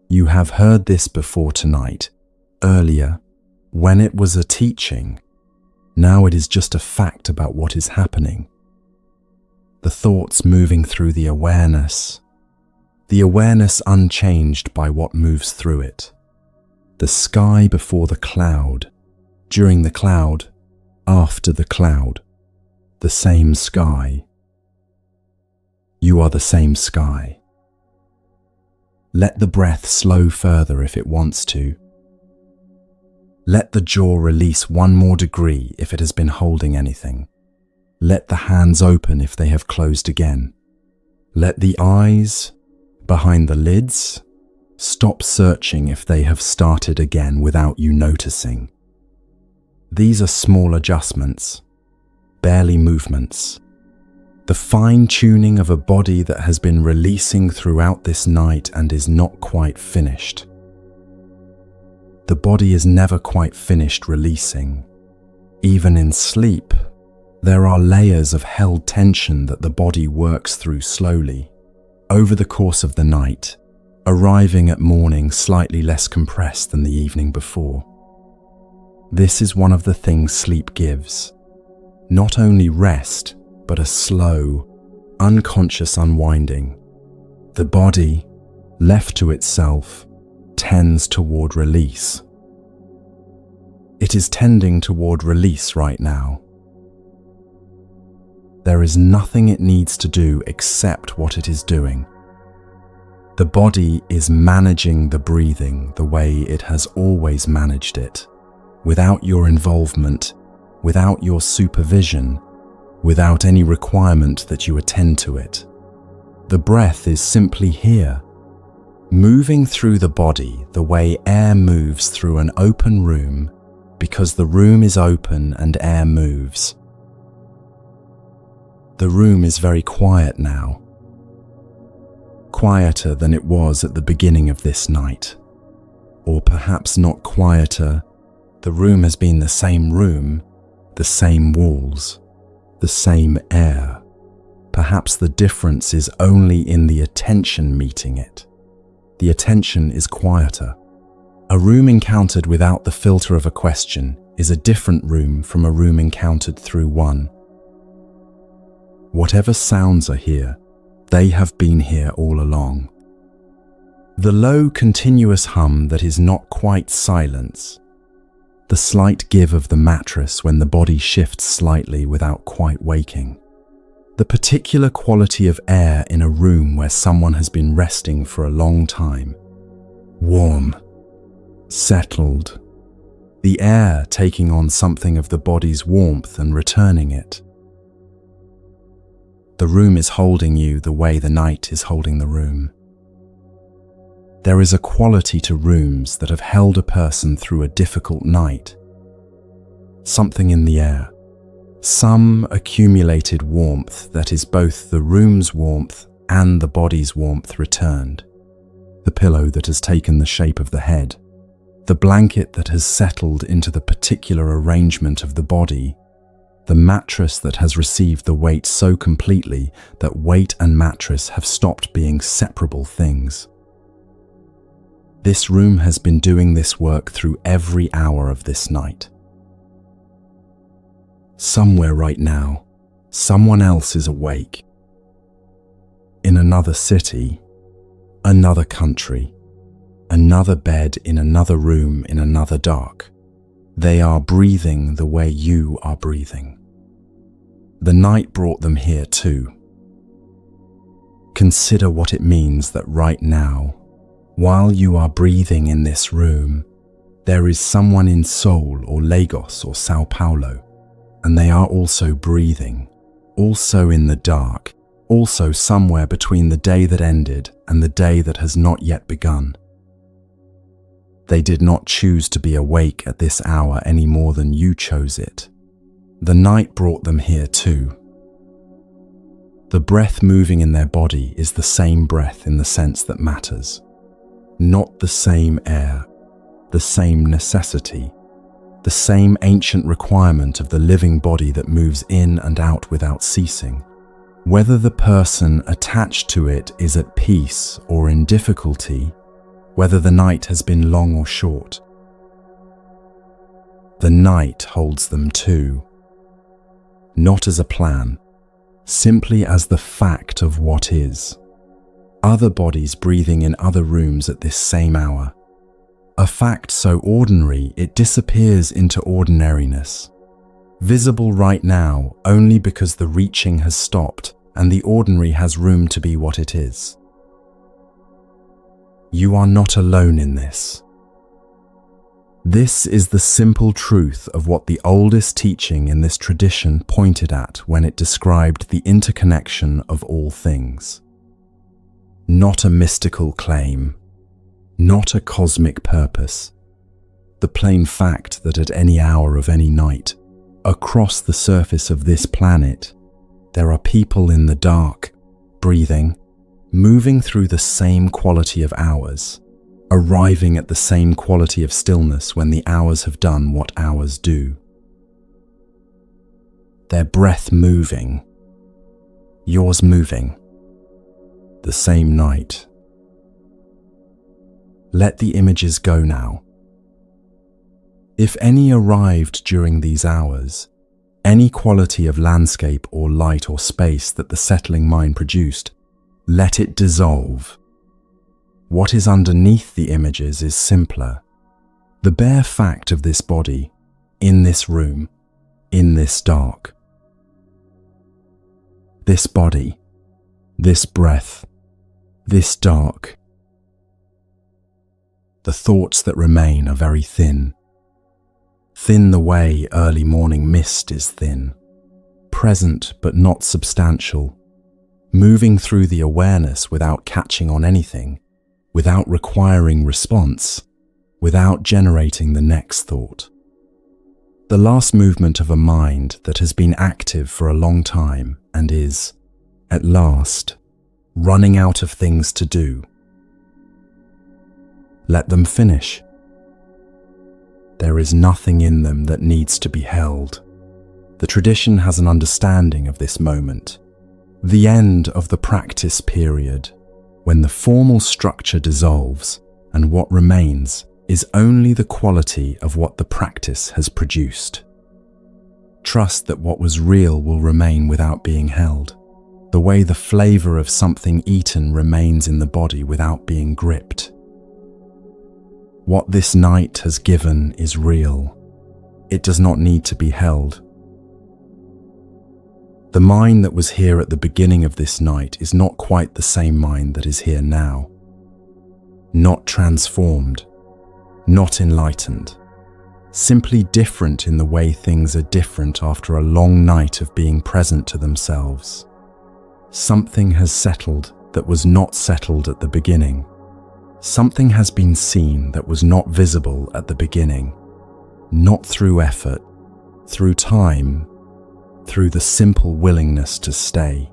You have heard this before tonight, earlier, when it was a teaching. Now it is just a fact about what is happening. The thoughts moving through the awareness unchanged by what moves through it. The sky before the cloud, during the cloud, after the cloud, the same sky. You are the same sky. Let the breath slow further if it wants to. Let the jaw release one more degree if it has been holding anything. Let the hands open if they have closed again. Let the eyes, behind the lids, stop searching if they have started again without you noticing. These are small adjustments, barely movements. The fine-tuning of a body that has been releasing throughout this night and is not quite finished. The body is never quite finished releasing. Even in sleep, there are layers of held tension that the body works through slowly, over the course of the night, arriving at morning slightly less compressed than the evening before. This is one of the things sleep gives. Not only rest, but a slow, unconscious unwinding. The body, left to itself, tends toward release. It is tending toward release right now. There is nothing it needs to do except what it is doing. The body is managing the breathing the way it has always managed it, without your involvement, without your supervision, without any requirement that you attend to it. The breath is simply here, moving through the body the way air moves through an open room, because the room is open and air moves. The room is very quiet now, quieter than it was at the beginning of this night. Or perhaps not quieter, the room has been the same room, the same walls, the same air. Perhaps the difference is only in the attention meeting it. The attention is quieter. A room encountered without the filter of a question is a different room from a room encountered through one. Whatever sounds are here, they have been here all along. The low, continuous hum that is not quite silence, the slight give of the mattress when the body shifts slightly without quite waking, the particular quality of air in a room where someone has been resting for a long time, warm, settled, the air taking on something of the body's warmth and returning it. The room is holding you the way the night is holding the room. There is a quality to rooms that have held a person through a difficult night. Something in the air, some accumulated warmth that is both the room's warmth and the body's warmth returned. The pillow that has taken the shape of the head, the blanket that has settled into the particular arrangement of the body, the mattress that has received the weight so completely that weight and mattress have stopped being separable things. This room has been doing this work through every hour of this night. Somewhere right now, someone else is awake. In another city, another country, another bed in another room in another dark. They are breathing the way you are breathing. The night brought them here too. Consider what it means that right now, while you are breathing in this room, there is someone in Seoul or Lagos or Sao Paulo, and they are also breathing, also in the dark, also somewhere between the day that ended and the day that has not yet begun. They did not choose to be awake at this hour any more than you chose it. The night brought them here too. The breath moving in their body is the same breath in the sense that matters. Not the same air, the same necessity, the same ancient requirement of the living body that moves in and out without ceasing. Whether the person attached to it is at peace or in difficulty, whether the night has been long or short. The night holds them too, not as a plan, simply as the fact of what is. Other bodies breathing in other rooms at this same hour. A fact so ordinary it disappears into ordinariness, visible right now only because the reaching has stopped and the ordinary has room to be what it is. You are not alone in this. This is the simple truth of what the oldest teaching in this tradition pointed at when it described the interconnection of all things. Not a mystical claim, not a cosmic purpose, The plain fact that at any hour of any night, across the surface of this planet, there are people in the dark, breathing, moving through the same quality of hours, arriving at the same quality of stillness when the hours have done what hours do. Their breath moving, yours moving, the same night. Let the images go now. If any arrived during these hours, any quality of landscape or light or space that the settling mind produced, let it dissolve. What is underneath the images is simpler. The bare fact of this body, in this room, in this dark. This body, this breath, this dark. The thoughts that remain are very thin. Thin the way early morning mist is thin, present but not substantial, moving through the awareness without catching on anything, without requiring response, without generating the next thought. The last movement of a mind that has been active for a long time and is, at last, running out of things to do. Let them finish. There is nothing in them that needs to be held. The tradition has an understanding of this moment, the end of the practice period, when the formal structure dissolves and what remains is only the quality of what the practice has produced. Trust that what was real will remain without being held, the way the flavor of something eaten remains in the body without being gripped. What this night has given is real. It does not need to be held. The mind that was here at the beginning of this night is not quite the same mind that is here now. Not transformed, not enlightened, simply different in the way things are different after a long night of being present to themselves. Something has settled that was not settled at the beginning. Something has been seen that was not visible at the beginning, not through effort, through time, through the simple willingness to stay.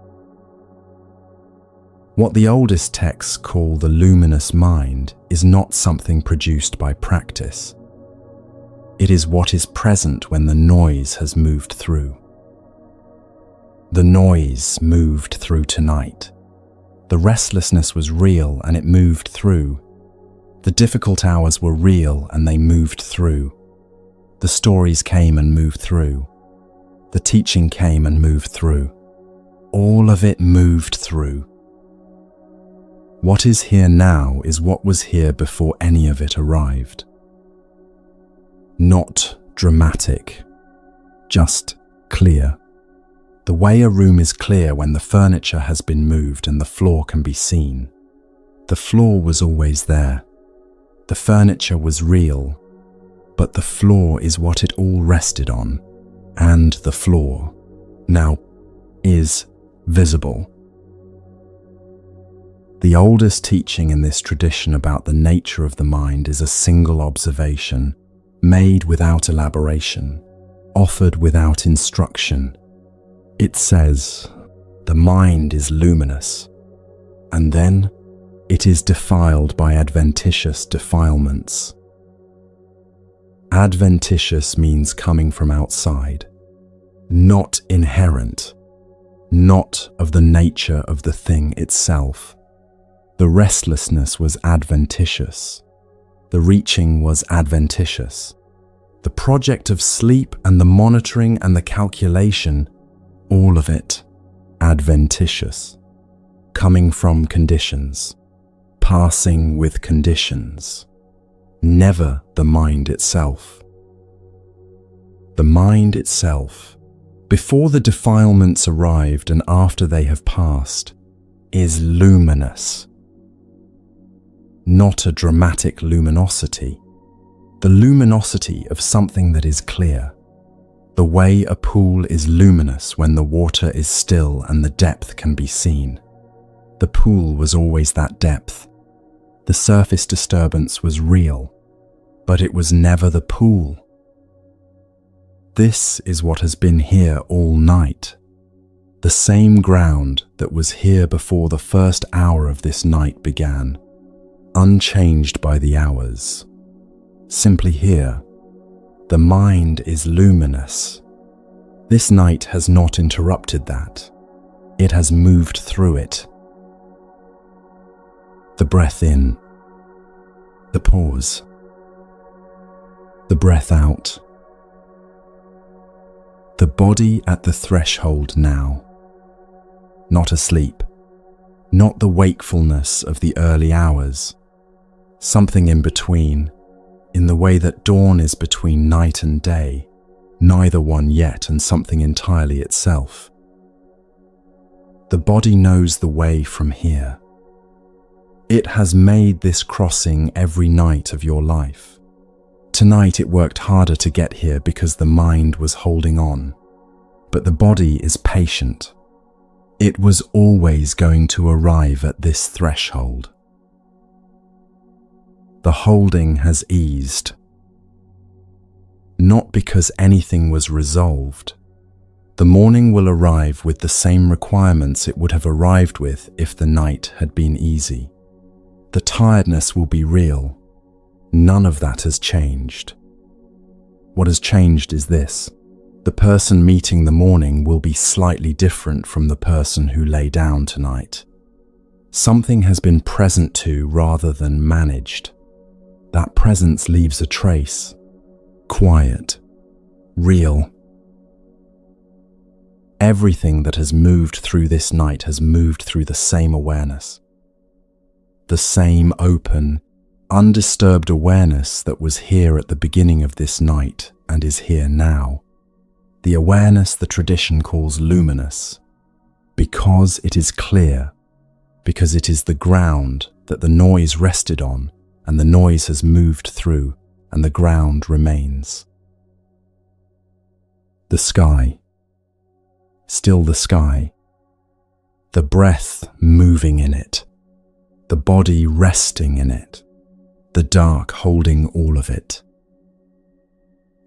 What the oldest texts call the luminous mind is not something produced by practice. It is what is present when the noise has moved through. The noise moved through tonight. The restlessness was real and it moved through. The difficult hours were real and they moved through. The stories came and moved through. The teaching came and moved through. All of it moved through. What is here now is what was here before any of it arrived. Not dramatic, just clear. The way a room is clear when the furniture has been moved and the floor can be seen. The floor was always there. The furniture was real, but the floor is what it all rested on, and the floor now is visible. The oldest teaching in this tradition about the nature of the mind is a single observation, made without elaboration, offered without instruction. It says, the mind is luminous, and then it is defiled by adventitious defilements. Adventitious means coming from outside, not inherent, not of the nature of the thing itself. The restlessness was adventitious. The reaching was adventitious. The project of sleep and the monitoring and the calculation, all of it adventitious, coming from conditions, passing with conditions, never the mind itself. The mind itself, before the defilements arrived and after they have passed, is luminous. Not a dramatic luminosity, the luminosity of something that is clear. The way a pool is luminous when the water is still and the depth can be seen. The pool was always that depth. The surface disturbance was real, but it was never the pool. This is what has been here all night. The same ground that was here before the first hour of this night began, unchanged by the hours. Simply here, the mind is luminous. This night has not interrupted that. It has moved through it. The breath in, the pause, the breath out. The body at the threshold now, not asleep, not the wakefulness of the early hours, something in between, in the way that dawn is between night and day, neither one yet and something entirely itself. The body knows the way from here. It has made this crossing every night of your life. Tonight it worked harder to get here because the mind was holding on, but the body is patient. It was always going to arrive at this threshold. The holding has eased, not because anything was resolved. The morning will arrive with the same requirements it would have arrived with if the night had been easy. The tiredness will be real. None of that has changed. What has changed is this. The person meeting the morning will be slightly different from the person who lay down tonight. Something has been present to rather than managed. That presence leaves a trace. Quiet. Real. Everything that has moved through this night has moved through the same awareness. The same open, undisturbed awareness that was here at the beginning of this night and is here now. The awareness the tradition calls luminous, because it is clear, because it is the ground that the noise rested on, and the noise has moved through, and the ground remains. The sky. Still the sky. The breath moving in it. The body resting in it. The dark holding all of it.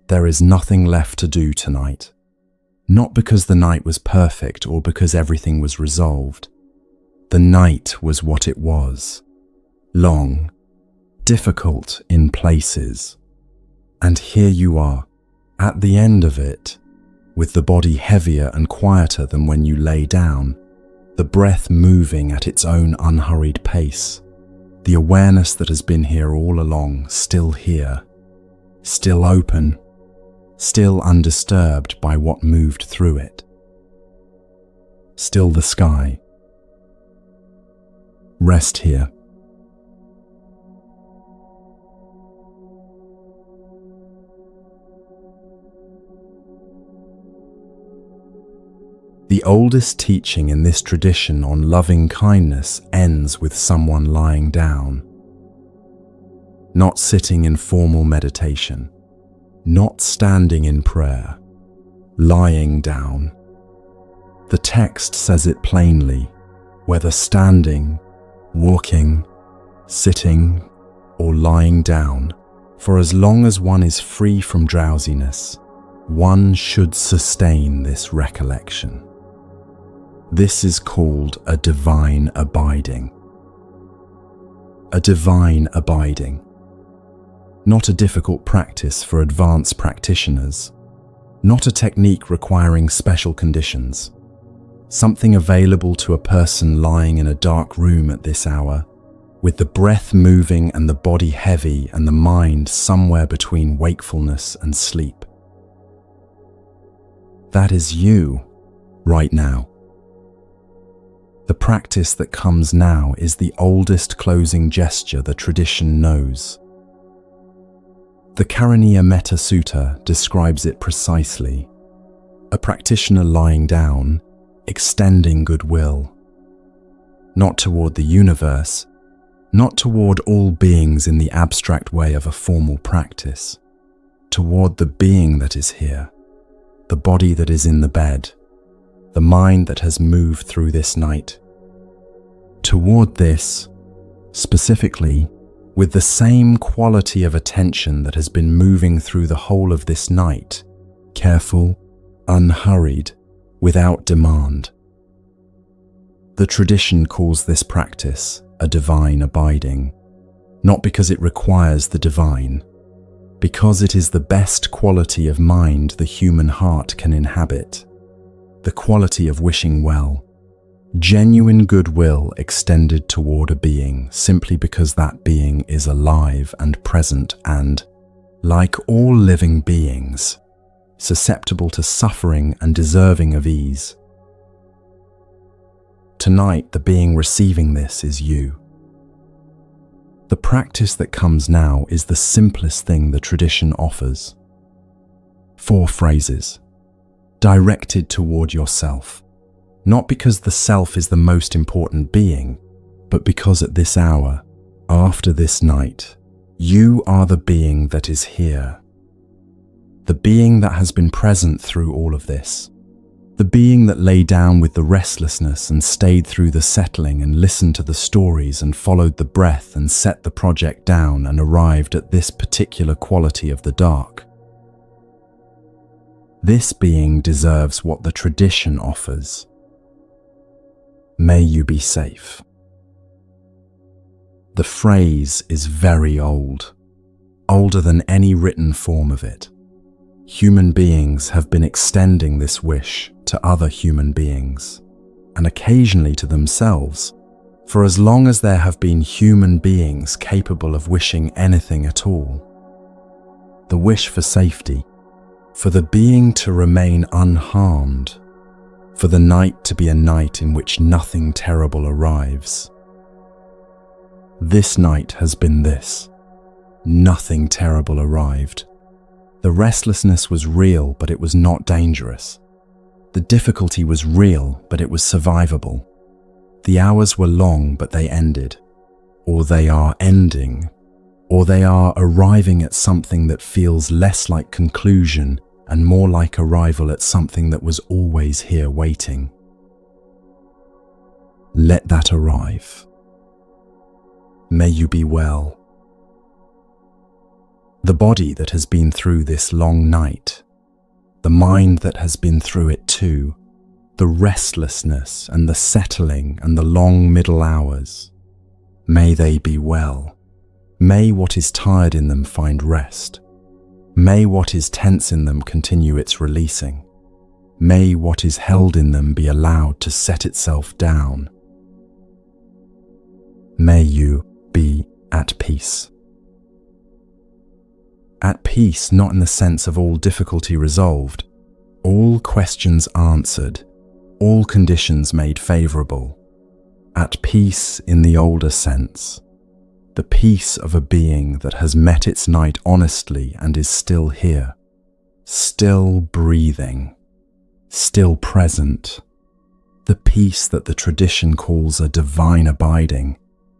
There is nothing left to do tonight. Not because the night was perfect or because everything was resolved. The night was what it was. Long, difficult in places. And here you are, at the end of it, with the body heavier and quieter than when you lay down, the breath moving at its own unhurried pace, the awareness that has been here all along, still here, still open, still undisturbed by what moved through it. Still the sky. Rest here. The oldest teaching in this tradition on loving kindness ends with someone lying down. Not sitting in formal meditation, not standing in prayer, lying down. The text says it plainly, whether standing, walking, sitting, or lying down, for as long as one is free from drowsiness, one should sustain this recollection. This is called a divine abiding. A divine abiding. Not a difficult practice for advanced practitioners. Not a technique requiring special conditions. Something available to a person lying in a dark room at this hour, with the breath moving and the body heavy and the mind somewhere between wakefulness and sleep. That is you, right now. The practice that comes now is the oldest closing gesture the tradition knows. The Karaniya Metta Sutta describes it precisely. A practitioner lying down, extending goodwill. Not toward the universe, not toward all beings in the abstract way of a formal practice. Toward the being that is here, the body that is in the bed, the mind that has moved through this night. Toward this, specifically, with the same quality of attention that has been moving through the whole of this night, careful, unhurried, without demand. The tradition calls this practice a divine abiding, not because it requires the divine, because it is the best quality of mind the human heart can inhabit, the quality of wishing well, genuine goodwill extended toward a being simply because that being is alive and present and, like all living beings, susceptible to suffering and deserving of ease. Tonight, the being receiving this is you. The practice that comes now is the simplest thing the tradition offers. 4 phrases, directed toward yourself, not because the self is the most important being, but because at this hour, after this night, you are the being that is here. The being that has been present through all of this. The being that lay down with the restlessness and stayed through the settling and listened to the stories and followed the breath and set the project down and arrived at this particular quality of the dark. This being deserves what the tradition offers. May you be safe. The phrase is very old, older than any written form of it. Human beings have been extending this wish to other human beings, and occasionally to themselves, for as long as there have been human beings capable of wishing anything at all. The wish for safety, for the being to remain unharmed, for the night to be a night in which nothing terrible arrives. This night has been this. Nothing terrible arrived. The restlessness was real, but it was not dangerous. The difficulty was real, but it was survivable. The hours were long, but they ended. Or they are ending. Or they are arriving at something that feels less like conclusion and more like arrival at something that was always here waiting. Let that arrive. May you be well. The body that has been through this long night, the mind that has been through it too, the restlessness and the settling and the long middle hours, may they be well. May what is tired in them find rest. May what is tense in them continue its releasing. May what is held in them be allowed to set itself down. May you be at peace. At peace, not in the sense of all difficulty resolved, all questions answered, all conditions made favorable. At peace in the older sense, the peace of a being that has met its night honestly and is still here, still breathing, still present. The peace that the tradition calls a divine abiding,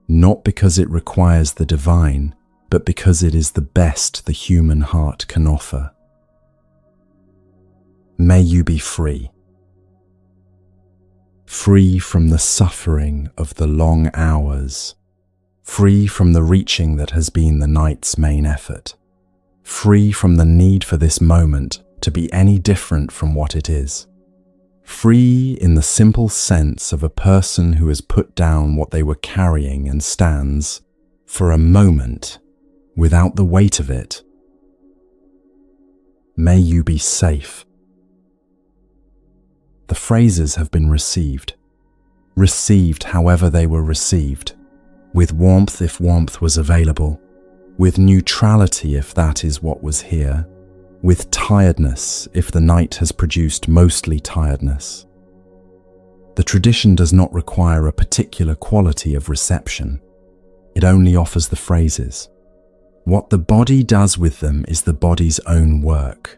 not because it requires the divine, but because it is the best the human heart can offer. May you be free. Free from the suffering of the long hours, free from the reaching that has been the night's main effort, free from the need for this moment to be any different from what it is, free in the simple sense of a person who has put down what they were carrying and stands, for a moment, without the weight of it. May you be safe. The phrases have been received however they were received, with warmth if warmth was available, with neutrality if that is what was here, with tiredness if the night has produced mostly tiredness. The tradition does not require a particular quality of reception. It only offers the phrases. What the body does with them is the body's own work,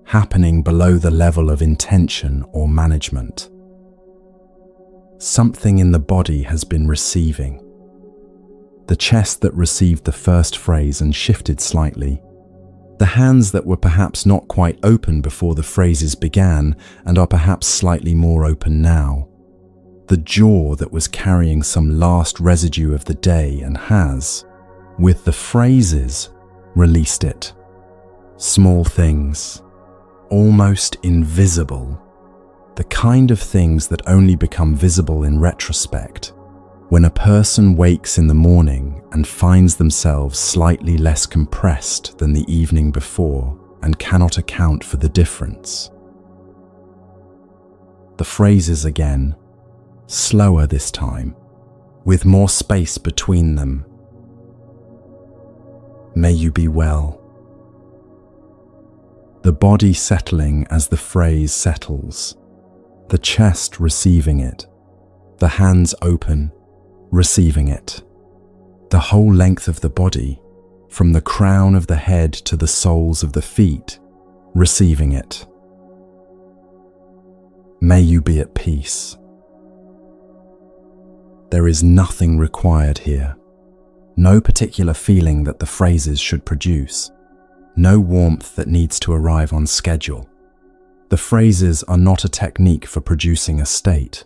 happening below the level of intention or management. Something in the body has been receiving. The chest that received the first phrase and shifted slightly. The hands that were perhaps not quite open before the phrases began and are perhaps slightly more open now. The jaw that was carrying some last residue of the day and has, With the phrases, released it. Small things, almost invisible, the kind of things that only become visible in retrospect, when a person wakes in the morning and finds themselves slightly less compressed than the evening before and cannot account for the difference. The phrases again, slower this time, with more space between them. May you be well. The body settling as the phrase settles, the chest receiving it, the hands open, receiving it, the whole length of the body, from the crown of the head to the soles of the feet, receiving it. May you be at peace. There is nothing required here, no particular feeling that the phrases should produce, no warmth that needs to arrive on schedule. The phrases are not a technique for producing a state.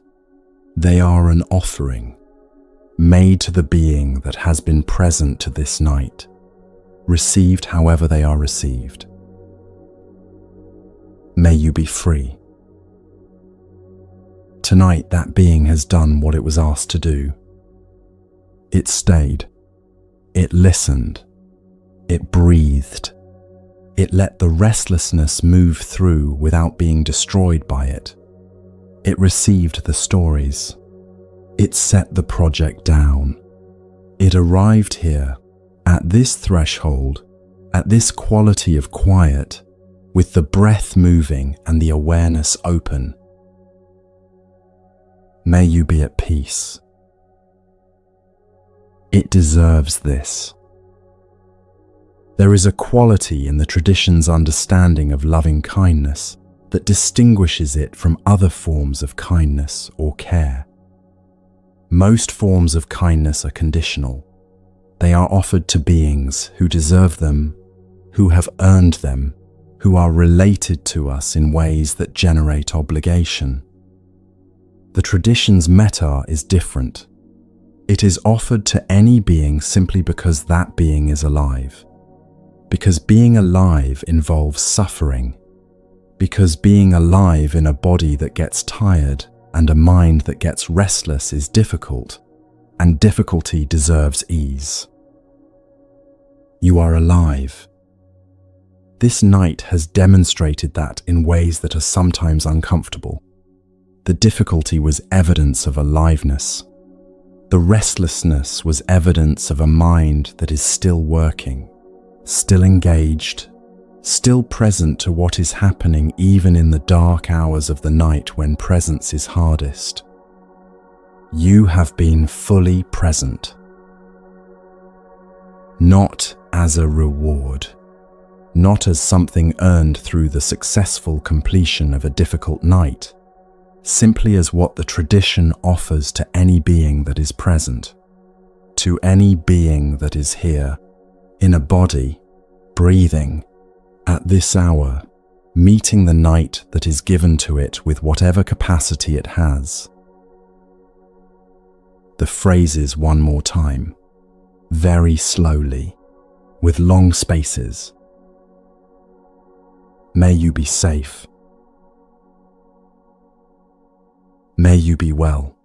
They are an offering, made to the being that has been present to this night, received however they are received. May you be free. Tonight that being has done what it was asked to do. It stayed. It listened. It breathed. It let the restlessness move through without being destroyed by it. It received the stories. It set the project down. It arrived here, at this threshold, at this quality of quiet, with the breath moving and the awareness open. May you be at peace. It deserves this. There is a quality in the tradition's understanding of loving kindness that distinguishes it from other forms of kindness or care. Most forms of kindness are conditional. They are offered to beings who deserve them, who have earned them, who are related to us in ways that generate obligation. The tradition's metta is different. It is offered to any being simply because that being is alive. Because being alive involves suffering. Because being alive in a body that gets tired and a mind that gets restless is difficult, and difficulty deserves ease. You are alive. This night has demonstrated that in ways that are sometimes uncomfortable. The difficulty was evidence of aliveness. The restlessness was evidence of a mind that is still working, still engaged, still present to what is happening even in the dark hours of the night when presence is hardest. You have been fully present. Not as a reward, not as something earned through the successful completion of a difficult night, simply as what the tradition offers to any being that is present, to any being that is here, in a body, breathing, at this hour, meeting the night that is given to it with whatever capacity it has. The phrases one more time, very slowly, with long spaces. May you be safe. May you be well.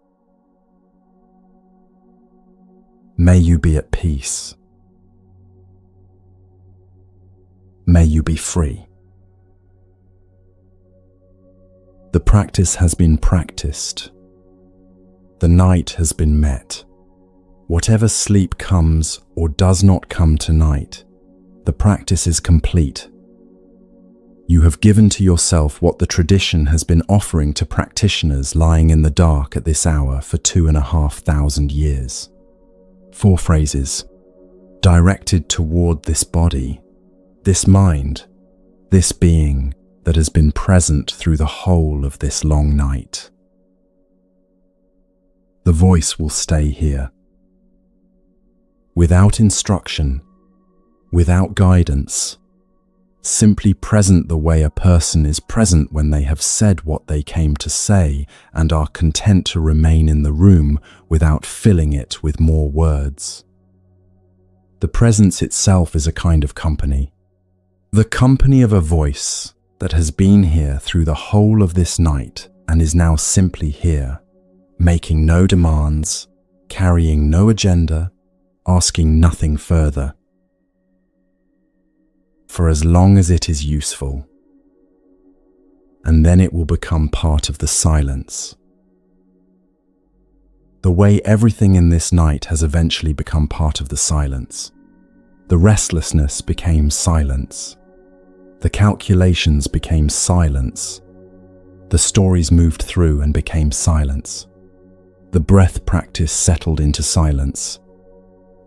May you be at peace. May you be free. The practice has been practiced. The night has been met. Whatever sleep comes or does not come tonight, the practice is complete. You have given to yourself what the tradition has been offering to practitioners lying in the dark at this hour for 2,500 years. 4 phrases, directed toward this body, this mind, this being that has been present through the whole of this long night. The voice will stay here. Without instruction, without guidance, simply present the way a person is present when they have said what they came to say and are content to remain in the room without filling it with more words. The presence itself is a kind of company. The company of a voice that has been here through the whole of this night and is now simply here, making no demands, carrying no agenda, asking nothing further. For as long as it is useful, and then it will become part of the silence. The way everything in this night has eventually become part of the silence. The restlessness became silence. The calculations became silence. The stories moved through and became silence. The breath practice settled into silence.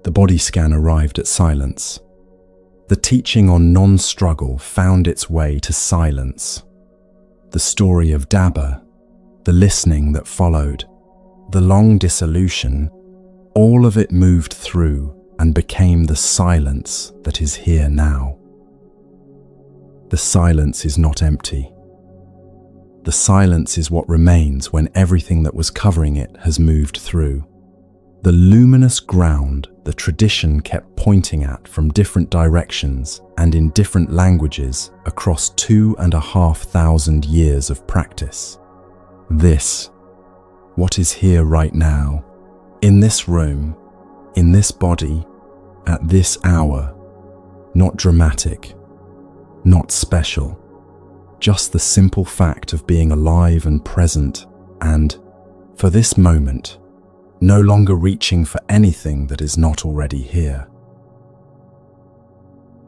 The body scan arrived at silence. The teaching on non-struggle found its way to silence. The story of Dabba, the listening that followed, the long dissolution, all of it moved through and became the silence that is here now. The silence is not empty. The silence is what remains when everything that was covering it has moved through. The luminous ground the tradition kept pointing at from different directions and in different languages across 2,500 years of practice. This, what is here right now, in this room, in this body, at this hour, not dramatic, not special, just the simple fact of being alive and present and, for this moment, no longer reaching for anything that is not already here.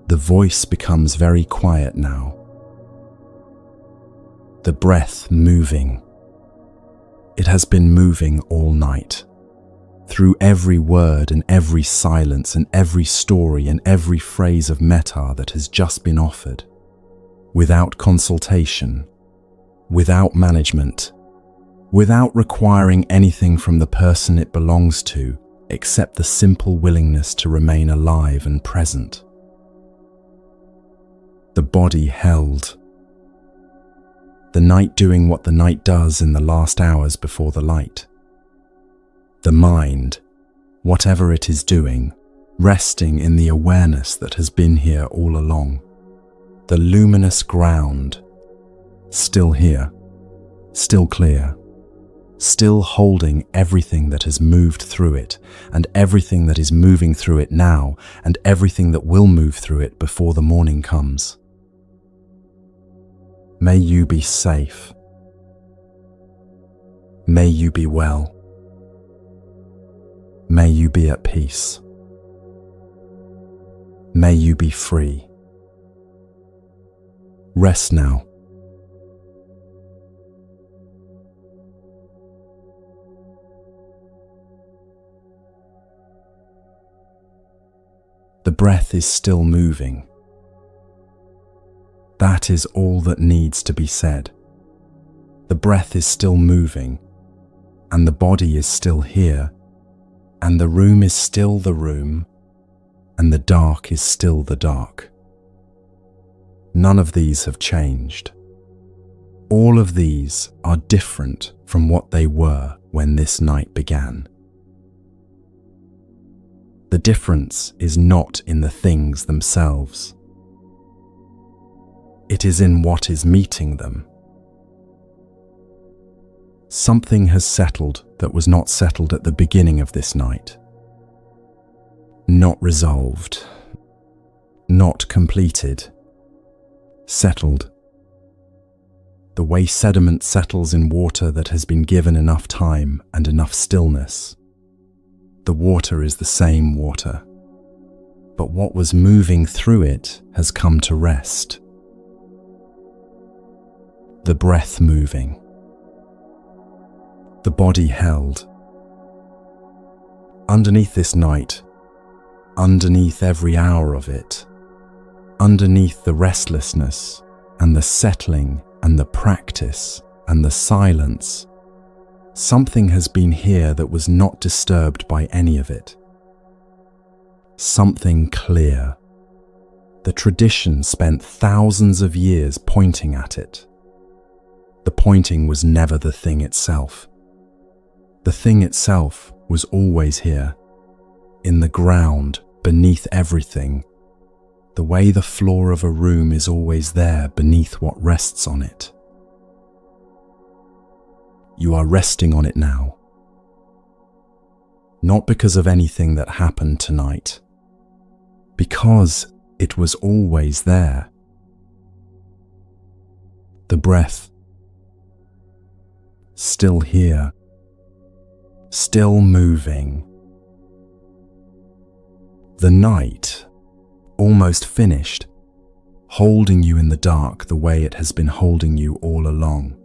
The voice becomes very quiet now. The breath moving. It has been moving all night. Through every word and every silence and every story and every phrase of metta that has just been offered. Without consultation, without management, without requiring anything from the person it belongs to except the simple willingness to remain alive and present. The body held. The night doing what the night does in the last hours before the light. The mind, whatever it is doing, resting in the awareness that has been here all along. The luminous ground, still here, still clear, still holding everything that has moved through it, and everything that is moving through it now, and everything that will move through it before the morning comes. May you be safe. May you be well. May you be at peace. May you be free. Rest now. The breath is still moving. That is all that needs to be said. The breath is still moving, and the body is still here, and the room is still the room, and the dark is still the dark. None of these have changed. All of these are different from what they were when this night began. The difference is not in the things themselves. It is in what is meeting them. Something has settled that was not settled at the beginning of this night. Not resolved. Not completed. Settled. The way sediment settles in water that has been given enough time and enough stillness. The water is the same water, but what was moving through it has come to rest. The breath moving. The body held. Underneath this night, underneath every hour of it, underneath the restlessness and the settling and the practice and the silence, something has been here that was not disturbed by any of it. Something clear. The tradition spent thousands of years pointing at it. The pointing was never the thing itself. The thing itself was always here, in the ground beneath everything, the way the floor of a room is always there beneath what rests on it. You are resting on it now, not because of anything that happened tonight, because it was always there. The breath, still here, still moving. The night, almost finished, holding you in the dark the way it has been holding you all along.